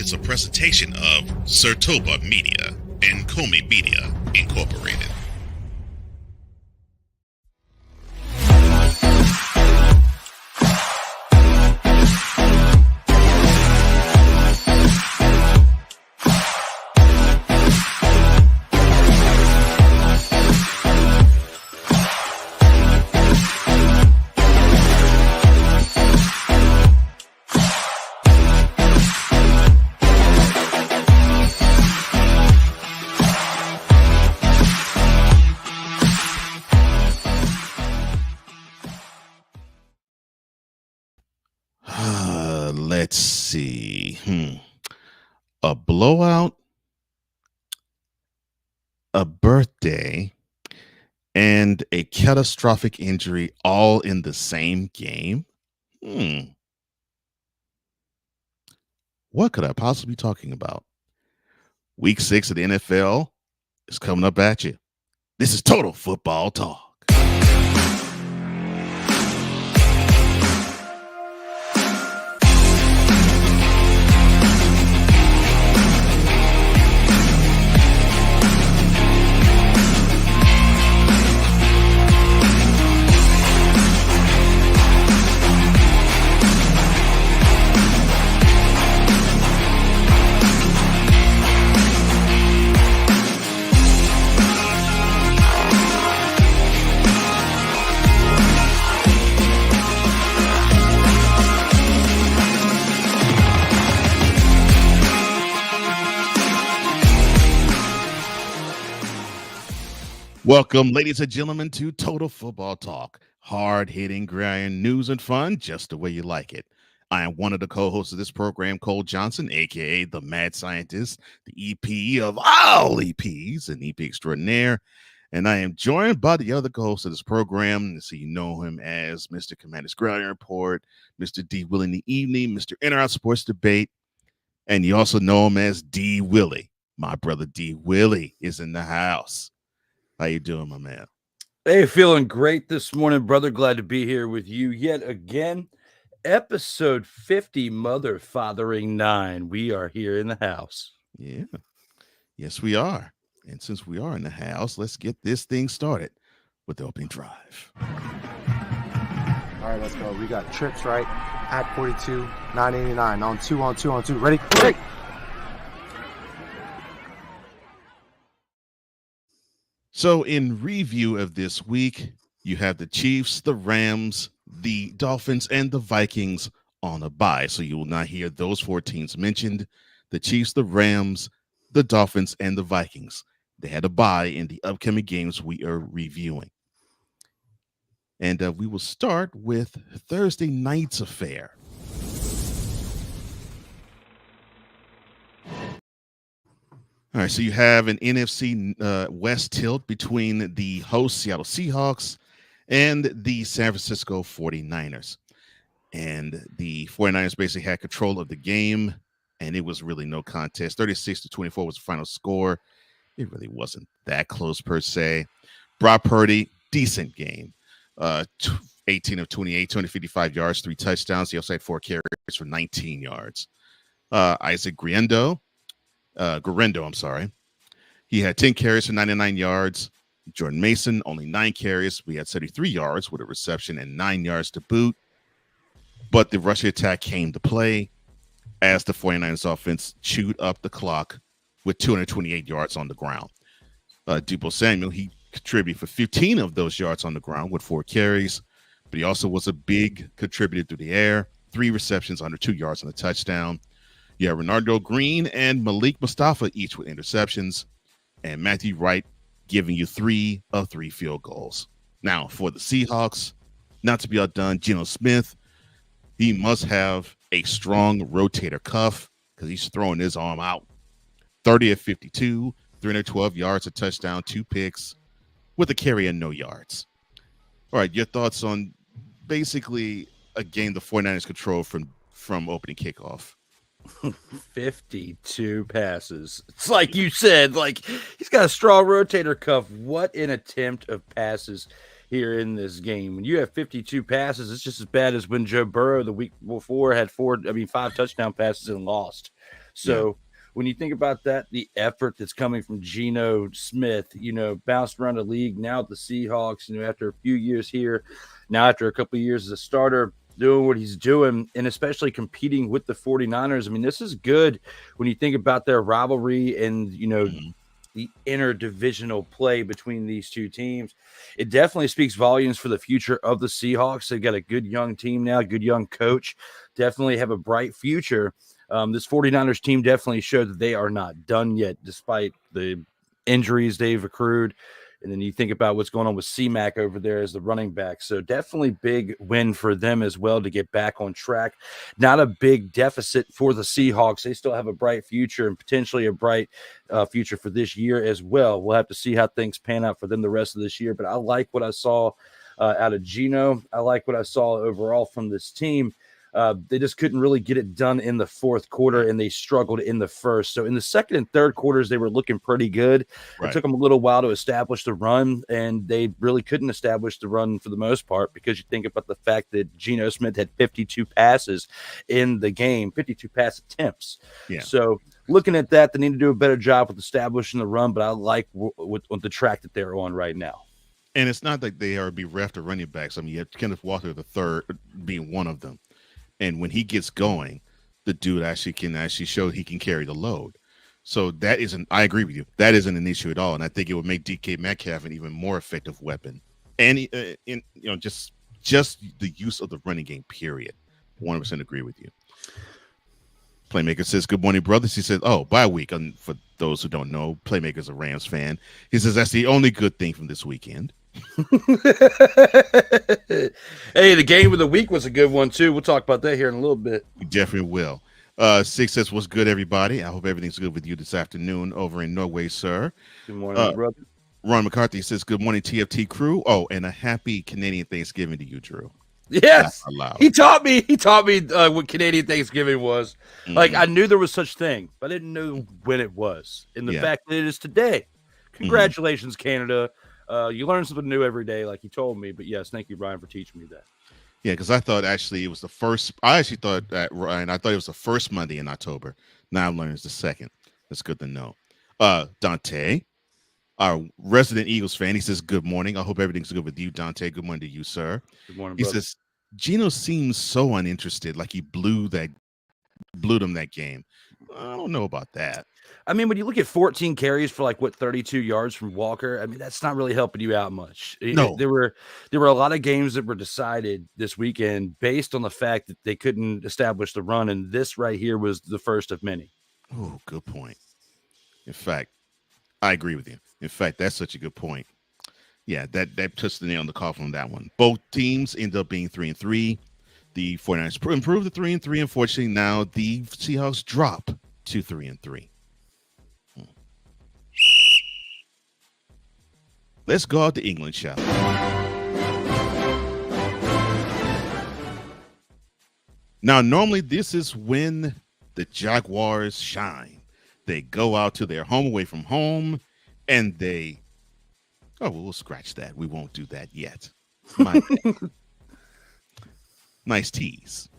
is a presentation of Sertoba Media and Comey Media Incorporated. Let's see. A blowout, a birthday, and a catastrophic injury all in the same game? What could I possibly be talking about? Week 6 of the NFL is coming up at you. This is Total Football Talk. Welcome, ladies and gentlemen, to Total Football Talk. Hard-hitting, grind news and fun, just the way you like it. I am one of the co-hosts of this program, Cole Johnson, a.k.a. the Mad Scientist, the EP of all EPs, an EP extraordinaire. And I am joined by the other co-host of this program. So you know him as Mr. Commander's Ground Report, Mr. D. Willie in the Evening, Mr. In-Out Sports Debate, and you also know him as D. Willie. My brother D. Willie is in the house. How you doing, my man? Hey, feeling great this morning, brother. Glad to be here with you yet again. Episode 50, Mother Fathering 9. We are here in the house. Yeah. Yes, we are. And since we are in the house, let's get this thing started with the opening drive. All right, let's go. We got trips, right? At 42, 989. On two. Ready? Break. So in review of this week, you have the Chiefs, the Rams, the Dolphins, and the Vikings on a bye. So you will not hear those four teams mentioned. The Chiefs, the Rams, the Dolphins, and the Vikings. They had a bye in the upcoming games we are reviewing. And we will start with Thursday night's affair. All right, so you have an NFC West tilt between the host Seattle Seahawks and the San Francisco 49ers. And the 49ers basically had control of the game, and it was really no contest. 36-24 was the final score. It really wasn't that close per se. Brock Purdy, decent game. 18 of 28, 255 yards, 3 touchdowns. He also had 4 carries for 19 yards. Isaac Guerendo, he had 10 carries for 99 yards. Jordan Mason, only 9 carries. We had 73 yards with a reception and 9 yards to boot. But the rushing attack came to play as the 49ers offense chewed up the clock with 228 yards on the ground. Deebo Samuel, he contributed for 15 of those yards on the ground with 4 carries. But he also was a big contributor through the air. 3 receptions, under 2 yards on the touchdown. You have Renardo Green and Malik Mustafa each with interceptions, and Matthew Wright giving you 3 of 3 field goals. Now, for the Seahawks, not to be outdone, Geno Smith, he must have a strong rotator cuff because he's throwing his arm out. 30 of 52, 312 yards, a touchdown, 2 picks, with a carry and no yards. All right, your thoughts on basically a game the 49ers control from opening kickoff? 52 passes. It's like you said, like he's got a strong rotator cuff. What an attempt of passes here in this game. When you have 52 passes, it's just as bad as when Joe Burrow the week before had 5 touchdown passes and lost. So when you think about that, the effort that's coming from Geno Smith, bounced around the league, now at the Seahawks, after a few years here, now after a couple of years as a starter, doing what he's doing, and especially competing with the 49ers. I mean, this is good when you think about their rivalry and, the interdivisional play between these two teams. It definitely speaks volumes for the future of the Seahawks. They've got a good young team now, good young coach, definitely have a bright future. This 49ers team definitely showed that they are not done yet, despite the injuries they've accrued. And then you think about what's going on with C-Mac over there as the running back. So definitely big win for them as well to get back on track. Not a big deficit for the Seahawks. They still have a bright future and potentially a bright future for this year as well. We'll have to see how things pan out for them the rest of this year. But I like what I saw out of Geno. I like what I saw overall from this team. They just couldn't really get it done in the fourth quarter, and they struggled in the first. So in the second and third quarters, they were looking pretty good. It took them a little while to establish the run, and they really couldn't establish the run for the most part, because you think about the fact that Geno Smith had 52 passes in the game, 52 pass attempts. Yeah. So looking at that, they need to do a better job with establishing the run, but I like with the track that they're on right now. And it's not like they are bereft of running backs. I mean, you have Kenneth Walker the third being one of them. And when he gets going, the dude can show he can carry the load. So that isn't, I agree with you, that isn't an issue at all. And I think it would make DK Metcalf an even more effective weapon. And just the use of the running game, period. 100% agree with you. Playmaker says, good morning, brothers. He says, bye week. And for those who don't know, Playmaker's a Rams fan. He says that's the only good thing from this weekend. Hey, the game of the week was a good one too. We'll talk about that here in a little bit. We definitely will. Six says, what's good, everybody? I hope everything's good with you this afternoon over in Norway, sir. Good morning, brother. Ron McCarthy says, good morning, TFT crew. And a happy Canadian Thanksgiving to you, Drew. Yes, he taught me what Canadian Thanksgiving was. Mm-hmm. Like, I knew there was such thing, but I didn't know when it was. And the fact that it is today. Congratulations, Canada. You learn something new every day, like you told me. But yes, thank you, Ryan, for teaching me that. Yeah, because I thought actually it was the first. I actually thought that, Ryan, I thought it was the first Monday in October. Now I'm learning it's the second. That's good to know. Dante, our resident Eagles fan, he says, good morning. I hope everything's good with you, Dante. Good morning to you, sir. Good morning, He brother. says, Geno seems so uninterested, like he blew them that game. I don't know about that. I mean, when you look at 14 carries for 32 yards from Walker, I mean, that's not really helping you out much. No. There were a lot of games that were decided this weekend based on the fact that they couldn't establish the run, and this right here was the first of many. Oh, good point. In fact, I agree with you. In fact, that's such a good point. Yeah, that puts the nail on the coffin on that one. Both teams end up being 3-3. The 49ers improved to 3-3. Unfortunately, now the Seahawks drop to 3-3. Let's go out to England, shall we? Now, normally this is when the Jaguars shine. They go out to their home away from home, and they... Oh, we'll scratch that. We won't do that yet. Nice tease.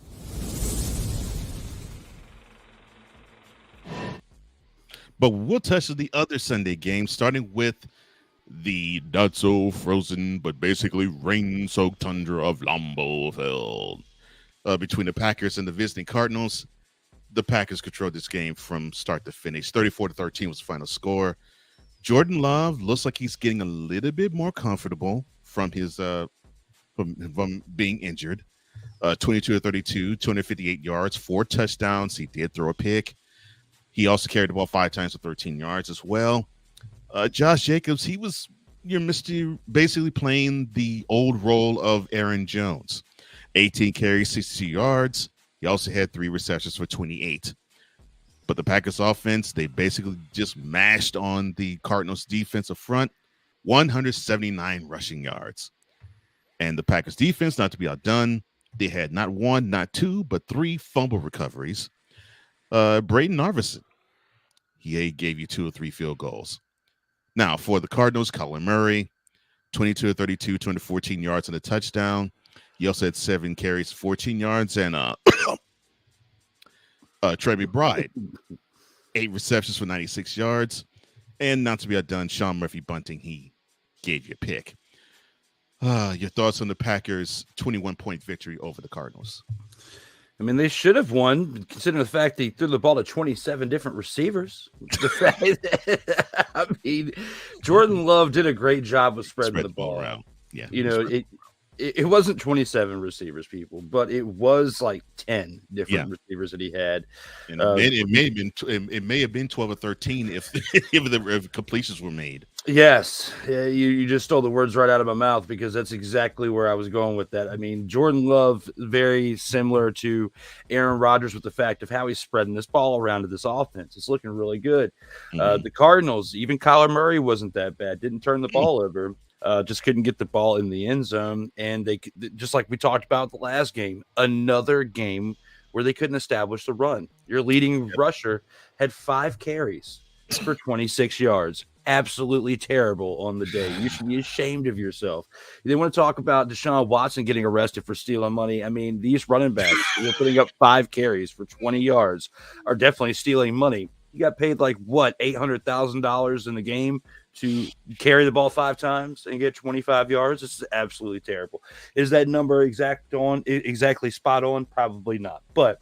But we'll touch on the other Sunday games, starting with the not so frozen, but basically rain-soaked tundra of Lambeau Field. Between the Packers and the visiting Cardinals, the Packers controlled this game from start to finish. 34-13 was the final score. Jordan Love looks like he's getting a little bit more comfortable from his from being injured. 22-32, 258 yards, 4 touchdowns. He did throw a pick. He also carried the ball 5 times for 13 yards as well. Josh Jacobs, he was basically playing the old role of Aaron Jones. 18 carries, 62 yards. He also had 3 receptions for 28. But the Packers offense, they basically just mashed on the Cardinals defensive front, 179 rushing yards. And the Packers defense, not to be outdone, they had not 1, not 2, but 3 fumble recoveries. Braden Narvison, he gave you 2 or 3 field goals. Now, for the Cardinals, Kyler Murray, 22-32, 214 yards and a touchdown. He also had 7 carries, 14 yards, and Trey McBride, 8 receptions for 96 yards. And not to be outdone, Sean Murphy Bunting, he gave you a pick. Your thoughts on the Packers' 21-point victory over the Cardinals? I mean, they should have won, considering the fact they threw the ball to 27 different receivers. The fact that, I mean, Jordan Love did a great job of spreading the ball around. Yeah, you know, it wasn't 27 receivers, people, but it was like 10 different receivers that he had. And it may have been 12 or 13 if the completions were made. Yes, you just stole the words right out of my mouth, because that's exactly where I was going with that. I mean, Jordan Love, very similar to Aaron Rodgers with the fact of how he's spreading this ball around to this offense. It's looking really good. The Cardinals, even Kyler Murray wasn't that bad. Didn't turn the ball over. Just couldn't get the ball in the end zone. And they, just like we talked about the last game, another game where they couldn't establish the run. Your leading rusher had 5 carries for 26 yards. Absolutely terrible on the day. You should be ashamed of yourself. They want to talk about Deshaun Watson getting arrested for stealing money. I mean, these running backs who are putting up 5 carries for 20 yards are definitely stealing money. You got paid like what, $800,000 in the game to carry the ball 5 times and get 25 yards. This is absolutely terrible. Is that number exactly spot on? Probably not. But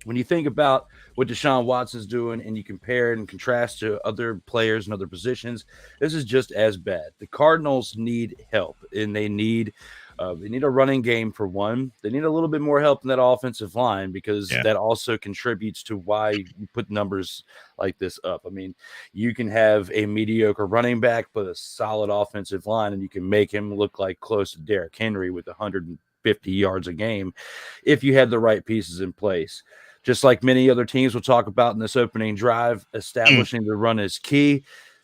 when you think about what Deshaun Watson's doing and you compare and contrast to other players and other positions, this is just as bad. The Cardinals need help, and they need a running game for one. They need a little bit more help in that offensive line, because that also contributes to why you put numbers like this up. I mean, you can have a mediocre running back, but a solid offensive line, and you can make him look like close to Derrick Henry with 150 yards a game if you had the right pieces in place. Just like many other teams we'll talk about in this opening drive, establishing the run is key.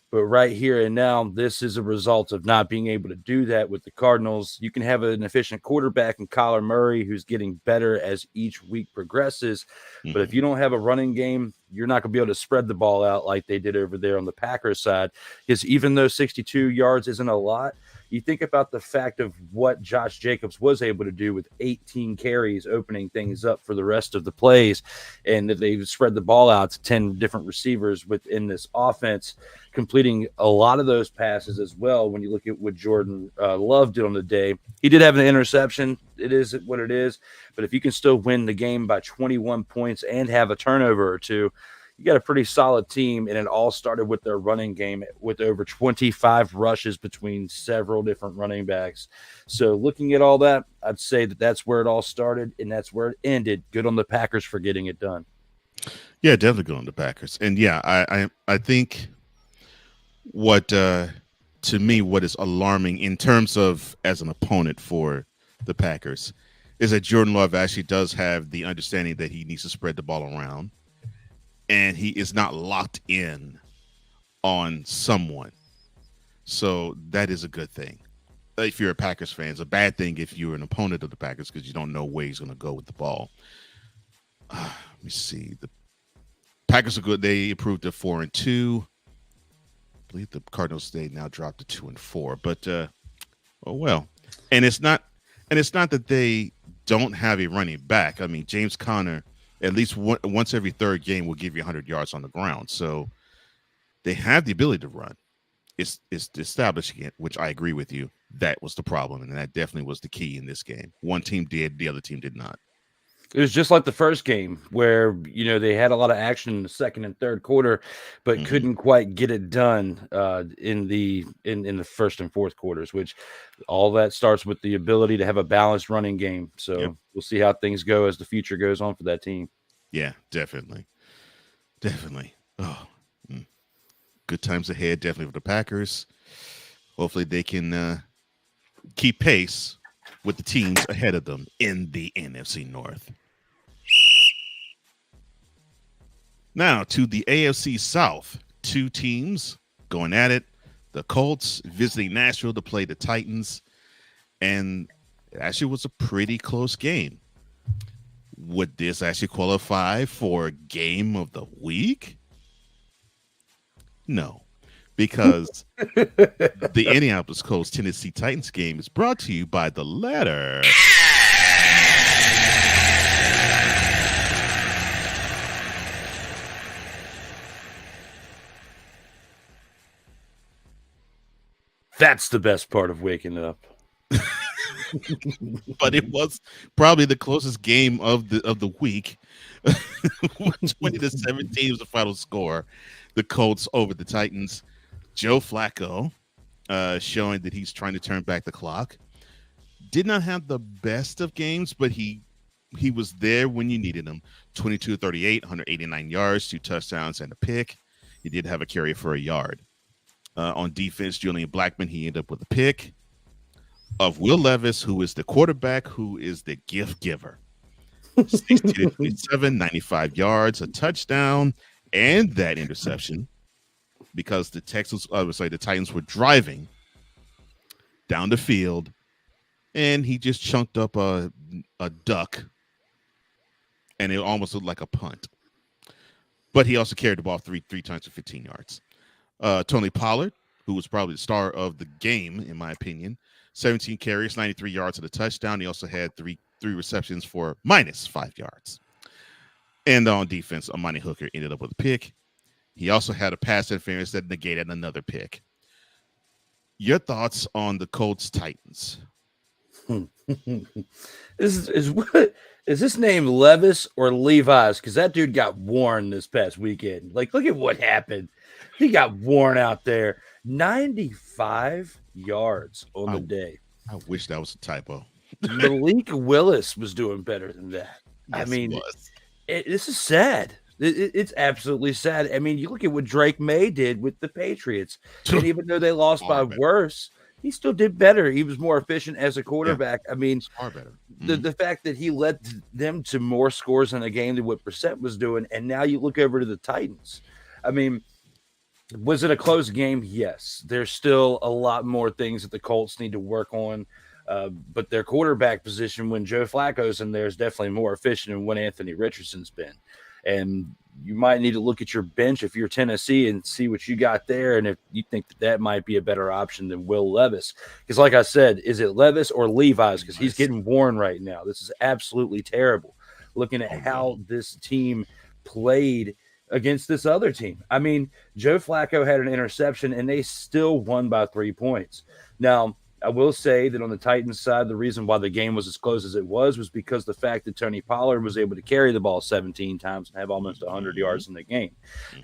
But right here and now, this is a result of not being able to do that with the Cardinals. You can have an efficient quarterback in Kyler Murray who's getting better as each week progresses. But if you don't have a running game, you're not going to be able to spread the ball out like they did over there on the Packers side. Because even though 62 yards isn't a lot, you think about the fact of what Josh Jacobs was able to do with 18 carries, opening things up for the rest of the plays, and that they've spread the ball out to 10 different receivers within this offense, completing a lot of those passes as well. When you look at what Jordan Love did on the day, he did have an interception. It is what it is. But if you can still win the game by 21 points and have a turnover or two, you got a pretty solid team, and it all started with their running game with over 25 rushes between several different running backs. So looking at all that, I'd say that that's where it all started, and that's where it ended. Good on the Packers for getting it done. Yeah, definitely good on the Packers. And yeah, I think what to me, what is alarming in terms of as an opponent for the Packers is that Jordan Love actually does have the understanding that he needs to spread the ball around. And he is not locked in on someone. So that is a good thing. If you're a Packers fan, it's a bad thing if you're an opponent of the Packers, because you don't know where he's going to go with the ball. Let me see. The Packers are good. They improved to 4-2. I believe the Cardinals, they now dropped to 2-4. But oh well. And it's not that they don't have a running back. I mean, James Conner, at least once every third game, will give you 100 yards on the ground. So they have the ability to run. It's establishing it, which I agree with you. That was the problem, and that definitely was the key in this game. One team did, the other team did not. It was just like the first game where, they had a lot of action in the second and third quarter, but couldn't quite get it done in the first and fourth quarters, which all that starts with the ability to have a balanced running game. So we'll see how things go as the future goes on for that team. Yeah, definitely. Oh, good times ahead, definitely for the Packers. Hopefully they can keep pace with the teams ahead of them in the NFC North. Now to the AFC South. 2 teams going at it. The Colts visiting Nashville to play the Titans. And it actually was a pretty close game. Would this actually qualify for game of the week? No, because the Indianapolis Colts Tennessee Titans game is brought to you by the letter That's the best part of waking up. But it was probably the closest game of the week. 20-17 was the final score. The Colts over the Titans. Joe Flacco showing that he's trying to turn back the clock. Did not have the best of games, but he was there when you needed him. 22-38, 189 yards, 2 touchdowns, and a pick. He did have a carry for a yard. On defense, Julian Blackmon, he ended up with a pick. Of Will Levis, who is the quarterback, who is the gift giver. 16-27, 95 yards, a touchdown, and that interception because the Titans were driving down the field, and he just chunked up a duck, and it almost looked like a punt. But he also carried the ball three times for 15 yards. Tony Pollard, who was probably the star of the game, in my opinion, 17 carries, 93 yards and a touchdown. He also had three receptions for -5 yards. And on defense, Amani Hooker ended up with a pick. He also had a pass interference that negated another pick. Your thoughts on the Colts Titans? Is this name Levis or Levi's? Because that dude got worn this past weekend. Like, look at what happened. He got worn out there. 95 yards on the day. I wish that was a typo. Malik Willis was doing better than that. Yes, I mean, he was. This is sad. It's absolutely sad. I mean, you look at what Drake May did with the Patriots. And even though they lost by worse, he still did better. He was more efficient as a quarterback. Yeah. I mean, far better. The fact that he led them to more scores in a game than what Brissett was doing. And now you look over to the Titans. I mean, was it a close game? Yes. There's still a lot more things that the Colts need to work on. But their quarterback position, when Joe Flacco's in there, is definitely more efficient than when Anthony Richardson's been. And you might need to look at your bench if you're Tennessee and see what you got there. And if you think that might be a better option than Will Levis. Because like I said, is it Levis or Levi's? Because he's getting worn right now. This is absolutely terrible. Looking at how this team played against this other team. I mean, Joe Flacco had an interception and they still won by 3 points. Now, I will say that on the Titans side, the reason why the game was as close as it was because the fact that Tony Pollard was able to carry the ball 17 times and have almost 100 yards in the game.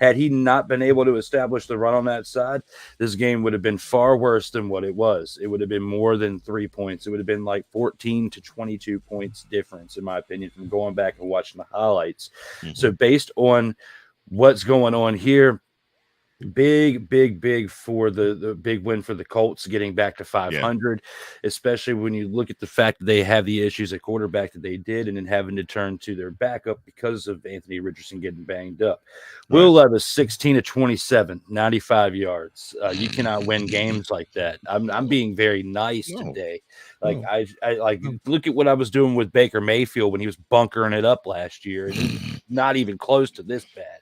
Had he not been able to establish the run on that side, this game would have been far worse than what it was. It would have been more than 3 points. It would have been like 14 to 22 points difference, in my opinion, from going back and watching the highlights. So based on what's going on here, big for the big win for the Colts, getting back to 500, especially when you look at the fact that they have the issues at quarterback that they did and then having to turn to their backup because of Anthony Richardson getting banged up. Will Levis, 16 to 27, 95 yards. You cannot win games like that. I'm being very nice today. Like I look at what I was doing with Baker Mayfield when he was bunkering it up last year, and he's not even close to this bad.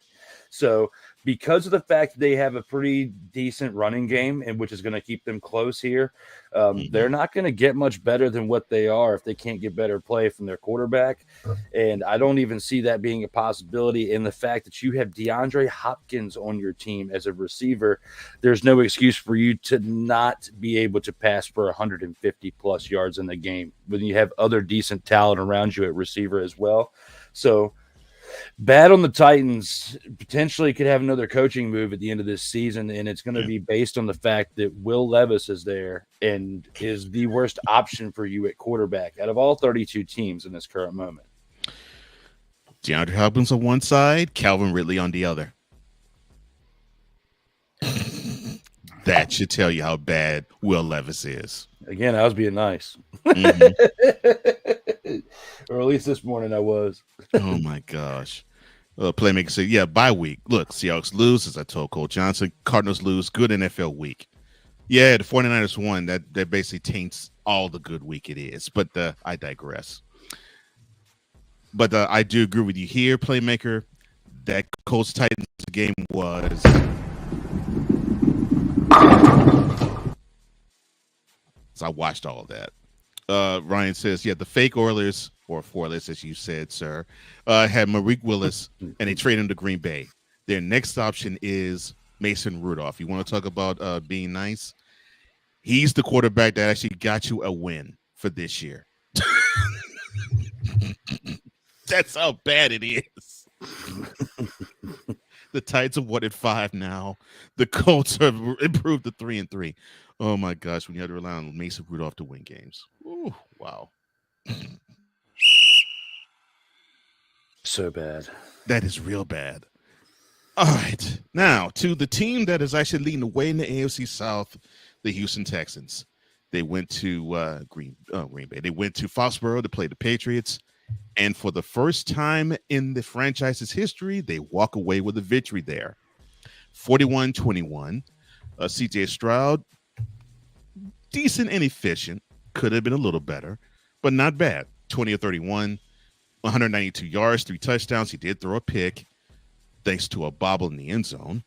So because of the fact that they have a pretty decent running game, and which is going to keep them close here, they're not going to get much better than what they are if they can't get better play from their quarterback. And I don't even see that being a possibility. In the fact that you have DeAndre Hopkins on your team as a receiver, there's no excuse for you to not be able to pass for 150 plus yards in the game when you have other decent talent around you at receiver as well. So bad on the Titans. Potentially could have another coaching move at the end of this season, and it's going to be based on the fact that Will Levis is there and is the worst option for you at quarterback out of all 32 teams in this current moment. DeAndre Hopkins on one side, Calvin Ridley on the other. That should tell you how bad Will Levis is. Again, I was being nice. Or at least this morning I was. Oh, my gosh. Playmaker said, bye week. Look, Seahawks lose, as I told Cole Johnson. Cardinals lose, good NFL week. Yeah, the 49ers won. That basically taints all the good week it is. But I digress. But I do agree with you here, Playmaker. That Colts Titans game was... So I watched all of that. Ryan says, the fake Oilers, or Foilers, as you said, sir, had Malik Willis, and they traded him to Green Bay. Their next option is Mason Rudolph. You want to talk about being nice? He's the quarterback that actually got you a win for this year. That's how bad it is. The Titans are 1-5 now. The Colts have improved to 3-3. Oh my gosh, when you had to rely on Mason Rudolph to win games. Ooh, wow. So bad. That is real bad. All right. Now, to the team that is actually leading the way in the AFC South, the Houston Texans. They went to Green Bay. They went to Foxborough to play the Patriots. And for the first time in the franchise's history, they walk away with a victory there. 41-21. CJ Stroud, decent and efficient. Could have been a little better, but not bad. 20 of 31, 192 yards, 3 touchdowns. He did throw a pick thanks to a bobble in the end zone.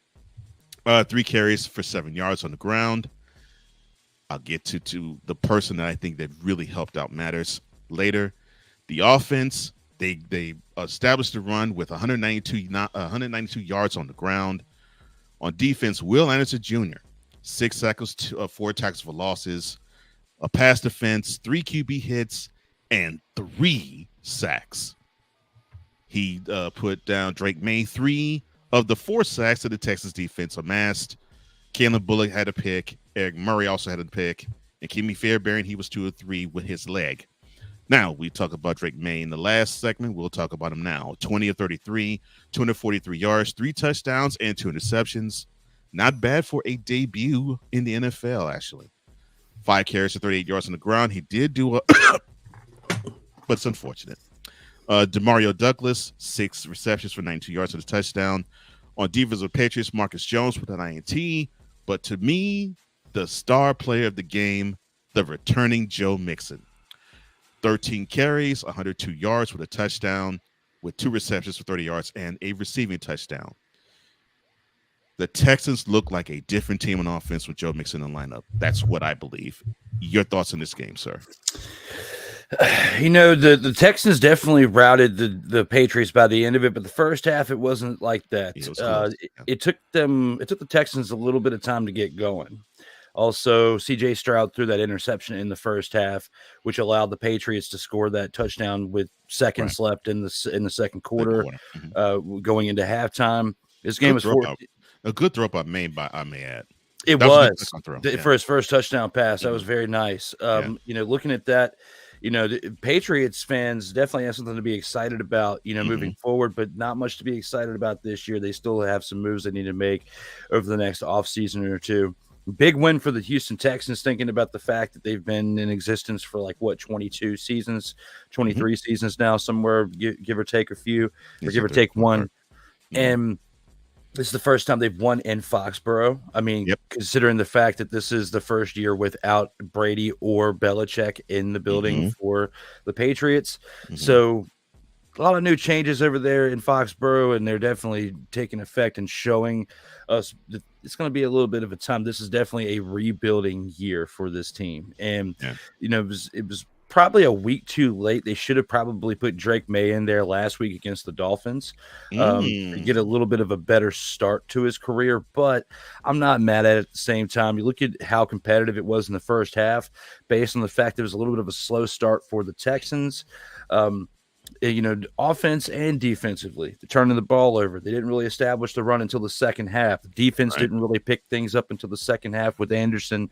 3 carries for 7 yards on the ground. I'll get to the person that I think that really helped out matters later. The offense, they established the run with 192 yards on the ground. On defense, Will Anderson Jr., 6 tackles, 4 tackles for losses, a pass defense, 3 QB hits, and 3 sacks. He put down Drake May. 3 of the 4 sacks that the Texans defense amassed. Caleb Bullock had a pick. Eric Murray also had a pick. And Kimmy Fairbairn, he was 2 of 3 with his leg. Now, we talk about Drake May in the last segment. We'll talk about him now. 20 of 33, 243 yards, 3 touchdowns, and 2 interceptions. Not bad for a debut in the NFL, actually. 5 carries for 38 yards on the ground. He did do a but it's unfortunate. Demario Douglas, 6 receptions for 92 yards and a touchdown. On defensive Patriots, Marcus Jones with an INT. But to me, the star player of the game, the returning Joe Mixon. 13 carries, 102 yards with a touchdown, with 2 receptions for 30 yards and a receiving touchdown. The Texans look like a different team on offense with Joe Mixon in the lineup. That's what I believe. Your thoughts on this game, sir? You know, the Texans definitely routed the Patriots by the end of it, but the first half it wasn't like that. It took the Texans a little bit of time to get going. Also, CJ Stroud threw that interception in the first half, which allowed the Patriots to score that touchdown with seconds left in the second quarter, going into halftime. This game was a good throw by May, I may add. It was for his first touchdown pass. That was very nice. You know, looking at that, you know, the Patriots fans definitely have something to be excited about, you know, moving forward, but not much to be excited about this year. They still have some moves they need to make over the next offseason or two. Big win for the Houston Texans, thinking about the fact that they've been in existence for like 22 seasons, 23 seasons now, somewhere give or take a few, or give or take one. And this is the first time they've won in Foxborough. I mean, considering the fact that this is the first year without Brady or Belichick in the building for the Patriots. So a lot of new changes over there in Foxborough, and they're definitely taking effect and showing us that it's going to be a little bit of a time. This is definitely a rebuilding year for this team. And, you know, it was probably a week too late. They should have probably put Drake May in there last week against the Dolphins to get a little bit of a better start to his career. But I'm not mad at it at the same time. You look at how competitive it was in the first half based on the fact there was a little bit of a slow start for the Texans. You know, offense and defensively, they're turning the ball over. They didn't really establish the run until the second half. The defense didn't really pick things up until the second half with Anderson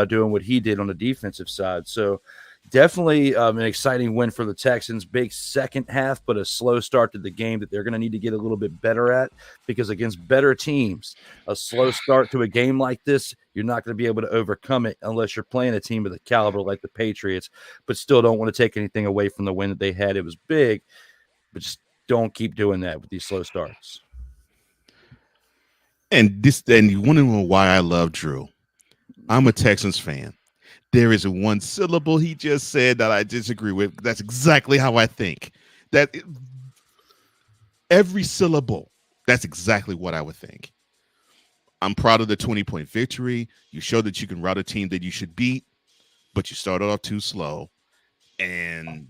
doing what he did on the defensive side. So definitely an exciting win for the Texans. Big second half, but a slow start to the game that they're going to need to get a little bit better at, because against better teams, a slow start to a game like this, you're not going to be able to overcome it unless you're playing a team of the caliber like the Patriots, but still don't want to take anything away from the win that they had. It was big, but just don't keep doing that with these slow starts. And you want to know why I love Drew? I'm a Texans fan. There is one syllable he just said that I disagree with. That's exactly how I think. That every syllable, that's exactly what I would think. I'm proud of the 20-point victory. You showed that you can rout a team that you should beat, but you started off too slow. And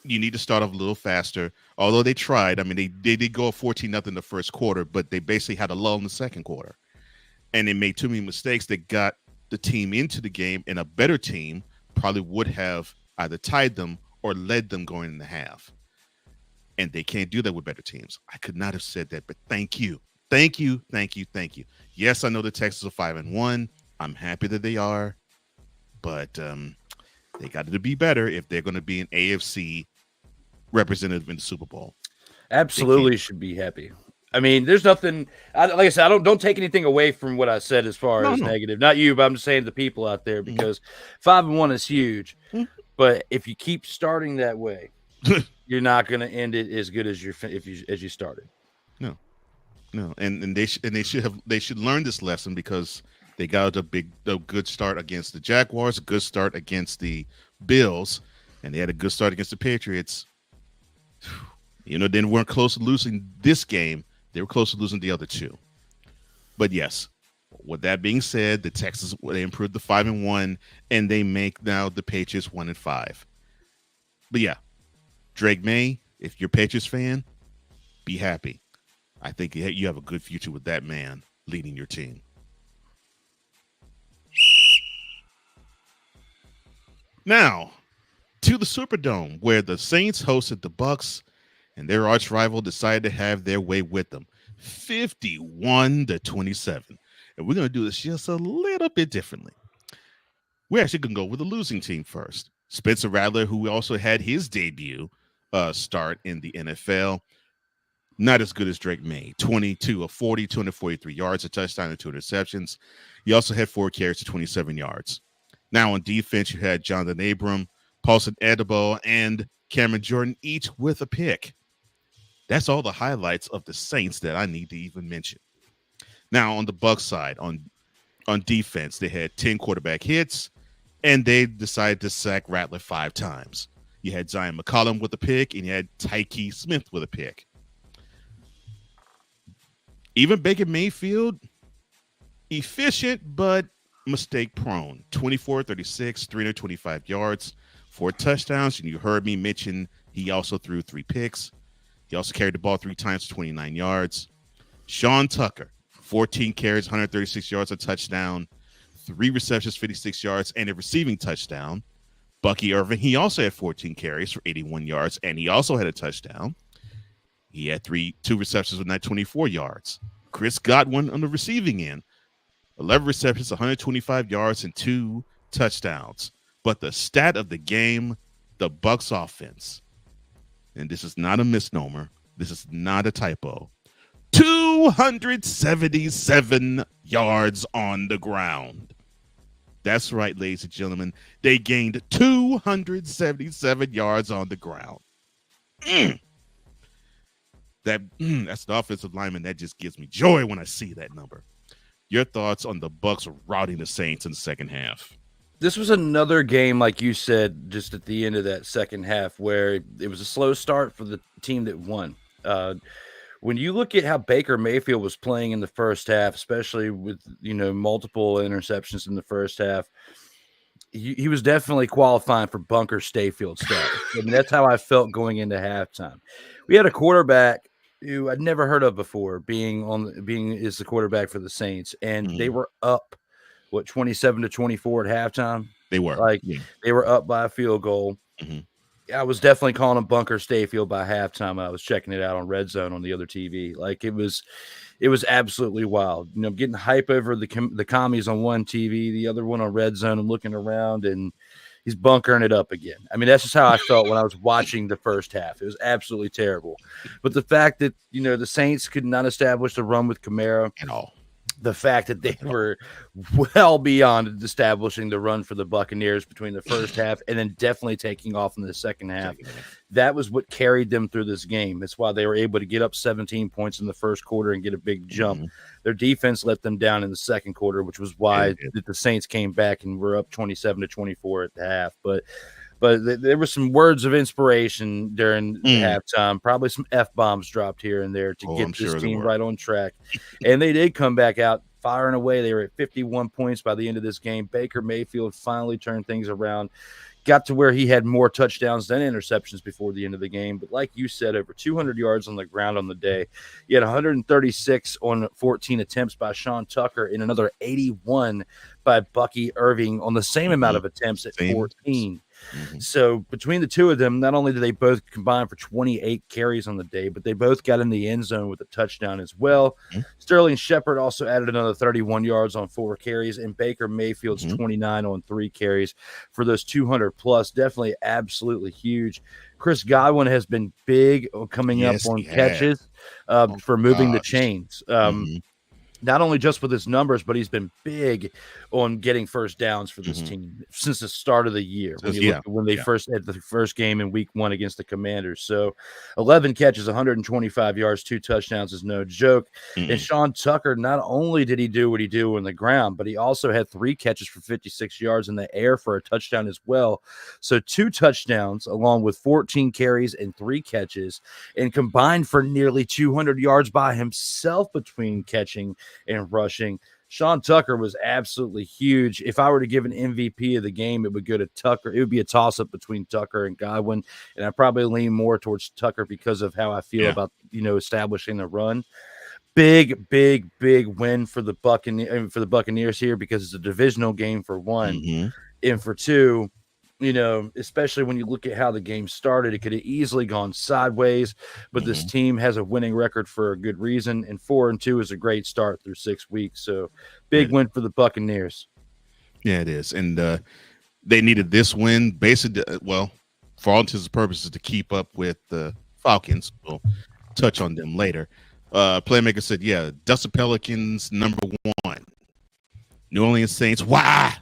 you need to start off a little faster. Although they tried. I mean, they did go 14-0 in the first quarter, but they basically had a lull in the second quarter. And they made too many mistakes that got the team into the game, and a better team probably would have either tied them or led them going in the half. And they can't do that with better teams. I could not have said that, but thank you. Thank you. Thank you. Thank you. Yes, I know the Texans are 5-1. I'm happy that they are, but they got to be better if they're going to be an AFC representative in the Super Bowl. Absolutely should be happy. I mean, there's nothing. Like I said, I don't take anything away from what I said as far as negative. Not you, but I'm just saying the people out there, because 5-1 is huge. But if you keep starting that way, you're not going to end it as good as you started. No, and they should learn this lesson, because they got a good start against the Jaguars, a good start against the Bills, and they had a good start against the Patriots. They weren't close to losing this game. They were close to losing the other two. But yes, with that being said, the Texans, they improved the 5-1, and they make now the Patriots 1-5. But yeah, Drake May, if you're a Patriots fan, be happy. I think you have a good future with that man leading your team. Now, to the Superdome, where the Saints hosted the Bucs, and their arch rival decided to have their way with them, 51-27. And we're going to do this just a little bit differently. We're actually going to go with the losing team first. Spencer Rattler, who also had his debut start in the NFL, not as good as Drake May. 22 of 40, 243 yards, a touchdown, and 2 interceptions. He also had 4 carries to 27 yards. Now on defense, you had Jonathan Abram, Paulson Adebo, and Cameron Jordan, each with a pick. That's all the highlights of the Saints that I need to even mention. Now on the Bucs side, on defense, they had 10 quarterback hits, and they decided to sack Rattler 5 times. You had Zion McCollum with a pick, and you had Tyke Smith with a pick. Even Baker Mayfield, efficient but mistake prone. 24-36, 325 yards, 4 touchdowns. And you heard me mention he also threw 3 picks. He also carried the ball 3 times, 29 yards. Sean Tucker, 14 carries, 136 yards, a touchdown, 3 receptions, 56 yards, and a receiving touchdown. Bucky Irving, he also had 14 carries for 81 yards, and he also had a touchdown. He had 2 receptions with 24 yards. Chris Godwin on the receiving end, 11 receptions, 125 yards, and 2 touchdowns. But the stat of the game, the Bucs offense, and this is not a misnomer, this is not a typo, 277 yards on the ground. That's right, ladies and gentlemen. They gained 277 yards on the ground. That's the offensive lineman. That just gives me joy when I see that number. Your thoughts on the Bucs routing the Saints in the second half? This was another game, like you said, just at the end of that second half, where it was a slow start for the team that won. When you look at how Baker Mayfield was playing in the first half, especially with multiple interceptions in the first half, he was definitely qualifying for bunker Stayfield stuff. I mean, that's how I felt going into halftime. We had a quarterback who I'd never heard of before being the quarterback for the Saints, and they were up 27-24 at halftime. They were they were up by a field goal. I was definitely calling him bunker Stayfield by halftime. I was checking it out on Red Zone on the other TV. Like it was absolutely wild. Getting hype over the commies on one TV, the other one on Red Zone, and looking around, and he's bunkering it up again. I mean, that's just how I felt when I was watching the first half. It was absolutely terrible. But the fact that the Saints could not establish the run with Kamara at all. The fact that they were well beyond establishing the run for the Buccaneers between the first half and then definitely taking off in the second half, that was what carried them through this game. That's why they were able to get up 17 points in the first quarter and get a big jump. Their defense let them down in the second quarter, which was why the Saints came back and were up 27-24 at the half. But there were some words of inspiration during the halftime, probably some F-bombs dropped here and there to get this team right on track. And they did come back out firing away. They were at 51 points by the end of this game. Baker Mayfield finally turned things around, got to where he had more touchdowns than interceptions before the end of the game. But like you said, over 200 yards on the ground on the day. He had 136 on 14 attempts by Sean Tucker and another 81 by Bucky Irving on the same amount of attempts at 14. So between the two of them, not only did they both combine for 28 carries on the day, but they both got in the end zone with a touchdown as well. Sterling Shepard also added another 31 yards on 4 carries, and Baker Mayfield's 29 on 3 carries for those 200 plus. Definitely absolutely huge. Chris Godwin has been big coming up on catches for moving the chains. Not only just with his numbers, but he's been big on getting first downs for this team since the start of the year. When they first had the first game in week 1 against the Commanders. So 11 catches, 125 yards, 2 touchdowns is no joke. And Sean Tucker, not only did he do what he do on the ground, but he also had 3 catches for 56 yards in the air for a touchdown as well. So 2 touchdowns along with 14 carries and 3 catches, and combined for nearly 200 yards by himself between catching and rushing. Sean Tucker was absolutely huge. If I were to give an MVP of the game, it would go to Tucker. It would be a toss-up between Tucker and Godwin, and I probably lean more towards Tucker because of how I feel about establishing the run. Big win for the Buccaneers here, because it's a divisional game for one, and for two, especially when you look at how the game started, it could have easily gone sideways, but this team has a winning record for a good reason, and 4-2 is a great start through 6 weeks. So big win for the Buccaneers. Yeah, it is. And they needed this win basically, for all intents and purposes, to keep up with the Falcons. We'll touch on them later. Playmaker said, Dustin Pelicans #1. New Orleans Saints, why?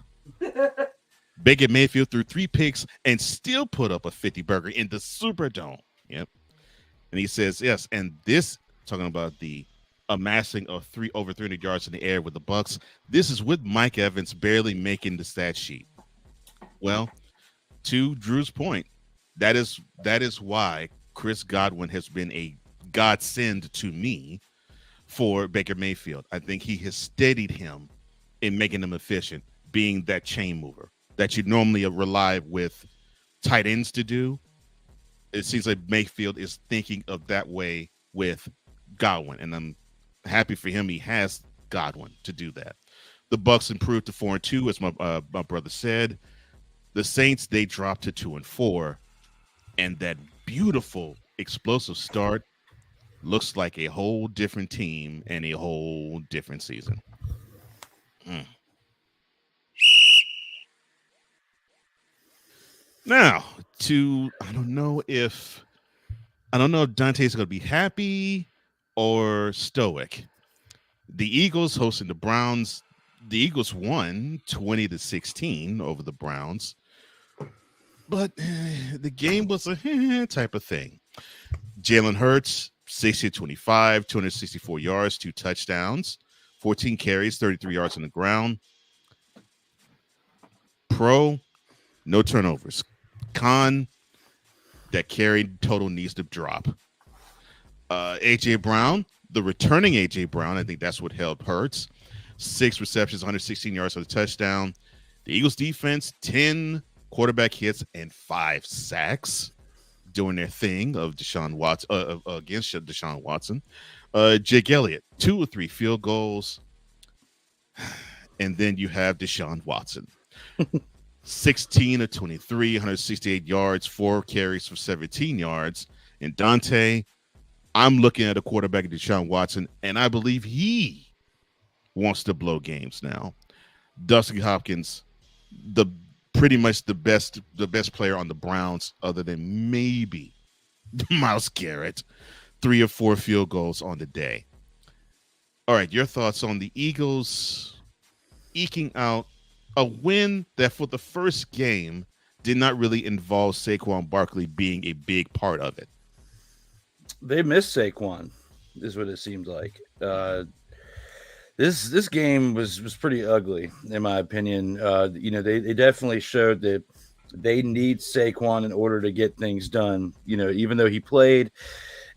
Baker Mayfield threw 3 picks and still put up a 50-burger in the Superdome. Yep. And he says, yes, and this, talking about the amassing of over 300 yards in the air with the Bucs, this is with Mike Evans barely making the stat sheet. Well, to Drew's point, that is why Chris Godwin has been a godsend to me for Baker Mayfield. I think he has steadied him in making him efficient, being that chain mover that you normally rely with tight ends to do. It seems like Mayfield is thinking of that way with Godwin, and I'm happy for him. He has Godwin to do that. The Bucs improved to 4-2, as my brother said. The Saints, they dropped to 2-4, and that beautiful explosive start looks like a whole different team and a whole different season. Now, I don't know if Dante's going to be happy or stoic. The Eagles hosting the Browns. The Eagles won 20-16 over the Browns, but the game was a type of thing. Jalen Hurts, 60-25, 264 yards, 2 touchdowns, 14 carries, 33 yards on the ground. Pro, no turnovers. Con, that carried total needs to drop. A.J. Brown, the returning A.J. Brown, I think that's what helped Hurts. 6 receptions, 116 yards for the touchdown. The Eagles defense, 10 quarterback hits and 5 sacks, doing their thing of Deshaun Watson against Deshaun Watson. Jake Elliott, 2 or 3 field goals, and then you have Deshaun Watson. 16 of 23, 168 yards, 4 carries for 17 yards. And Dante, I'm looking at a quarterback, Deshaun Watson, and I believe he wants to blow games now. Dusty Hopkins, pretty much the best player on the Browns, other than maybe Myles Garrett. 3 or 4 field goals on the day. All right, your thoughts on the Eagles eking out a win that for the first game did not really involve Saquon Barkley being a big part of it. They missed Saquon, is what it seems like. This game was pretty ugly, in my opinion. They definitely showed that they need Saquon in order to get things done. Even though he played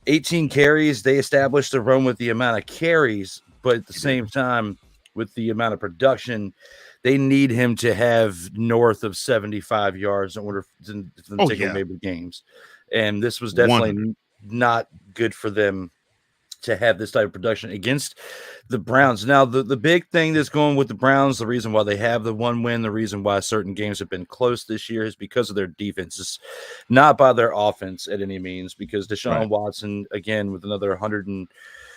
18 carries, they established a run with the amount of carries, but at the same time, with the amount of production, they need him to have north of 75 yards in order for them to take away the games. And this was definitely not good for them to have this type of production against the Browns. Now, the big thing that's going with the Browns, the reason why they have the one win, the reason why certain games have been close this year is because of their defense. It's not by their offense at any means, because Deshaun Watson, again, with another 100 and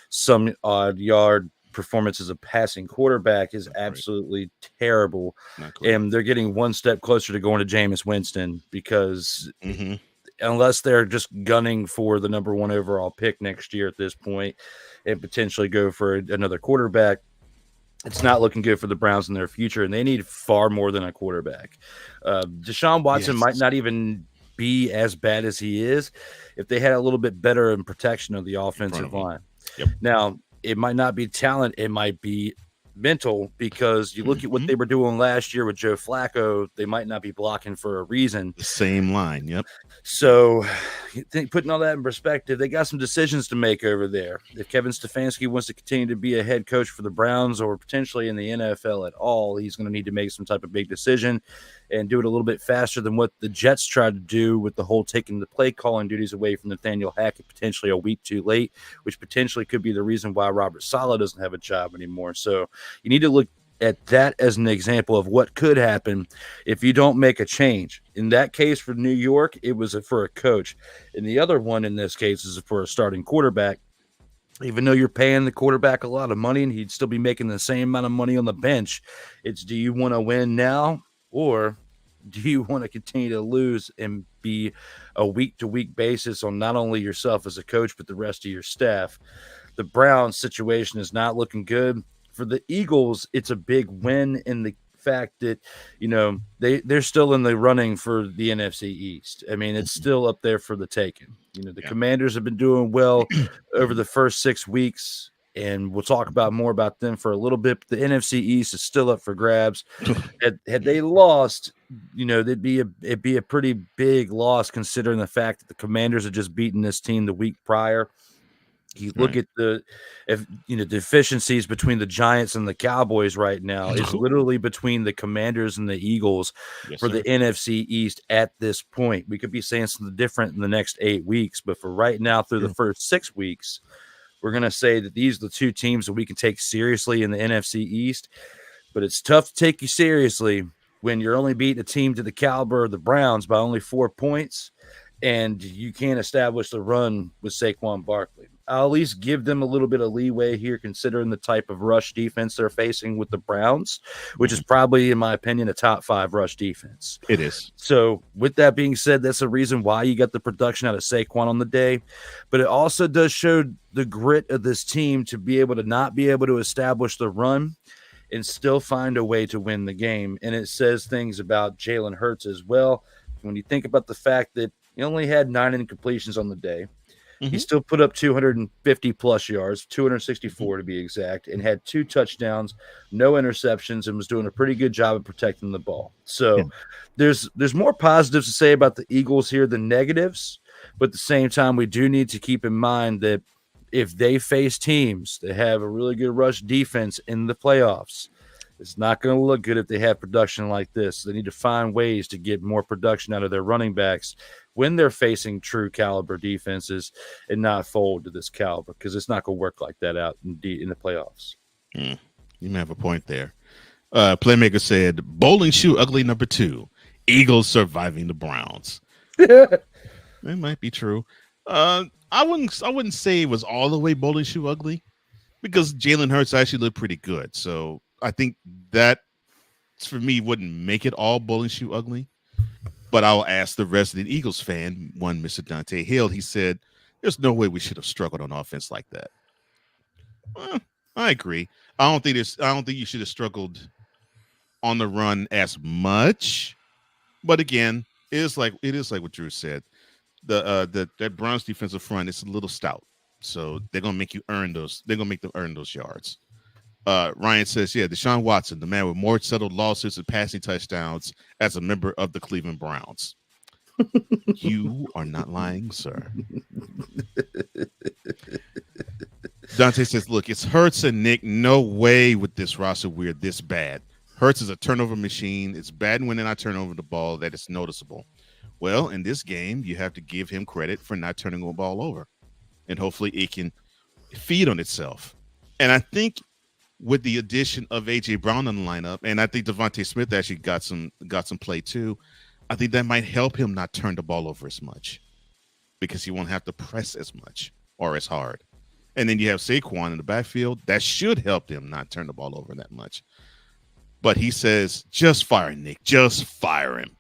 some odd yard performance as a passing quarterback is absolutely terrible. And they're getting one step closer to going to Jameis Winston because unless they're just gunning for the number 1 overall pick next year at this point and potentially go for another quarterback, it's not looking good for the Browns in their future, and they need far more than a quarterback. Deshaun Watson might not even be as bad as he is if they had a little bit better in protection of the offensive line. Now, it might not be talent, it might be mental, because you look at what they were doing last year with Joe Flacco, they might not be blocking for a reason. The same line, So putting all that in perspective, they got some decisions to make over there. If Kevin Stefanski wants to continue to be a head coach for the Browns or potentially in the NFL at all, he's going to need to make some type of big decision and do it a little bit faster than what the Jets tried to do with the whole taking the play calling duties away from Nathaniel Hackett potentially a week too late, which potentially could be the reason why Robert Saleh doesn't have a job anymore. So you need to look at that as an example of what could happen if you don't make a change. In that case for New York, it was for a coach. And the other one in this case is for a starting quarterback. Even though you're paying the quarterback a lot of money and he'd still be making the same amount of money on the bench, it's, do you want to win now, or do you want to continue to lose and be a week-to-week basis on not only yourself as a coach, but the rest of your staff? The Browns situation is not looking good. For the Eagles, it's a big win in the fact that, you know, they're still in the running for the NFC East. I mean, it's still up there for the taking. You know, the Commanders have been doing well over the first 6 weeks, and we'll talk about more about them for a little bit. But the NFC East is still up for grabs. Had they lost, you know, it'd be a pretty big loss considering the fact that the Commanders had just beaten this team the week prior. You look at the deficiencies between the Giants and the Cowboys right now. It's literally between the Commanders and the Eagles for the NFC East at this point. We could be saying something different in the next 8 weeks, but for right now, through the first 6 weeks, we're going to say that these are the two teams that we can take seriously in the NFC East. But it's tough to take you seriously when you're only beating a team to the caliber of the Browns by only 4 points, and you can't establish the run with Saquon Barkley. I'll at least give them a little bit of leeway here, considering the type of rush defense they're facing with the Browns, which is probably, in my opinion, a top 5 rush defense. It is. So with that being said, that's the reason why you got the production out of Saquon on the day. But it also does show the grit of this team to be able to not be able to establish the run and still find a way to win the game. And it says things about Jalen Hurts as well. When you think about the fact that he only had 9 incompletions on the day, he still put up 250-plus yards, 264 to be exact, and had 2 touchdowns, no interceptions, and was doing a pretty good job of protecting the ball. So there's more positives to say about the Eagles here than negatives, but at the same time, we do need to keep in mind that if they face teams that have a really good rush defense in the playoffs, it's not going to look good if they have production like this. They need to find ways to get more production out of their running backs when they're facing true caliber defenses and not fold to this caliber, because it's not going to work like that out in the playoffs. You may have a point there. Playmaker said, bowling shoe ugly number 2, Eagles surviving the Browns. That might be true. I wouldn't say it was all the way bowling shoe ugly, because Jalen Hurts actually looked pretty good. So I think that, for me, wouldn't make it all bowling shoe ugly. But I'll ask the resident Eagles fan, one Mr. Dante Hill. He said, there's no way we should have struggled on offense like that. I agree. I don't think you should have struggled on the run as much. But again, it is like what Drew said. That Browns defensive front is a little stout. So they're gonna make you earn those. They're gonna make them earn those yards. Ryan says, Deshaun Watson, the man with more settled lawsuits and passing touchdowns as a member of the Cleveland Browns. You are not lying, sir. Dante says, look, it's Hurts and Nick. No way with this roster we're this bad. Hurts is a turnover machine. It's bad when they're not turning over the ball. That is noticeable. Well, in this game, you have to give him credit for not turning the ball over, and hopefully it can feed on itself. And I think with the addition of AJ Brown in the lineup, and I think Devontae Smith actually got some play too, I think that might help him not turn the ball over as much because he won't have to press as much or as hard. And then you have Saquon in the backfield. That should help him not turn the ball over that much. But he says, just fire Nick. Just fire him.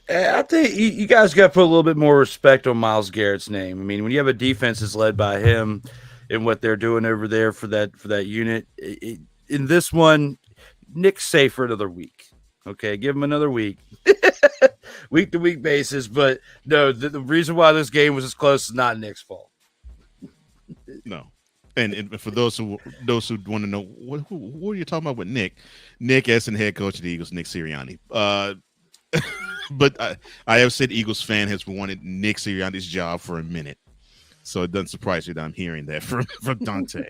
I think you guys got to put a little bit more respect on Myles Garrett's name. I mean, when you have a defense that's led by him and what they're doing over there for that unit, in this one, Nick's safe for another week. Okay, give him another week, week to week basis. But no, the reason why this game was as close is not Nick's fault. No. And for those who want to know who are you talking about with Nick as the head coach of the Eagles, Nick Sirianni. But I have said Eagles fan has wanted Nick Sirianni's job for a minute, so it doesn't surprise you that I'm hearing that from Dante.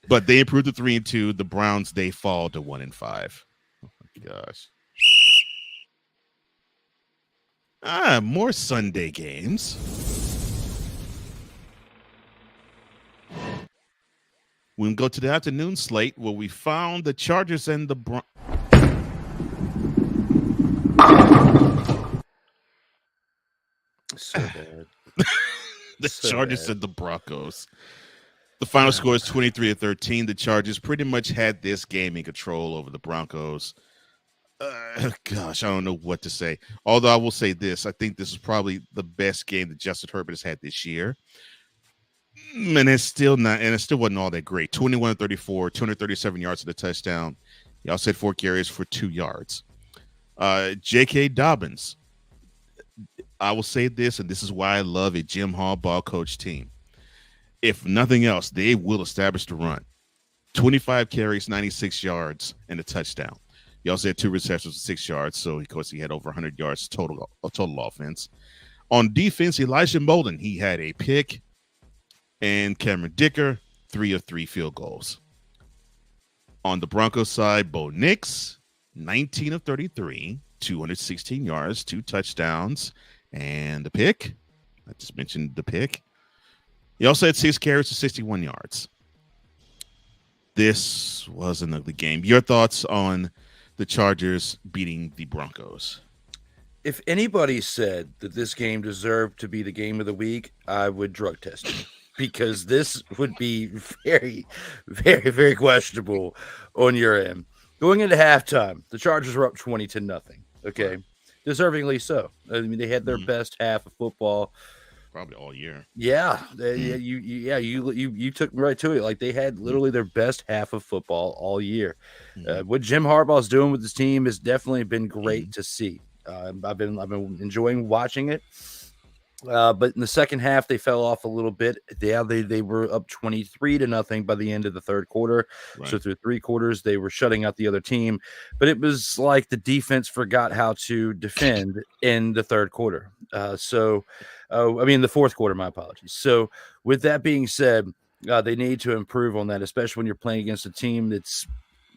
But they improved to 3-2. The Browns, they fall to 1-5. Oh my gosh. More Sunday games. We go to the afternoon slate where we found the Chargers and the So bad. Chargers and the Broncos. The final score is 23-13. The Chargers pretty much had this game in control over the Broncos. Gosh, I don't know what to say. Although I will say this, I think this is probably the best game that Justin Herbert has had this year. And it's still not, and it still wasn't all that great. 21-34, 237 yards to the touchdown. Y'all said 4 carries for 2 yards. J.K. Dobbins. I will say this, and this is why I love a Jim Harbaugh coach team. If nothing else, they will establish the run. 25 carries, 96 yards, and a touchdown. He also had 2 receptions for 6 yards, so of course he had over 100 yards total offense. On defense, Elijah Molden, he had a pick, and Cameron Dicker, 3 of 3 field goals. On the Broncos side, Bo Nix, 19 of 33, 216 yards, 2 touchdowns, and the pick. I just mentioned the pick. He also had 6 carries for 61 yards. This was an ugly game. Your thoughts on the Chargers beating the Broncos? If anybody said that this game deserved to be the game of the week, I would drug test it. Because this would be very, very, very questionable on your end. Going into halftime, the Chargers were up 20-0. Okay, deservingly so. I mean, they had their best half of football, probably all year. Yeah, you took me right to it. Like they had literally their best half of football all year. What Jim Harbaugh's doing with his team has definitely been great to see. I've been enjoying watching it. But in the second half, they fell off a little bit. They were up 23-0 by the end of the third quarter. Right. So through 3 quarters, they were shutting out the other team. But it was like the defense forgot how to defend in the third quarter. The fourth quarter, my apologies. So with that being said, they need to improve on that, especially when you're playing against a team that's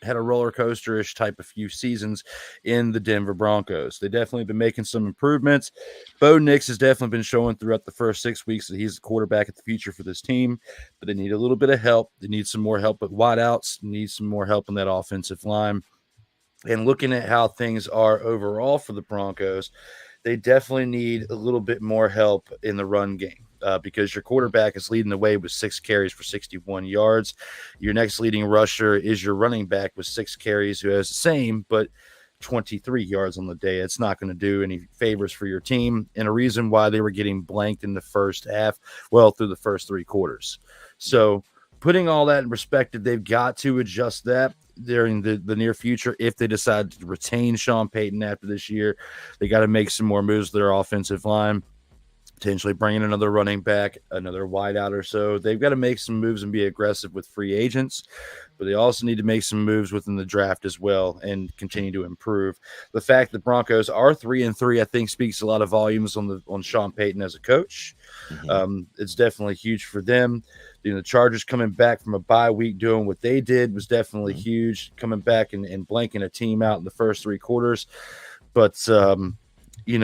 had a roller coaster-ish type of few seasons in the Denver Broncos. They definitely been making some improvements. Bo Nix has definitely been showing throughout the first 6 weeks that he's the quarterback of the future for this team, but they need a little bit of help. They need some more help with wideouts, need some more help on that offensive line. And looking at how things are overall for the Broncos, they definitely need a little bit more help in the run game. Because your quarterback is leading the way with 6 carries for 61 yards. Your next leading rusher is your running back with 6 carries who has the same, but 23 yards on the day. It's not going to do any favors for your team, and a reason why they were getting blanked in the first half, through the first 3 quarters. So putting all that in perspective, they've got to adjust that during the near future. If they decide to retain Sean Payton after this year, they got to make some more moves to their offensive line. Potentially bringing another running back, another wideout or so. They've got to make some moves and be aggressive with free agents, but they also need to make some moves within the draft as well and continue to improve. The fact that Broncos are 3-3, I think, speaks a lot of volumes on Sean Payton as a coach. It's definitely huge for them The Chargers coming back from a bye week doing what they did was definitely huge, coming back and blanking a team out in the first 3 quarters. But, you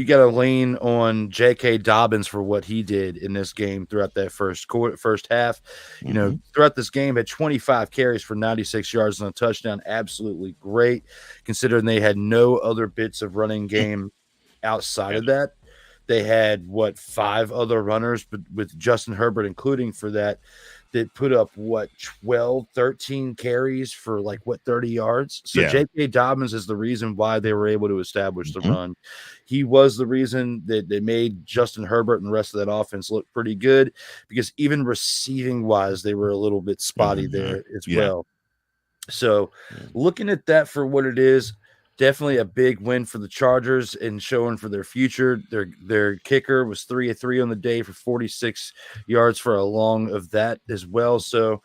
got to lean on J.K. Dobbins for what he did in this game throughout that first half. Throughout this game, had 25 carries for 96 yards and a touchdown. Absolutely great, considering they had no other bits of running game outside of that. They had 5 other runners, but with Justin Herbert including for that put up 12, 13 carries for 30 yards. So J.K. Dobbins is the reason why they were able to establish the run. He was the reason that they made Justin Herbert and the rest of that offense look pretty good, because even receiving wise, they were a little bit spotty there as well. So looking at that for what it is, definitely a big win for the Chargers and showing for their future. Their kicker was 3 of 3 on the day for 46 yards for a long of that as well. So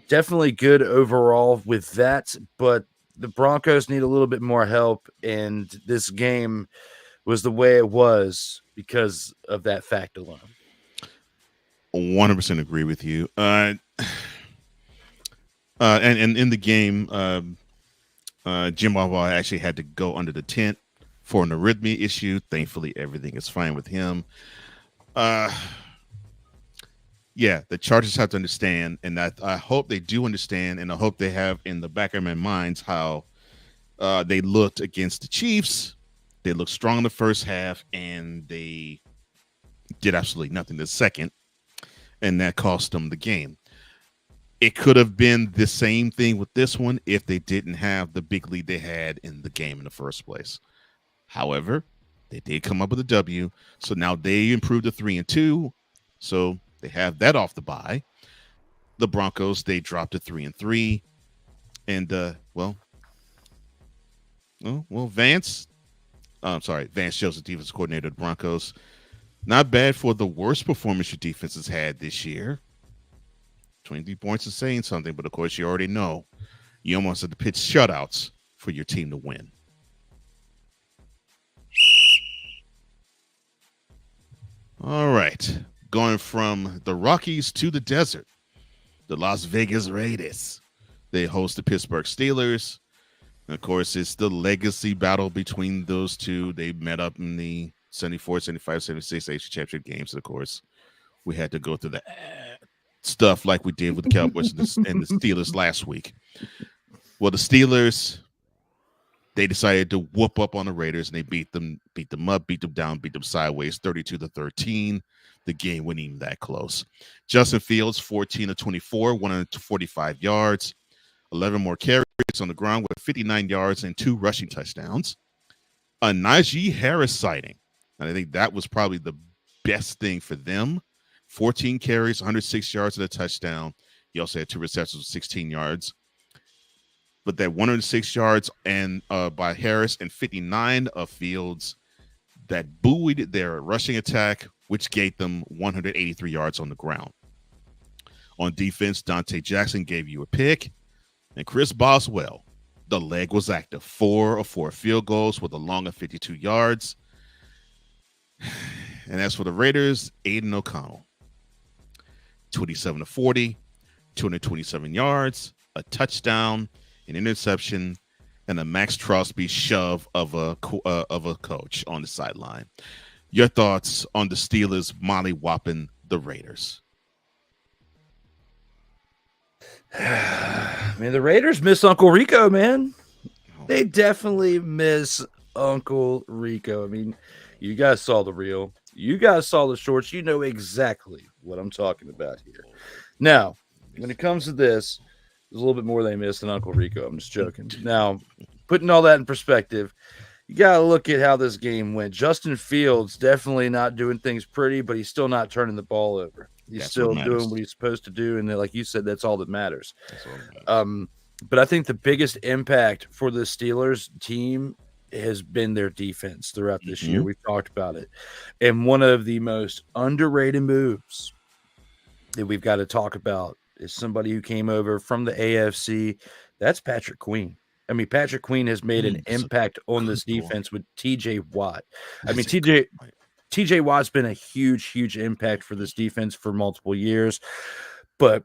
definitely good overall with that. But the Broncos need a little bit more help, and this game was the way it was because of that fact alone. 100% agree with you. And in the game, Jim Harbaugh actually had to go under the tent for an arrhythmia issue. Thankfully, everything is fine with him. The Chargers have to understand, and I hope they do understand, and I hope they have in the back of their minds how they looked against the Chiefs. They looked strong in the first half, and they did absolutely nothing the second, and that cost them the game. It could have been the same thing with this one if they didn't have the big lead they had in the game in the first place. However, they did come up with a W, so now they improved to 3-2, so they have that off the bye. The Broncos, they dropped to 3-3, and Vance Joseph, defense coordinator of the Broncos. Not bad for the worst performance your defense has had this year. 23 points is saying something, but of course you already know you almost have to pitch shutouts for your team to win. All right. Going from the Rockies to the desert, the Las Vegas Raiders. They host the Pittsburgh Steelers. And of course, it's the legacy battle between those two. They met up in the 74, 75, 76 AFC Championship games. And of course, we had to go through the stuff like we did with the Cowboys and the Steelers last week. Well, the Steelers, they decided to whoop up on the Raiders, and they beat them up, beat them down, beat them sideways, 32-13. The game wasn't even that close. Justin Fields, 14 of 24, 145 yards, 11 more carries on the ground with 59 yards and 2 rushing touchdowns. A Najee Harris sighting, and I think that was probably the best thing for them. 14 carries, 106 yards and a touchdown. He also had 2 receptions with 16 yards. But that 106 yards and by Harris and 59 of Fields, that buoyed their rushing attack, which gave them 183 yards on the ground. On defense, Dante Jackson gave you a pick. And Chris Boswell, the leg was active. 4 of 4 field goals with a long of 52 yards. And as for the Raiders, Aidan O'Connell, 27 of 40, 227 yards, a touchdown, an interception, and a Max Crosby shove of a coach on the sideline. Your thoughts on the Steelers molly-whopping the Raiders? Man, the Raiders miss Uncle Rico, man. They definitely miss Uncle Rico. I mean, you guys saw the reel. You guys saw the shorts. You know exactly what I'm talking about here. Now, when it comes to this, there's a little bit more they missed than Uncle Rico. I'm just joking. Now, putting all that in perspective, you got to look at how this game went. Justin Fields definitely not doing things pretty, but he's still not turning the ball over. He's still doing what he's supposed to do, and like you said, that's all that matters. But I think the biggest impact for the Steelers team has been their defense throughout this year. We've talked about it. And one of the most underrated moves that we've got to talk about is somebody who came over from the AFC. That's Patrick Queen. I mean, Patrick Queen has made an impact on this defense with TJ Watt. I mean, TJ Watt's been a huge, huge impact for this defense for multiple years. but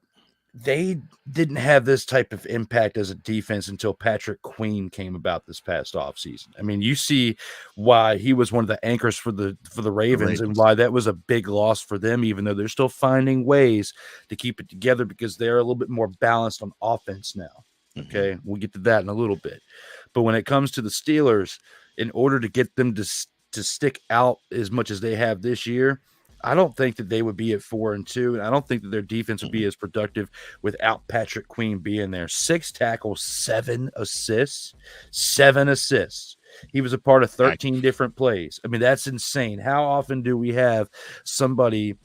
they didn't have this type of impact as a defense until Patrick Queen came about this past offseason. I mean, you see why he was one of the anchors for the Ravens and why that was a big loss for them, even though they're still finding ways to keep it together because they're a little bit more balanced on offense now. Okay, we'll get to that in a little bit. But when it comes to the Steelers, in order to get them to stick out as much as they have this year, I don't think that they would be at 4-2, and I don't think that their defense would be as productive without Patrick Queen being there. 6 tackles, 7 assists, 7 assists. He was a part of 13 different plays. I mean, that's insane. How often do we have somebody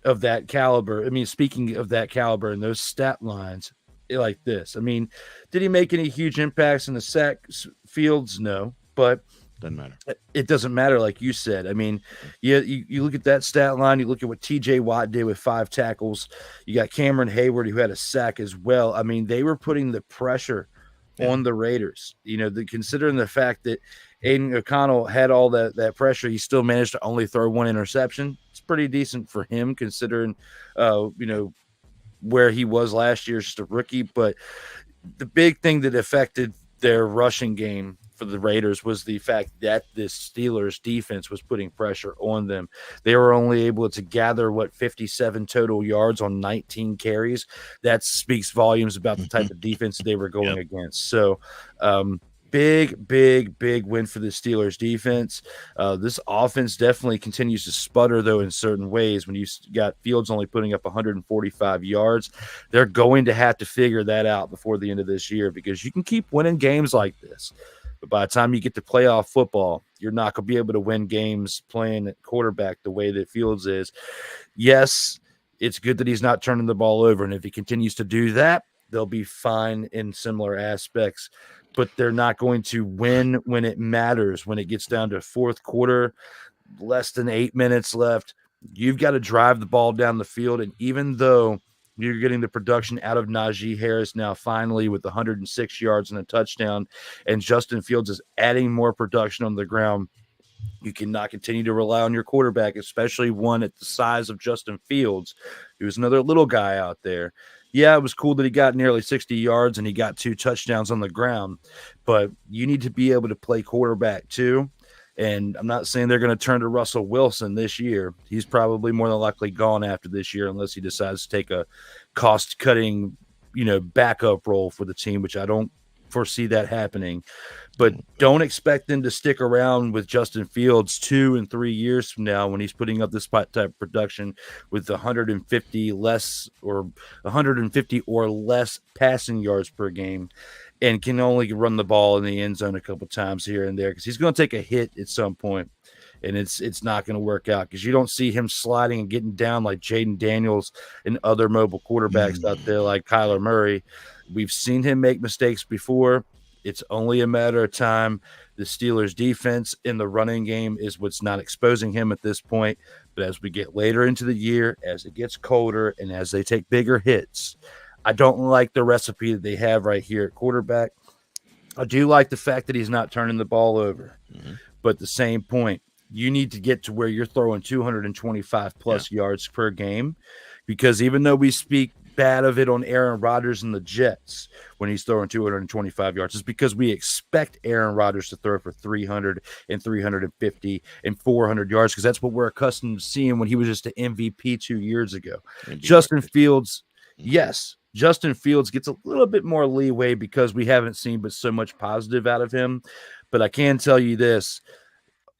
of that caliber? I mean, speaking of that caliber and those stat lines like this, I mean, did he make any huge impacts in the sack fields? No, but doesn't matter. It doesn't matter, like you said. I mean, you look at that stat line. You look at what T.J. Watt did with 5 tackles. You got Cameron Hayward, who had a sack as well. I mean, they were putting the pressure on the Raiders. You know, considering the fact that Aidan O'Connell had all that pressure, he still managed to only throw 1 interception. It's pretty decent for him, considering, you know, where he was last year, just a rookie. But the big thing that affected their rushing game for the Raiders was the fact that this Steelers defense was putting pressure on them. They were only able to gather 57 total yards on 19 carries. That speaks volumes about the type of defense they were going against. So, big win for the Steelers defense. This offense definitely continues to sputter, though, in certain ways. When you got Fields only putting up 145 yards, they're going to have to figure that out before the end of this year, because you can keep winning games like this, but by the time you get to playoff football, you're not going to be able to win games playing at quarterback the way that Fields is. Yes, it's good that he's not turning the ball over, and if he continues to do that, they'll be fine in similar aspects, but they're not going to win when it matters. When it gets down to fourth quarter, less than 8 minutes left, you've got to drive the ball down the field, and even though you're getting the production out of Najee Harris now finally with 106 yards and a touchdown, and Justin Fields is adding more production on the ground, you cannot continue to rely on your quarterback, especially one at the size of Justin Fields, who's another little guy out there. Yeah, it was cool that he got nearly 60 yards and he got 2 touchdowns on the ground, but you need to be able to play quarterback too. And I'm not saying they're going to turn to Russell Wilson this year. He's probably more than likely gone after this year, unless he decides to take a cost-cutting, backup role for the team, which I don't foresee that happening. But don't expect them to stick around with Justin Fields 2 and 3 years from now when he's putting up this type of production with 150 or less passing yards per game, and can only run the ball in the end zone a couple times here and there, because he's going to take a hit at some point, and it's not going to work out, because you don't see him sliding and getting down like Jaden Daniels and other mobile quarterbacks out there like Kyler Murray. We've seen him make mistakes before. It's only a matter of time. The Steelers' defense in the running game is what's not exposing him at this point. But as we get later into the year, as it gets colder, and as they take bigger hits, I don't like the recipe that they have right here at quarterback. I do like the fact that he's not turning the ball over. But at the same point, you need to get to where you're throwing 225-plus yards per game, because even though we speak bad of it on Aaron Rodgers and the Jets when he's throwing 225 yards, it's because we expect Aaron Rodgers to throw for 300 and 350 and 400 yards, because that's what we're accustomed to seeing when he was just an MVP 2 years ago. Justin Fields, yes, Justin Fields gets a little bit more leeway because we haven't seen but so much positive out of him. But I can tell you this,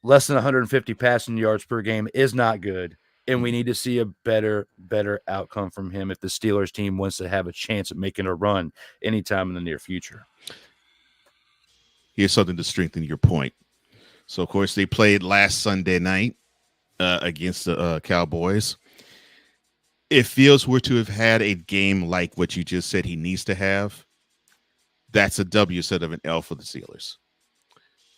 less than 150 passing yards per game is not good. And we need to see a better outcome from him if the Steelers team wants to have a chance at making a run anytime in the near future. Here's something to strengthen your point. So, of course, they played last Sunday night against the Cowboys. If Fields were to have had a game like what you just said he needs to have, that's a W instead of an L for the Steelers.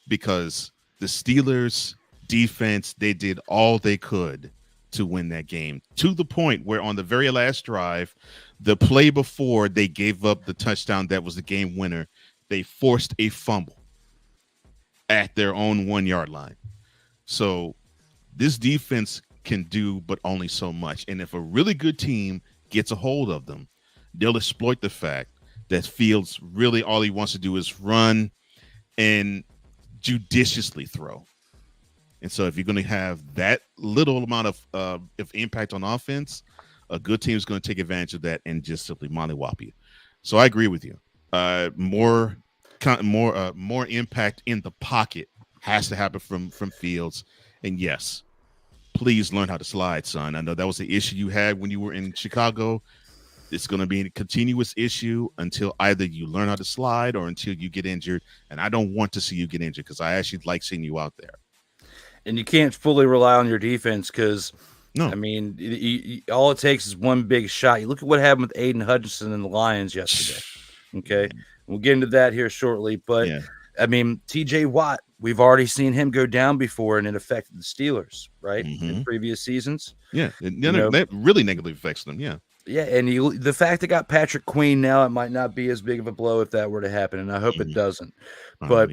Because the Steelers defense, they did all they could to win that game, to the point where on the very last drive, the play before they gave up the touchdown that was the game winner, they forced a fumble at their own 1 yard line. So this defense can do but only so much. And if a really good team gets a hold of them, they'll exploit the fact that Fields really all he wants to do is run and judiciously throw. And so if you're going to have that little amount of impact on offense, a good team is going to take advantage of that and just simply mollywop you. So I agree with you. More impact in the pocket has to happen from Fields. And yes, please learn how to slide, son. I know that was the issue you had when you were in Chicago. It's going to be a continuous issue until either you learn how to slide or until you get injured. And I don't want to see you get injured because I actually like seeing you out there. And you can't fully rely on your defense because, no. I mean, all it takes is one big shot. You look at what happened with Aidan Hutchinson and the Lions yesterday. Okay. We'll get into that here shortly. But, I mean, TJ Watt, we've already seen him go down before, and it affected the Steelers, right, in previous seasons. Yeah. That really negatively affects them. Yeah. Yeah, and the fact it got Patrick Queen now, it might not be as big of a blow if that were to happen, and I hope it doesn't. But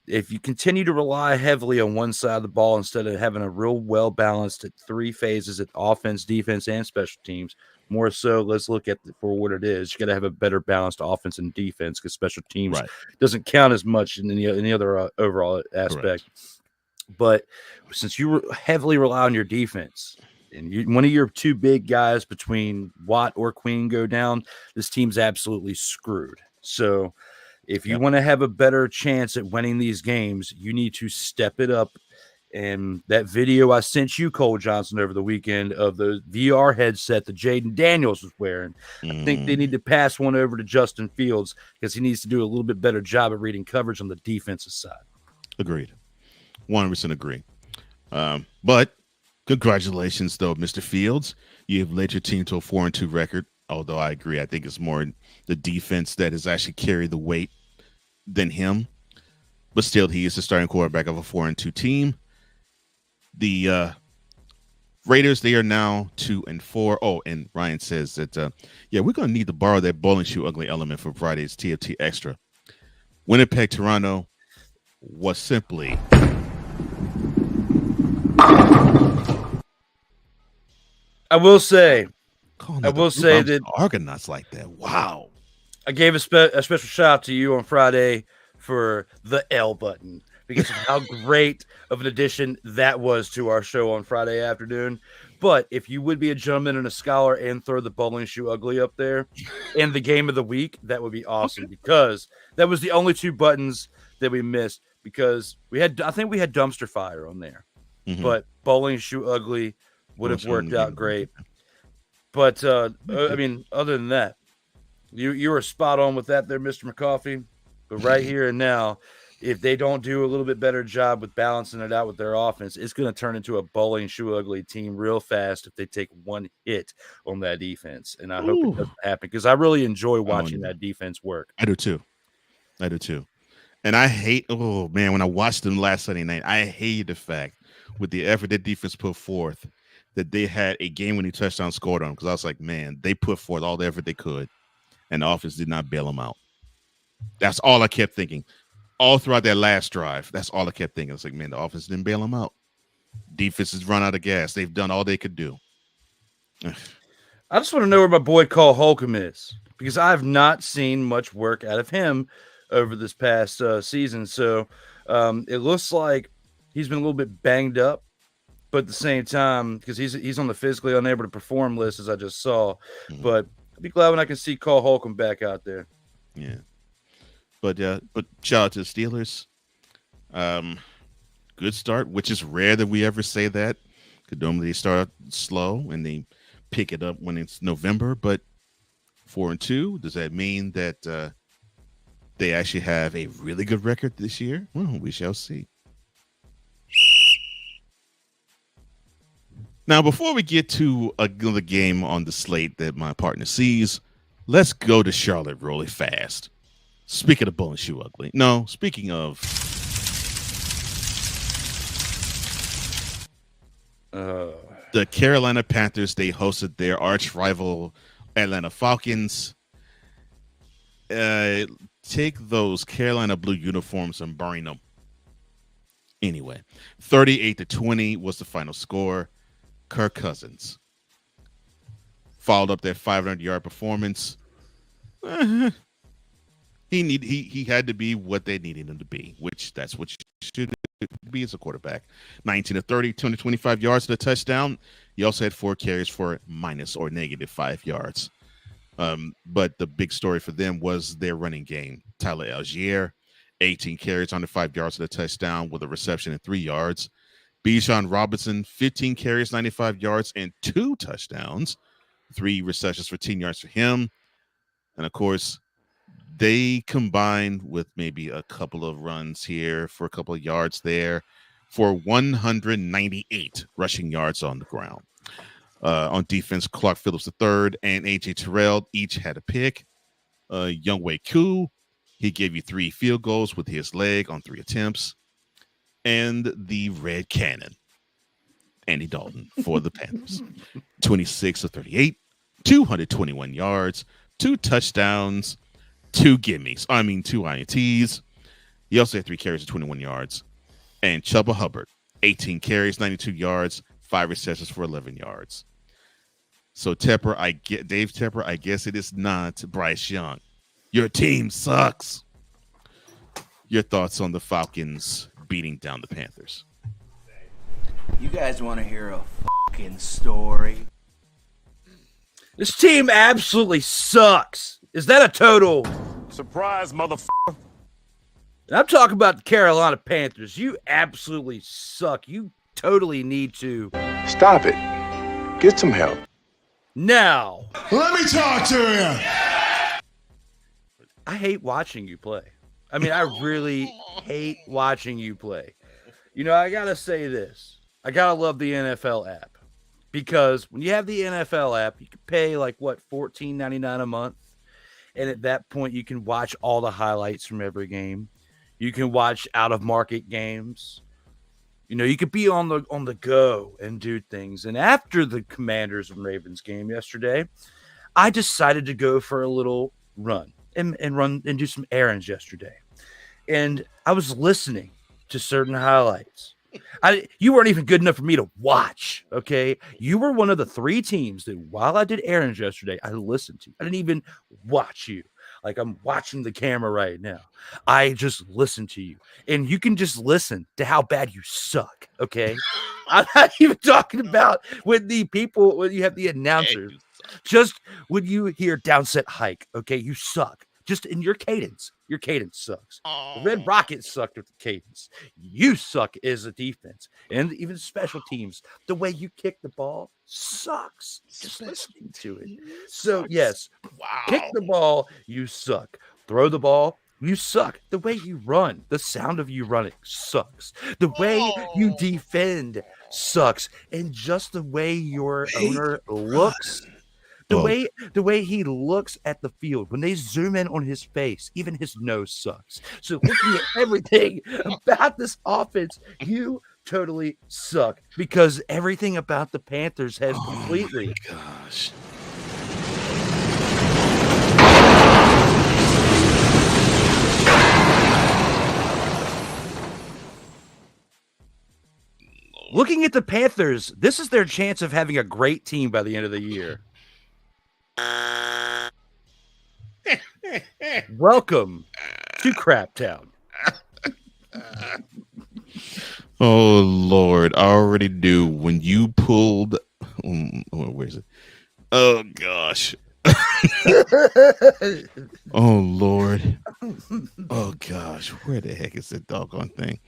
if you continue to rely heavily on one side of the ball instead of having a real well-balanced at three phases at offense, defense, and special teams, more so, let's look at it for what it is. You got to have a better balanced offense and defense because special teams doesn't count as much in any other overall aspect. Correct. But since you heavily rely on your defense, and one of your two big guys between Watt or Queen go down, this team's absolutely screwed. So if you want to have a better chance at winning these games, you need to step it up. And that video I sent you, Cole Johnson, over the weekend of the VR headset that Jaden Daniels was wearing, I think they need to pass one over to Justin Fields because he needs to do a little bit better job at reading coverage on the defensive side. Agreed. 100% agree. But congratulations, though, Mr. Fields. You've led your team to a 4-2 record, although I agree. I think it's more the defense that has actually carried the weight than him. But still, he is the starting quarterback of a 4-2 team. The Raiders, they are now 2-4. Oh, and Ryan says that, we're going to need to borrow that bowling shoe ugly element for Friday's TFT Extra. Winnipeg, Toronto was simply... I will say that Argonauts like that. Wow. I gave a special shout out to you on Friday for the L button because of how great of an addition that was to our show on Friday afternoon. But if you would be a gentleman and a scholar and throw the bowling shoe ugly up there and the game of the week, that would be awesome because that was the only two buttons that we missed because I think we had dumpster fire on there, but bowling shoe ugly would have worked out great. But, I mean, other than that, you were spot on with that there, Mr. McCoffey. But right here and now, if they don't do a little bit better job with balancing it out with their offense, it's going to turn into a bowling shoe ugly team real fast if they take one hit on that defense. And I hope it doesn't happen because I really enjoy watching that defense work. I do too. And I hate, when I watched them last Sunday night, I hated the fact with the effort that defense put forth that they had a game-winning touchdown scored on because I was like, man, they put forth all the effort they could, and the offense did not bail them out. That's all I kept thinking. All throughout that last drive, that's all I kept thinking. I was like, man, the offense didn't bail them out. Defense has run out of gas. They've done all they could do. I just want to know where my boy Cole Holcomb is because I have not seen much work out of him over this past season. So it looks like he's been a little bit banged up. But at the same time, because he's on the physically unable to perform list, as I just saw. But I'll be glad when I can see Cole Holcomb back out there. Yeah. But shout out to the Steelers. Good start, which is rare that we ever say that. Because normally they start slow and they pick it up when it's November. But 4-2, does that mean that they actually have a really good record this year? Well, we shall see. Now, before we get to another game on the slate that my partner sees, let's go to Charlotte really fast. Speaking of bowling shoe ugly. No, speaking of the Carolina Panthers, they hosted their arch rival Atlanta Falcons. Take those Carolina blue uniforms and burn them. Anyway, 38-20 was the final score. Kirk Cousins, followed up that 500-yard performance. He had to be what they needed him to be, which that's what you should be as a quarterback. 19 to 30, 225 yards to the touchdown. He also had 4 carries for minus or negative 5 yards. But the big story for them was their running game. Tyler Algier, 18 carries, 105 yards to the touchdown with a reception and 3 yards. Bijan Robinson, 15 carries, 95 yards, and 2 touchdowns. 3 receptions for 10 yards for him. And of course, they combined with maybe a couple of runs here for a couple of yards there for 198 rushing yards on the ground. On defense, Clark Phillips III and A.J. Terrell each had a pick. Younghoe Koo, he gave you 3 field goals with his leg on 3 attempts. And the Red Cannon, Andy Dalton for the Panthers. 26 of 38, 221 yards, 2 touchdowns, 2 gimmies. 2 INTs. He also had 3 carries of 21 yards. And Chuba Hubbard, 18 carries, 92 yards, 5 receptions for 11 yards. So Dave Tepper, I guess it is not Bryce Young. Your team sucks. Your thoughts on the Falcons beating down the Panthers? You guys want to hear a fucking story? This team absolutely sucks. Is that a total? Surprise, motherfucker. I'm talking about the Carolina Panthers. You absolutely suck. You totally need to. Stop it. Get some help. Now. Let me talk to you. I hate watching you play. I really hate watching you play. I got to say this. I got to love the NFL app. Because when you have the NFL app, you can pay $14.99 a month. And at that point, you can watch all the highlights from every game. You can watch out-of-market games. You could be on the go and do things. And after the Commanders and Ravens game yesterday, I decided to go for a little run and run and do some errands yesterday. And I was listening to certain highlights. You weren't even good enough for me to watch, okay? You were one of the 3 teams that while I did errands yesterday, I listened to. I didn't even watch you. Like I'm watching the camera right now. I just listened to you. And you can just listen to how bad you suck, okay? I'm not even talking about when you have the announcers. Just when you hear downset hike, okay? You suck. Just in your cadence. Your cadence sucks. The Red Rockets sucked with the cadence. You suck as a defense. And even special teams. The way you kick the ball sucks. Just listening to it. So, yes. Wow. Kick the ball, you suck. Throw the ball, you suck. The way you run, the sound of you running sucks. The way you defend sucks. And just the way your owner looks. The way he looks at the field, when they zoom in on his face, even his nose sucks. So looking at everything about this offense, you totally suck because everything about the Panthers has completely. Oh my gosh. Looking at the Panthers, this is their chance of having a great team by the end of the year. Welcome to Crap Town. Oh Lord, I already knew when you pulled. Where is it? Oh gosh. Oh Lord. Oh gosh, where the heck is that doggone thing?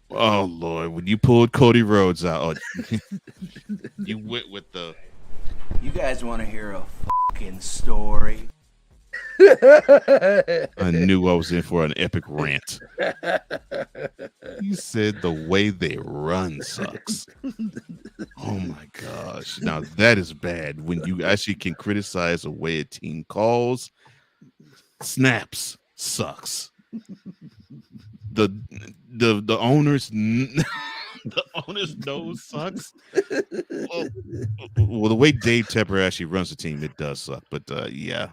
Oh Lord, when you pulled Cody Rhodes out, you went with the. You guys want to hear a fucking story? I knew I was in for an epic rant. You said the way they run sucks. Oh my gosh. Now that is bad when you actually can criticize the way a team calls. Snaps sucks. The owner's the owner's nose sucks. Well, the way Dave Tepper actually runs the team, it does suck. But yeah.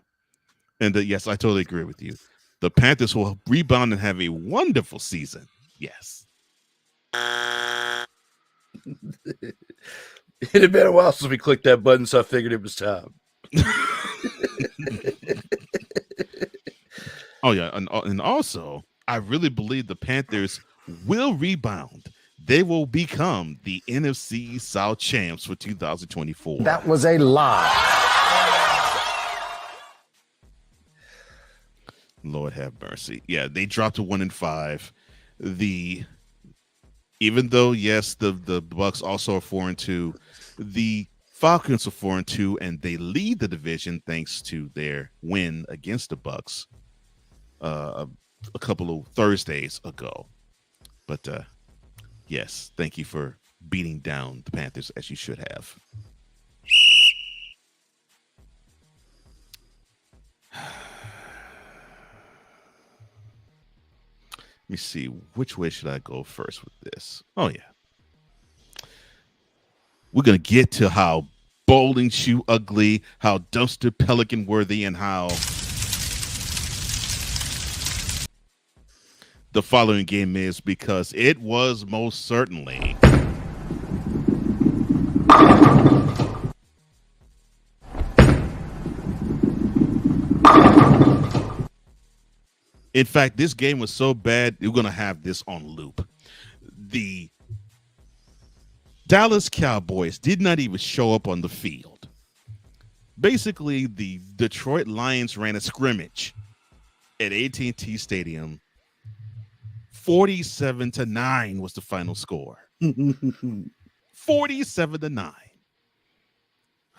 And yes, I totally agree with you. The Panthers will rebound and have a wonderful season. Yes. It had been a while since we clicked that button, so I figured it was time. Oh yeah, and also I really believe the Panthers will rebound. They will become the NFC South champs for 2024. That was a lie. Lord have mercy. Yeah, they dropped to 1-5. Even though yes, the Bucks also are 4-2, the Falcons are 4-2, and they lead the division thanks to their win against the Bucks a couple of Thursdays ago. But yes, thank you for beating down the Panthers as you should have. Let me see, which way should I go first with this? Oh yeah, we're gonna get to how bowling shoe ugly, how dumpster pelican worthy, and how the following game is, because it was most certainly in fact, this game was so bad, you're going to have this on loop. The Dallas Cowboys did not even show up on the field. Basically, the Detroit Lions ran a scrimmage at AT&T Stadium. 47-9 was the final score. 47-9.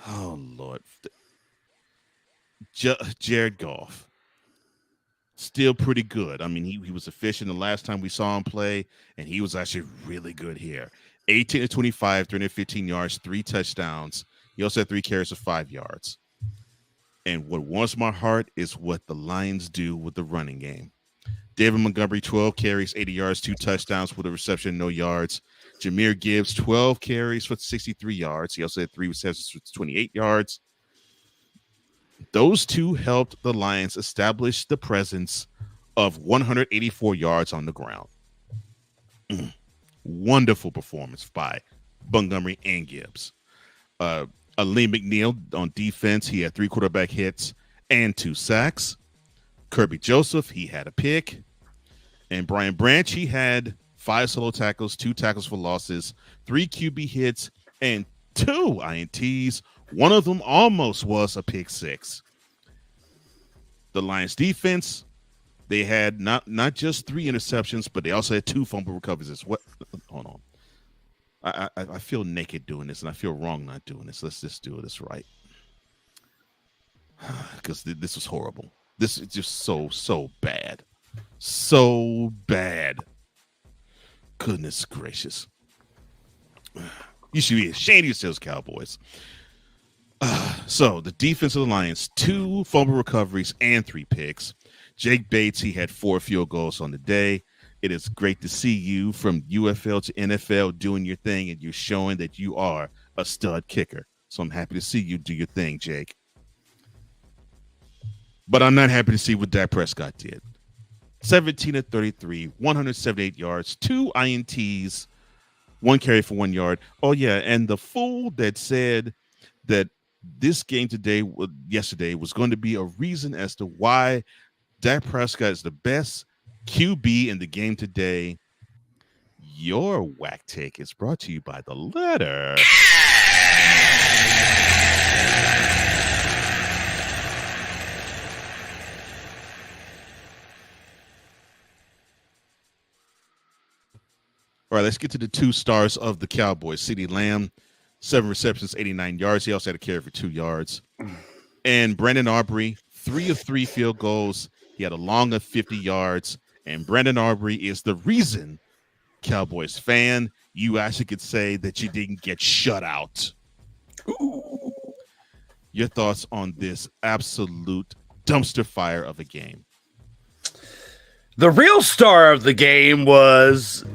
Oh, Lord. Jared Goff. Still pretty good. I mean, he was efficient the last time we saw him play, and he was actually really good here. 18-25, 315 yards, 3 touchdowns. He also had 3 carries of 5 yards. And what warms my heart is what the Lions do with the running game. David Montgomery, 12 carries, 80 yards, 2 touchdowns with a reception, no yards. Jahmyr Gibbs, 12 carries for 63 yards. He also had 3 receptions for 28 yards. Those two helped the Lions establish the presence of 184 yards on the ground. Wonderful performance by Montgomery and Gibbs. Lee McNeil on defense, he had 3 quarterback hits and 2 sacks. Kirby Joseph, he had a pick. And Brian Branch, he had 5 solo tackles, 2 tackles for losses, 3 QB hits, and 2 INTs. One of them almost was a pick 6. The Lions defense, they had not just 3 interceptions, but they also had 2 fumble recoveries as well. Hold on. I feel naked doing this, and I feel wrong not doing this. Let's just do this right. Because this was horrible. This is just so bad. So bad. Goodness gracious. You should be ashamed of yourselves, Cowboys. So the defense of the Lions, 2 fumble recoveries and 3 picks. Jake Bates, he had 4 field goals on the day. It is great to see you from UFL to NFL doing your thing, and you're showing that you are a stud kicker. So I'm happy to see you do your thing, Jake. But I'm not happy to see what Dak Prescott did. 17-33, 178 yards, 2 INTs, 1 carry for 1 yard. Oh, yeah, and the fool that said that this game yesterday was going to be a reason as to why Dak Prescott is the best QB in the game today. Your whack take is brought to you by the letter. All right, let's get to the 2 stars of the Cowboys. CeeDee Lamb, 7 receptions, 89 yards. He also had a carry for 2 yards. And Brandon Aubrey, 3 of 3 field goals. He had a long of 50 yards. And Brandon Aubrey is the reason, Cowboys fan, you actually could say that you didn't get shut out. Ooh. Your thoughts on this absolute dumpster fire of a game? The real star of the game was...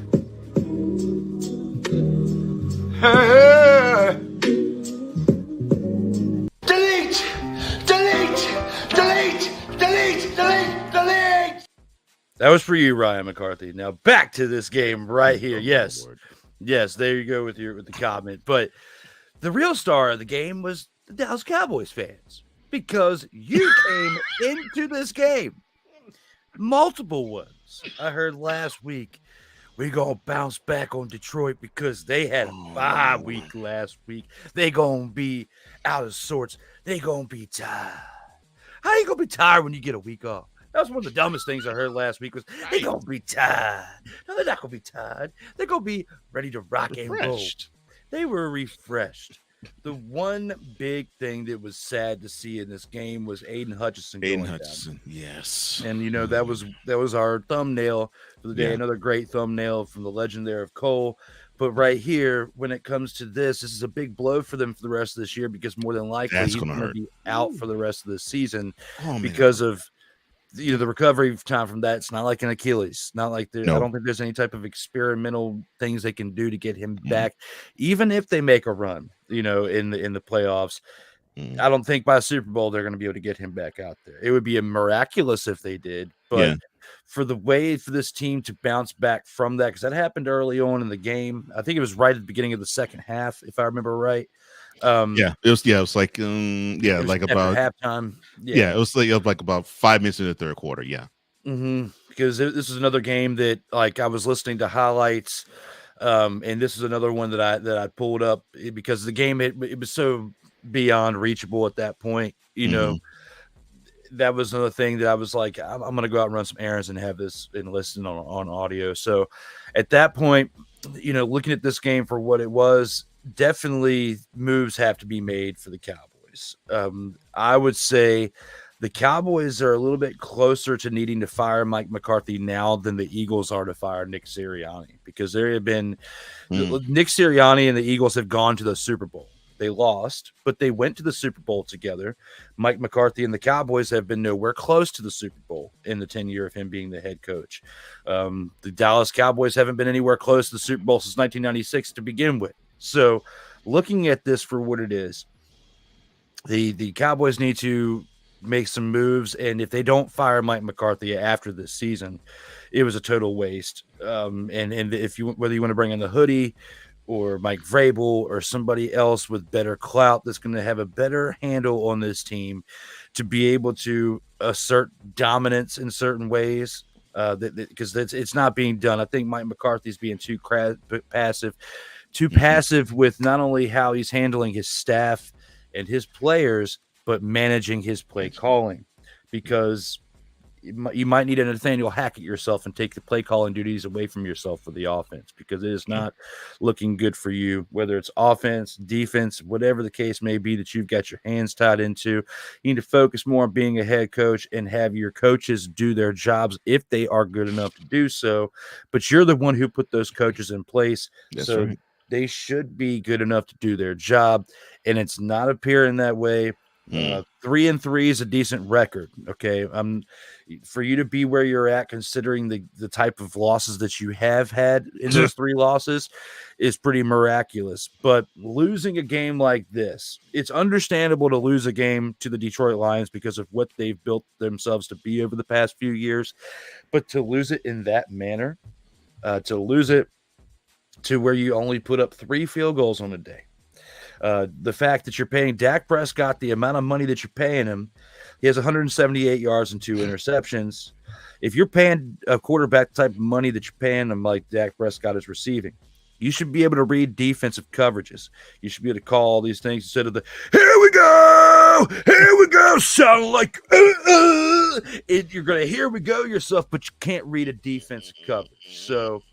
Delete! That was for you, Ryan McCarthy. Now back to this game right here. Yes. Yes, there you go with the comment. But the real star of the game was the Dallas Cowboys fans. because you came into this game. Multiple ones. I heard last week, we going to bounce back on Detroit because they had a bye week last week. They going to be out of sorts. They going to be tired. How you going to be tired when you get a week off? That was one of the dumbest things I heard last week was they going to be tired. No, they're not going to be tired. They're going to be ready to rock and roll. They were refreshed. The one big thing that was sad to see in this game was Aidan Hutchinson. Yes. And that was our thumbnail for the day. Yeah. Another great thumbnail from the legend there of Cole. But right here, when it comes to this is a big blow for them for the rest of this year because more than likely he's going to be out for the rest of the season because of the recovery time from that. It's not like an Achilles. Not like I don't think there's any type of experimental things they can do to get him back, even if they make a run. In the playoffs, I don't think by Super Bowl they're going to be able to get him back out there. It would be miraculous if they did, but for the way for this team to bounce back from that, because that happened early on in the game. I think it was right at the beginning of the second half, if I remember right. It was like like about halftime. It was like about 5 minutes in the third quarter. Because this is another game that I was listening to highlights. And this is another one that I pulled up because the game it was so beyond reachable at that point. That was another thing that I was like, I'm going to go out and run some errands and have this and listen on audio. So at that point, looking at this game for what it was, definitely moves have to be made for the Cowboys. I would say the Cowboys are a little bit closer to needing to fire Mike McCarthy now than the Eagles are to fire Nick Sirianni, because there have been Nick Sirianni and the Eagles have gone to the Super Bowl. They lost, but they went to the Super Bowl together. Mike McCarthy and the Cowboys have been nowhere close to the Super Bowl in the 10-year of him being the head coach. The Dallas Cowboys haven't been anywhere close to the Super Bowl since 1996 to begin with. So looking at this for what it is, the Cowboys need to make some moves, and if they don't fire Mike McCarthy after this season, it was a total waste. And if whether you want to bring in the hoodie or Mike Vrabel or somebody else with better clout that's going to have a better handle on this team to be able to assert dominance in certain ways, because it's not being done. I think Mike McCarthy's being too passive with not only how he's handling his staff and his players, but managing his play calling, because you might need a Nathaniel Hackett yourself and take the play calling duties away from yourself for the offense, because it is not looking good for you, whether it's offense, defense, whatever the case may be that you've got your hands tied into. You need to focus more on being a head coach and have your coaches do their jobs if they are good enough to do so. But you're the one who put those coaches in place. That's right. They should be good enough to do their job, and it's not appearing that way. 3-3 is a decent record. Okay. For you to be where you're at, considering the type of losses that you have had in those 3 losses, is pretty miraculous. But losing a game like this, it's understandable to lose a game to the Detroit Lions because of what they've built themselves to be over the past few years. But to lose it in that manner, to lose it to where you only put up 3 field goals on a day. The fact that you're paying Dak Prescott the amount of money that you're paying him, he has 178 yards and 2 interceptions. If you're paying a quarterback the type of money that you're paying him like Dak Prescott is receiving, you should be able to read defensive coverages. You should be able to call all these things instead of the here we go, sound like you're going to here we go yourself, but you can't read a defensive coverage. So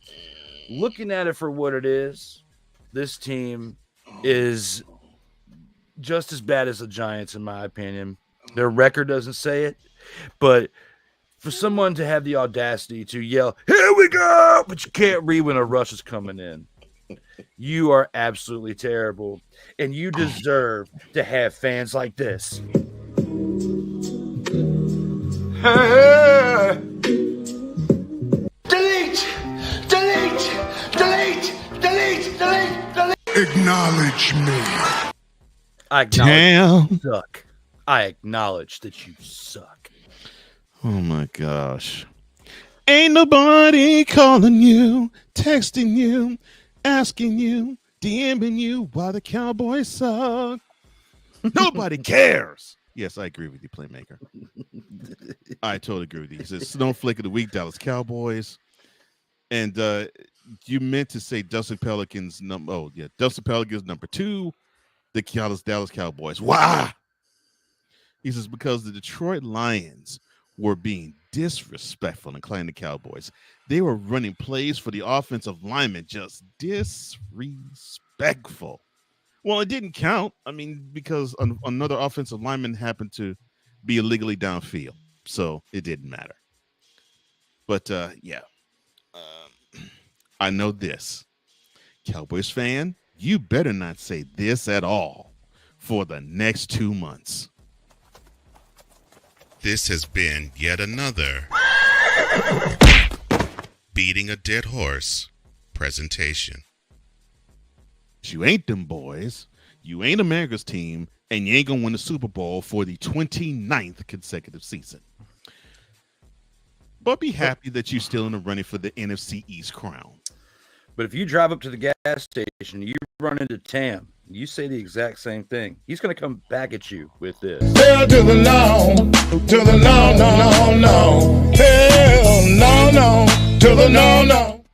looking at it for what it is, this team is just as bad as the Giants, in my opinion. Their record doesn't say it, but for someone to have the audacity to yell, here we go, but you can't read when a rush is coming in, you are absolutely terrible, and you deserve to have fans like this. Acknowledge me. I acknowledge you suck. I acknowledge that you suck. Oh my gosh. Ain't nobody calling you, texting you, asking you, DMing you why the Cowboys suck. Nobody cares. Yes, I agree with you, Playmaker. I totally agree with you. He says Snowflake of the Week, Dallas Cowboys. And you meant to say Dustin Pelicans number. Oh, yeah. Dustin Pelicans number 2, the Dallas Cowboys. Why? He says because the Detroit Lions were being disrespectful and inclining the Cowboys. They were running plays for the offensive linemen, just disrespectful. Well, it didn't count. I mean, because another offensive lineman happened to be illegally downfield, so it didn't matter. But yeah, I know this, Cowboys fan, you better not say this at all for the next 2 months. This has been yet another Beating a Dead Horse presentation. You ain't them boys. You ain't America's team, and you ain't going to win the Super Bowl for the 29th consecutive season. But be happy that you're still in the running for the NFC East crown. But if you drive up to the gas station, you run into Tam, you say the exact same thing. He's going to come back at you with this. Hell to the no, to the no, no, no, no. Hell no, no, to the no, no.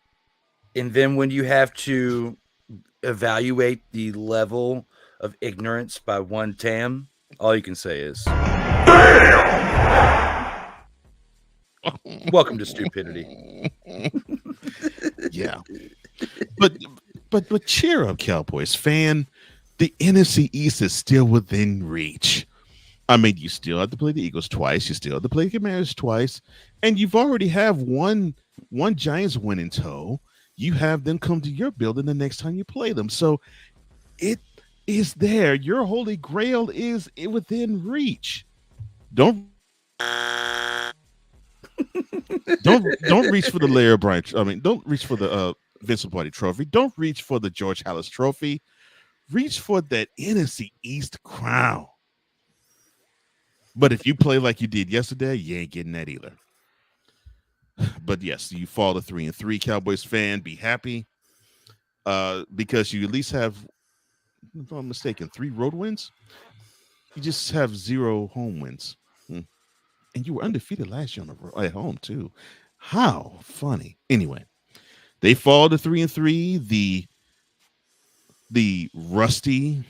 And then when you have to evaluate the level of ignorance by one Tam, all you can say is, welcome to stupidity. Yeah. But cheer up, Cowboys fan. The NFC East is still within reach. I mean, you still have to play the Eagles twice. You still have to play the Commanders twice. And you've already have one Giants win in tow. You have them come to your building the next time you play them. So it is there. Your holy grail is within reach. Don't reach for the Larry O'Brien. I mean, don't reach for the Vince Lombardi Trophy. Don't reach for the George Halas Trophy. Reach for that NFC East crown. But if you play like you did yesterday, you ain't getting that either. But yes, you fall to 3-3, Cowboys fan. Be happy because you at least have, if I'm mistaken, 3 road wins. You just have 0 home wins. And you were undefeated last year at home, too. How funny. Anyway, they fall to 3-3. The rusty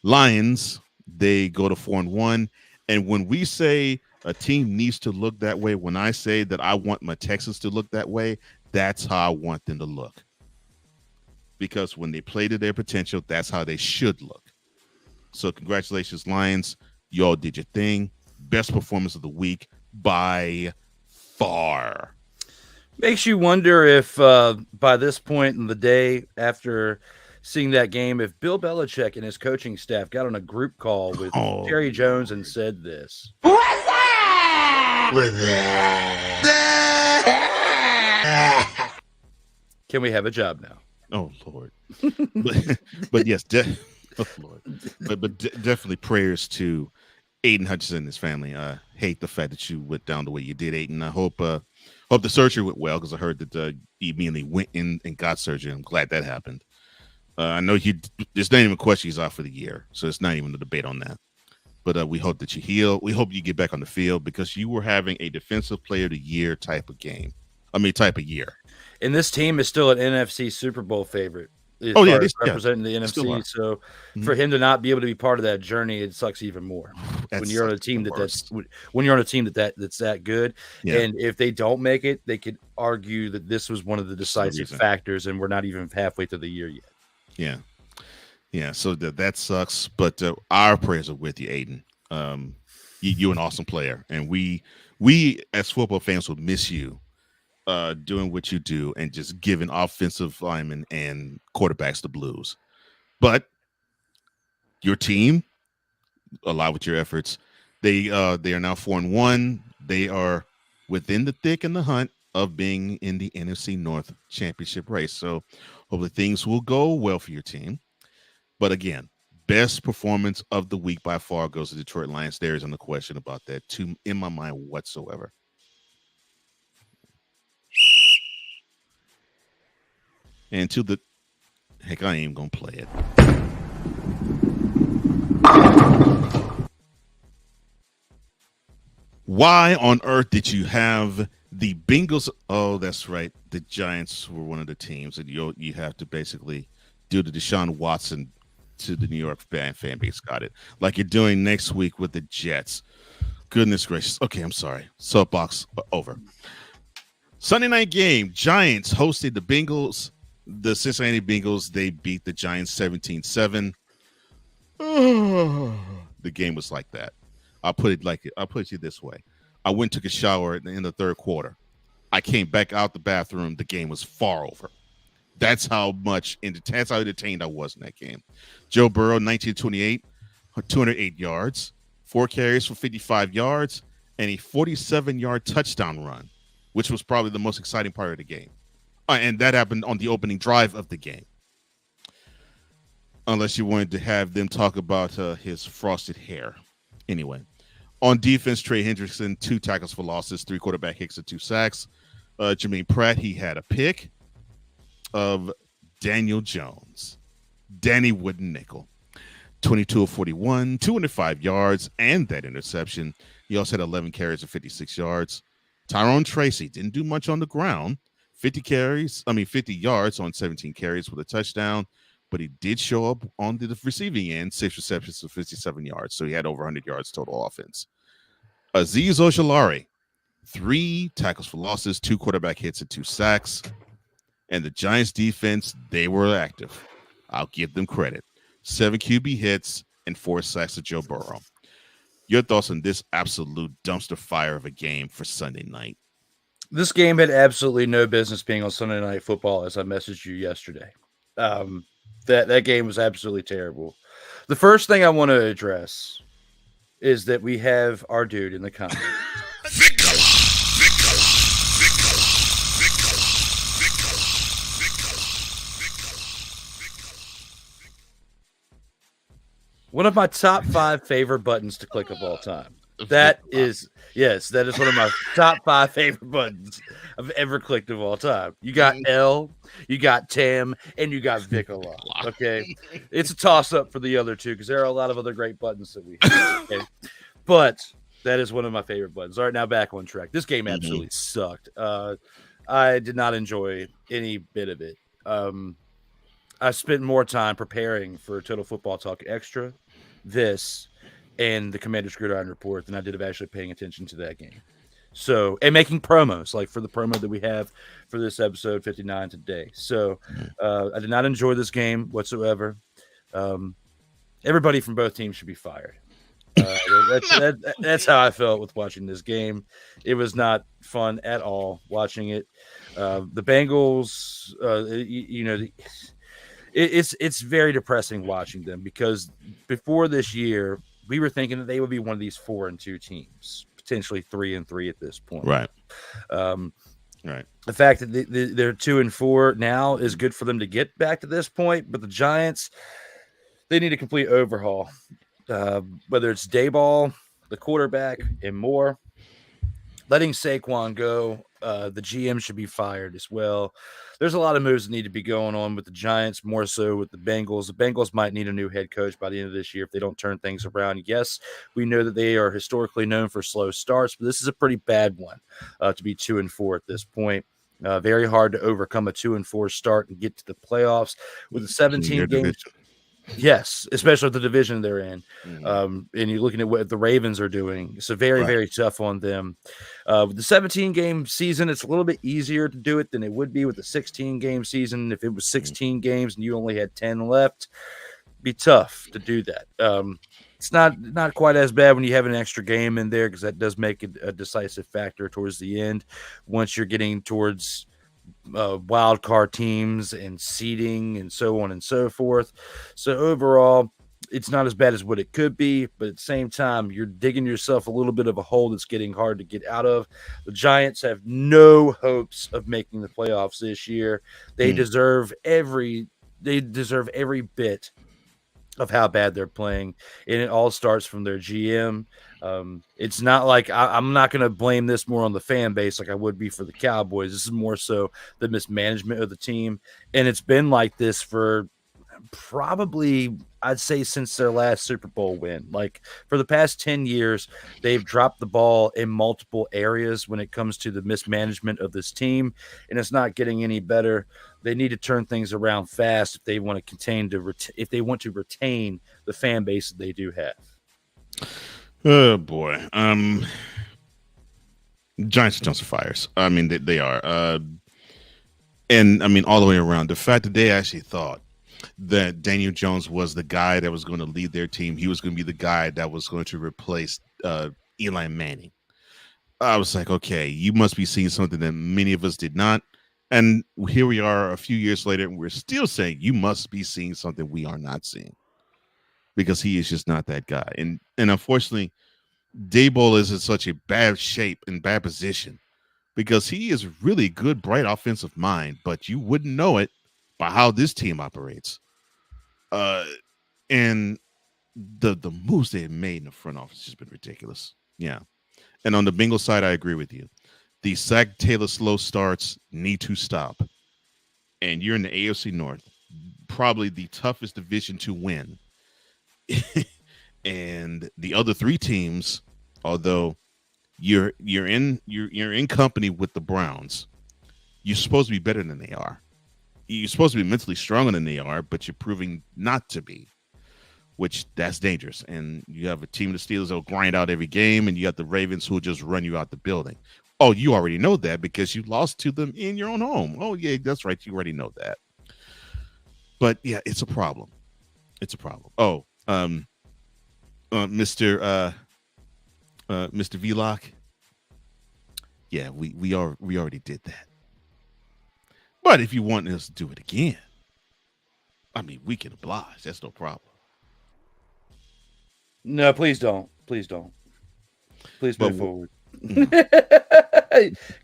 Lions, they go to 4-1. And when we say a team needs to look that way, when I say that I want my Texans to look that way, that's how I want them to look. Because when they play to their potential, that's how they should look. So congratulations, Lions. You all did your thing. Best performance of the week by far. Makes you wonder if by this point in the day after seeing that game, if Bill Belichick and his coaching staff got on a group call with Jerry Jones and said this. What's that? Can we have a job now? Oh, Lord. but yes, oh, Lord. But definitely prayers to Aidan Hutchinson and his family. I hate the fact that you went down the way you did, Aidan. I hope the surgery went well, because I heard that he immediately went in and got surgery. I'm glad that happened. I know there's not even a question he's out for the year, so it's not even a debate on that. But we hope that you heal. We hope you get back on the field, because you were having a defensive player of the year type of game. I mean, type of year. And this team is still an NFC Super Bowl favorite. Oh, yeah. Representing the NFC. So for him to not be able to be part of that journey, it sucks even more. When you're on a team that's that good. Yeah. And if they don't make it, they could argue that this was one of the decisive factors, and we're not even halfway through the year yet. Yeah. Yeah. So that sucks. But our prayers are with you, Aidan. You're an awesome player. And we as football fans will miss you doing what you do and just giving offensive linemen and quarterbacks the blues. But your team, along with your efforts, they are now 4-1. They are within the thick and the hunt of being in the NFC North championship race. So hopefully things will go well for your team. But again, best performance of the week by far goes to the Detroit Lions. There isn't a question about that in my mind whatsoever. And to the heck, I ain't even gonna play it. Why on earth did you have the Bengals? Oh, that's right. The Giants were one of the teams, and you have to basically do the Deshaun Watson to the New York fan base. Got it. Like you're doing next week with the Jets. Goodness gracious. Okay, I'm sorry. Soapbox over. Sunday night game. Giants hosted the Bengals. The Cincinnati Bengals, they beat the Giants 17-7. The game was like that. I'll put it this way. I went and took a shower in the third quarter. I came back out the bathroom. The game was far over. That's how entertained I was in that game. Joe Burrow, 1928, 208 yards, 4 carries for 55 yards, and a 47-yard touchdown run, which was probably the most exciting part of the game. And that happened on the opening drive of the game. Unless you wanted to have them talk about his frosted hair. Anyway, on defense, Trey Hendrickson, 2 tackles for losses, 3 quarterback hits and 2 sacks. Jermaine Pratt, he had a pick of Daniel Jones. Danny Wooden Nickel, 22 of 41, 205 yards, and that interception. He also had 11 carries of 56 yards. Tyrone Tracy didn't do much on the ground. 50 yards on 17 carries with a touchdown, but he did show up on the receiving end, 6 receptions for 57 yards. So he had over 100 yards total offense. Azeez Ojulari, 3 tackles for losses, 2 quarterback hits, and 2 sacks. And the Giants defense, they were active. I'll give them credit. 7 QB hits and 4 sacks of Joe Burrow. Your thoughts on this absolute dumpster fire of a game for Sunday night? This game had absolutely no business being on Sunday Night Football, as I messaged you yesterday. That game was absolutely terrible. The first thing I want to address is that we have our dude in the comments. One of my top 5 favorite buttons to click of all time. That is one of my top 5 favorite buttons I've ever clicked of all time. You got L, you got Tam, and you got Vic a lot. Okay, it's a toss up for the other two because there are a lot of other great buttons that we have. Okay? But that is one of my favorite buttons. All right, now back on track. This game absolutely sucked. I did not enjoy any bit of it. I spent more time preparing for Total Football Talk Extra, this, and the Commander's Gridiron Report than I did of actually paying attention to that game. So, and making promos, like for the promo that we have for this episode 59 today. So, I did not enjoy this game whatsoever. Everybody from both teams should be fired. That's how I felt with watching this game. It was not fun at all watching it. The Bengals, it's very depressing watching them because before this year, we were thinking that they would be one of these 4-2 teams, potentially 3-3 at this point. Right. Right. The fact that they're 2-4 now is good for them to get back to this point, but the Giants, they need a complete overhaul. Whether it's Dayball, the quarterback, and more. Letting Saquon go, the GM should be fired as well. There's a lot of moves that need to be going on with the Giants, more so with the Bengals. The Bengals might need a new head coach by the end of this year if they don't turn things around. Yes, we know that they are historically known for slow starts, but this is a pretty bad one to be 2-4 at this point. Very hard to overcome a 2-4 start and get to the playoffs with a 17 game. Yes, especially with the division they're in. And you're looking at what the Ravens are doing. So very tough on them. With the 17-game season, it's a little bit easier to do it than it would be with the 16-game season. If it was 16 games and you only had 10 left, it'd be tough to do that. It's not quite as bad when you have an extra game in there because that does make it a decisive factor towards the end once you're getting towards wild card teams and seeding and so on and so forth. So overall, it's not as bad as what it could be, but at the same time, you're digging yourself a little bit of a hole that's getting hard to get out of. The Giants have no hopes of making the playoffs this year. They deserve every bit of how bad they're playing, and it all starts from their GM. It's not like I'm not going to blame this more on the fan base like I would be for the Cowboys. This is more so the mismanagement of the team, and it's been like this for probably I'd say since their last Super Bowl win. Like for the past 10 years, they've dropped the ball in multiple areas when it comes to the mismanagement of this team, and it's not getting any better. They need to turn things around fast if they want to retain the fan base that they do have. Oh boy. Giants are dumpster fires. I mean, they are. And I mean, all the way around. The fact that they actually thought that Daniel Jones was the guy that was going to lead their team. He was going to be the guy that was going to replace Eli Manning. I was like, okay, you must be seeing something that many of us did not. And here we are a few years later, and we're still saying you must be seeing something we are not seeing, because he is just not that guy. And unfortunately, Daboll is in such a bad shape and bad position because he is really good, bright offensive mind, but you wouldn't know it by how this team operates. And the moves they have made in the front office has just been ridiculous. Yeah. And on the Bengals side, I agree with you. The Zach Taylor slow starts need to stop. And you're in the AFC North, probably the toughest division to win. And the other three teams, although you're in company with the Browns, you're supposed to be better than they are. You're supposed to be mentally stronger than they are, but you're proving not to be, which that's dangerous. And you have a team of the Steelers that will grind out every game, and you got the Ravens who will just run you out the building. Oh, you already know that because you lost to them in your own home. Oh, yeah, that's right. You already know that. But yeah, it's a problem. It's a problem. Oh, Mr. Vlock. Yeah, we already did that. But if you want us to do it again, I mean, we can oblige. That's no problem. No, please don't. Please don't. Please move forward.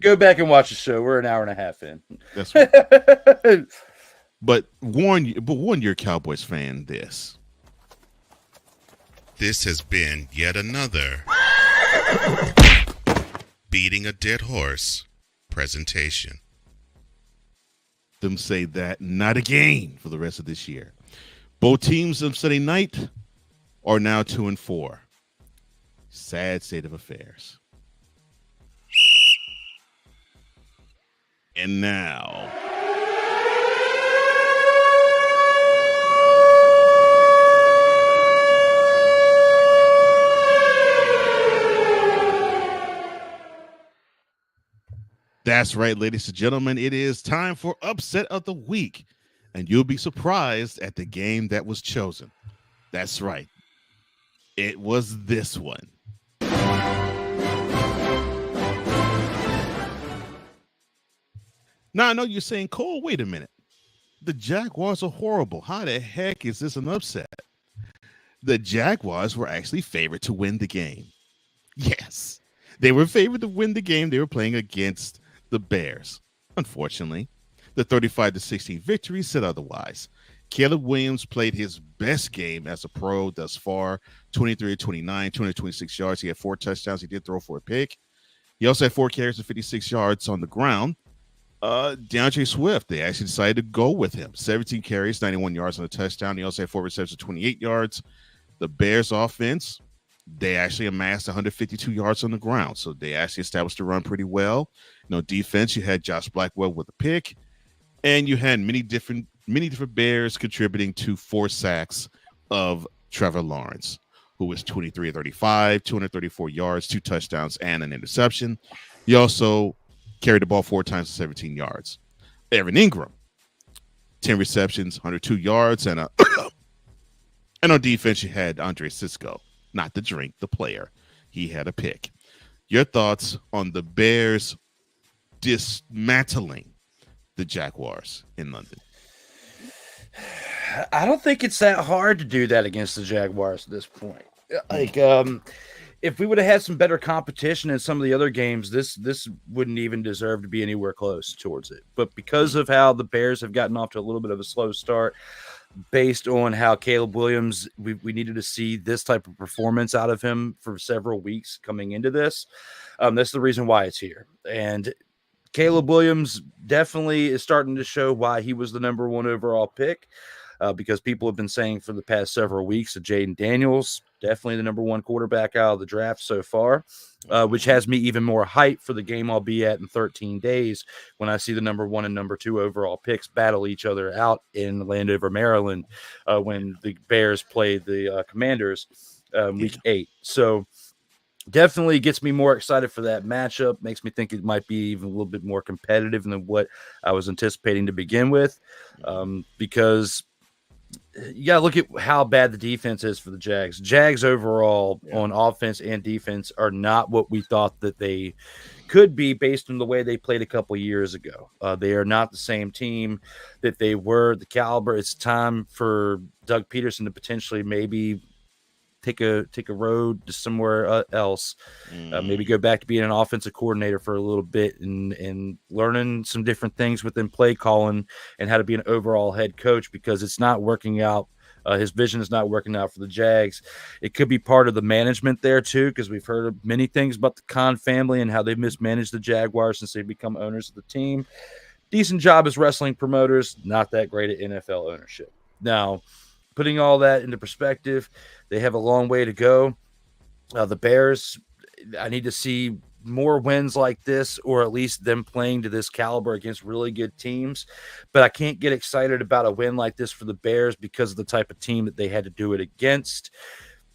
Go back and watch the show. We're an hour and a half in. That's right. But warn your Cowboys fan this. This has been yet another Beating a Dead Horse presentation. Them say that not again for the rest of this year. Both teams on Sunday night are now 2-4. Sad state of affairs. And now, that's right, ladies and gentlemen. It is time for Upset of the Week. And you'll be surprised at the game that was chosen. That's right. It was this one. Now, I know you're saying, Cole, wait a minute. The Jaguars are horrible. How the heck is this an upset? The Jaguars were actually favored to win the game. Yes, they were favored to win the game. They were playing against the Bears. Unfortunately, the 35-16 victory said otherwise. Caleb Williams played his best game as a pro thus far, 23-29, 226 yards. He had 4 touchdowns. He did throw for a pick. He also had 4 carries and 56 yards on the ground. DeAndre Swift, they actually decided to go with him. 17 carries, 91 yards on a touchdown. He also had 4 receptions, 28 yards. The Bears offense, they actually amassed 152 yards on the ground. So they actually established the run pretty well. Defense, you had Josh Blackwell with a pick. And you had many different Bears contributing to 4 sacks of Trevor Lawrence, who was 23-35, 234 yards, 2 touchdowns, and an interception. He also carried the ball 4 times for 17 yards. Evan Ingram, 10 receptions, 102 yards, and on defense, you had Andre Sisco, not the drink, the player. He had a pick. Your thoughts on the Bears dismantling the Jaguars in London? I don't think it's that hard to do that against the Jaguars at this point. Like, if we would have had some better competition in some of the other games, this wouldn't even deserve to be anywhere close towards it. But because of how the Bears have gotten off to a little bit of a slow start, based on how Caleb Williams, we needed to see this type of performance out of him for several weeks coming into this. That's the reason why it's here. And Caleb Williams definitely is starting to show why he was the number 1 overall pick. because people have been saying for the past several weeks that Jaden Daniels, definitely the number 1 quarterback out of the draft so far, which has me even more hyped for the game I'll be at in 13 days when I see the number 1 and number 2 overall picks battle each other out in Landover, Maryland, when the Bears play the Commanders week 8. So definitely gets me more excited for that matchup. Makes me think it might be even a little bit more competitive than what I was anticipating to begin with, because you got to look at how bad the defense is for the Jags. Jags overall on offense and defense are not what we thought that they could be based on the way they played a couple years ago. They are not the same team that they were. The caliber. It's time for Doug Peterson to potentially maybe take a road to somewhere else, maybe go back to being an offensive coordinator for a little bit and learning some different things within play calling and how to be an overall head coach, because it's not working out. His vision is not working out for the Jags. It could be part of the management there too, because we've heard many things about the Khan family and how they've mismanaged the Jaguars since they've become owners of the team. Decent job as wrestling promoters, not that great at NFL ownership. Now, putting all that into perspective, they have a long way to go. The Bears, I need to see more wins like this, or at least them playing to this caliber against really good teams. But I can't get excited about a win like this for the Bears because of the type of team that they had to do it against.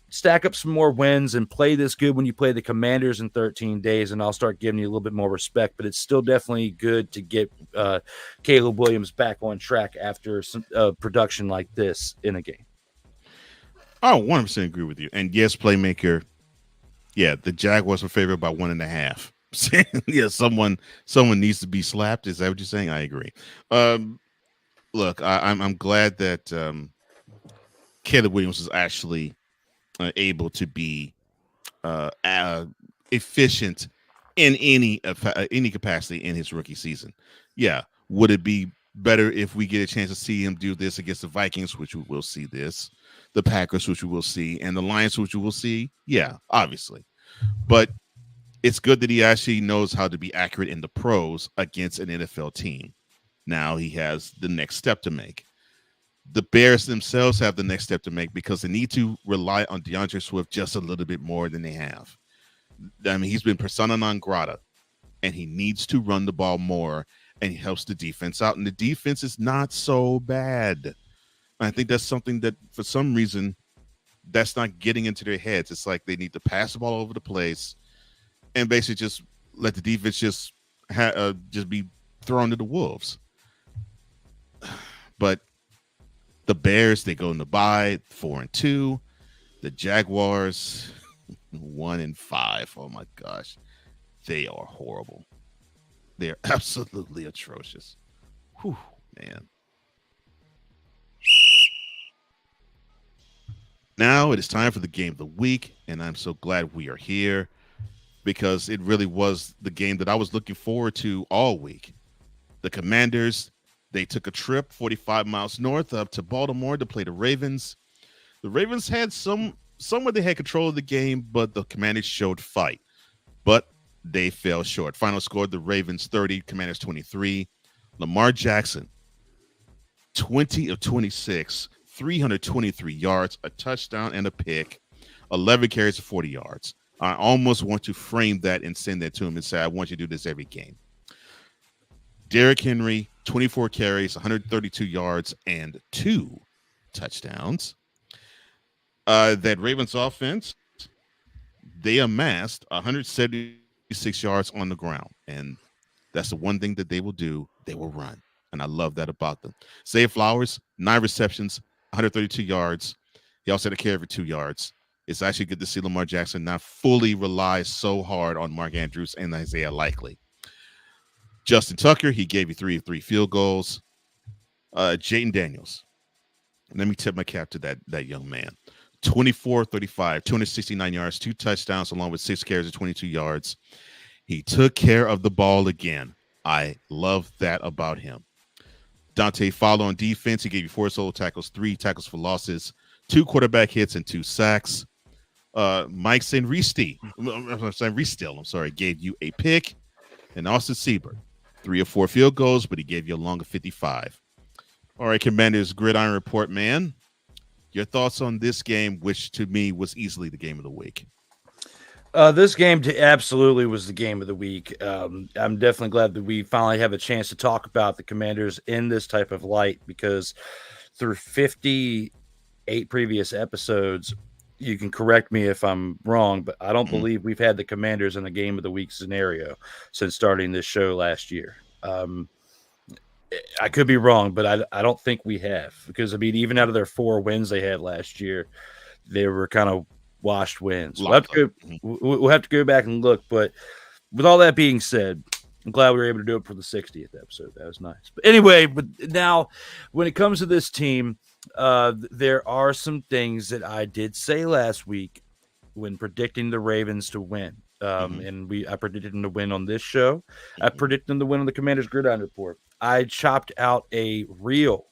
Stack up some more wins and play this good when you play the Commanders in 13 days, and I'll start giving you a little bit more respect. But it's still definitely good to get Caleb Williams back on track after some production like this in a game. I 100% agree with you. And yes, playmaker, the Jaguars were favored by 1.5. Someone needs to be slapped. Is that what you're saying? I agree. Look, I'm glad that Caleb Williams is actually able to be efficient in any capacity in his rookie season. Yeah, would it be better if we get a chance to see him do this against the Vikings, which we will see this, the Packers, which we will see, and the Lions, which we will see? Yeah, obviously. But it's good that he actually knows how to be accurate in the pros against an NFL team. Now he has the next step to make. The Bears themselves have the next step to make because they need to rely on DeAndre Swift just a little bit more than they have. I mean, he's been persona non grata, and he needs to run the ball more, and he helps the defense out. And the defense is not so bad. I think that's something that, for some reason, that's not getting into their heads. It's like they need to pass the ball over the place and basically just let the defense just be thrown to the wolves. But the Bears, they go in the bye 4-2. The Jaguars 1-5. Oh my gosh, they are horrible. They're absolutely atrocious. Whew, man. Now it is time for the game of the week, and I'm so glad we are here because it really was the game that I was looking forward to all week. The Commanders, they took a trip 45 miles north up to Baltimore to play the Ravens. The Ravens had somewhere they had control of the game, but the Commanders showed fight. But they fell short. Final score, the Ravens 30, Commanders 23. Lamar Jackson, 20 of 26, 323 yards, a touchdown and a pick, 11 carries for 40 yards. I almost want to frame that and send that to him and say, I want you to do this every game. Derrick Henry, 24 carries, 132 yards, and 2 touchdowns. That Ravens offense, they amassed 176 yards on the ground. And that's the one thing that they will do. They will run. And I love that about them. Zay Flowers, 9 receptions, 132 yards. He also had a carry for 2 yards. It's actually good to see Lamar Jackson not fully rely so hard on Mark Andrews and Isaiah Likely. Justin Tucker, he gave you 3 of 3 field goals. Jaden Daniels, let me tip my cap to that young man. 24-35, 269 yards, 2 touchdowns, along with 6 carries of 22 yards. He took care of the ball again. I love that about him. Dante Fowler on defense, he gave you 4 solo tackles, 3 tackles for losses, 2 quarterback hits, and 2 sacks. Mike Sanristi, gave you a pick. And Austin Siebert, 3 of 4 field goals, but he gave you a longer 55. All right, Commanders Gridiron Report, man. Your thoughts on this game, which to me was easily the game of the week? This game absolutely was the game of the week. I'm definitely glad that we finally have a chance to talk about the Commanders in this type of light, because through 58 previous episodes, you can correct me if I'm wrong, but I don't believe we've had the Commanders in a game of the week scenario since starting this show last year. I could be wrong, but I don't think we have, because I mean, even out of their 4 wins they had last year, they were kind of washed wins. We'll have to go back and look. But with all that being said, I'm glad we were able to do it for the 60th episode. That was nice. But anyway, but now when it comes to this team, there are some things that I did say last week when predicting the Ravens to win. And I predicted them to win on this show. I predicted them to win on the Commanders Gridiron Report. I chopped out a reel,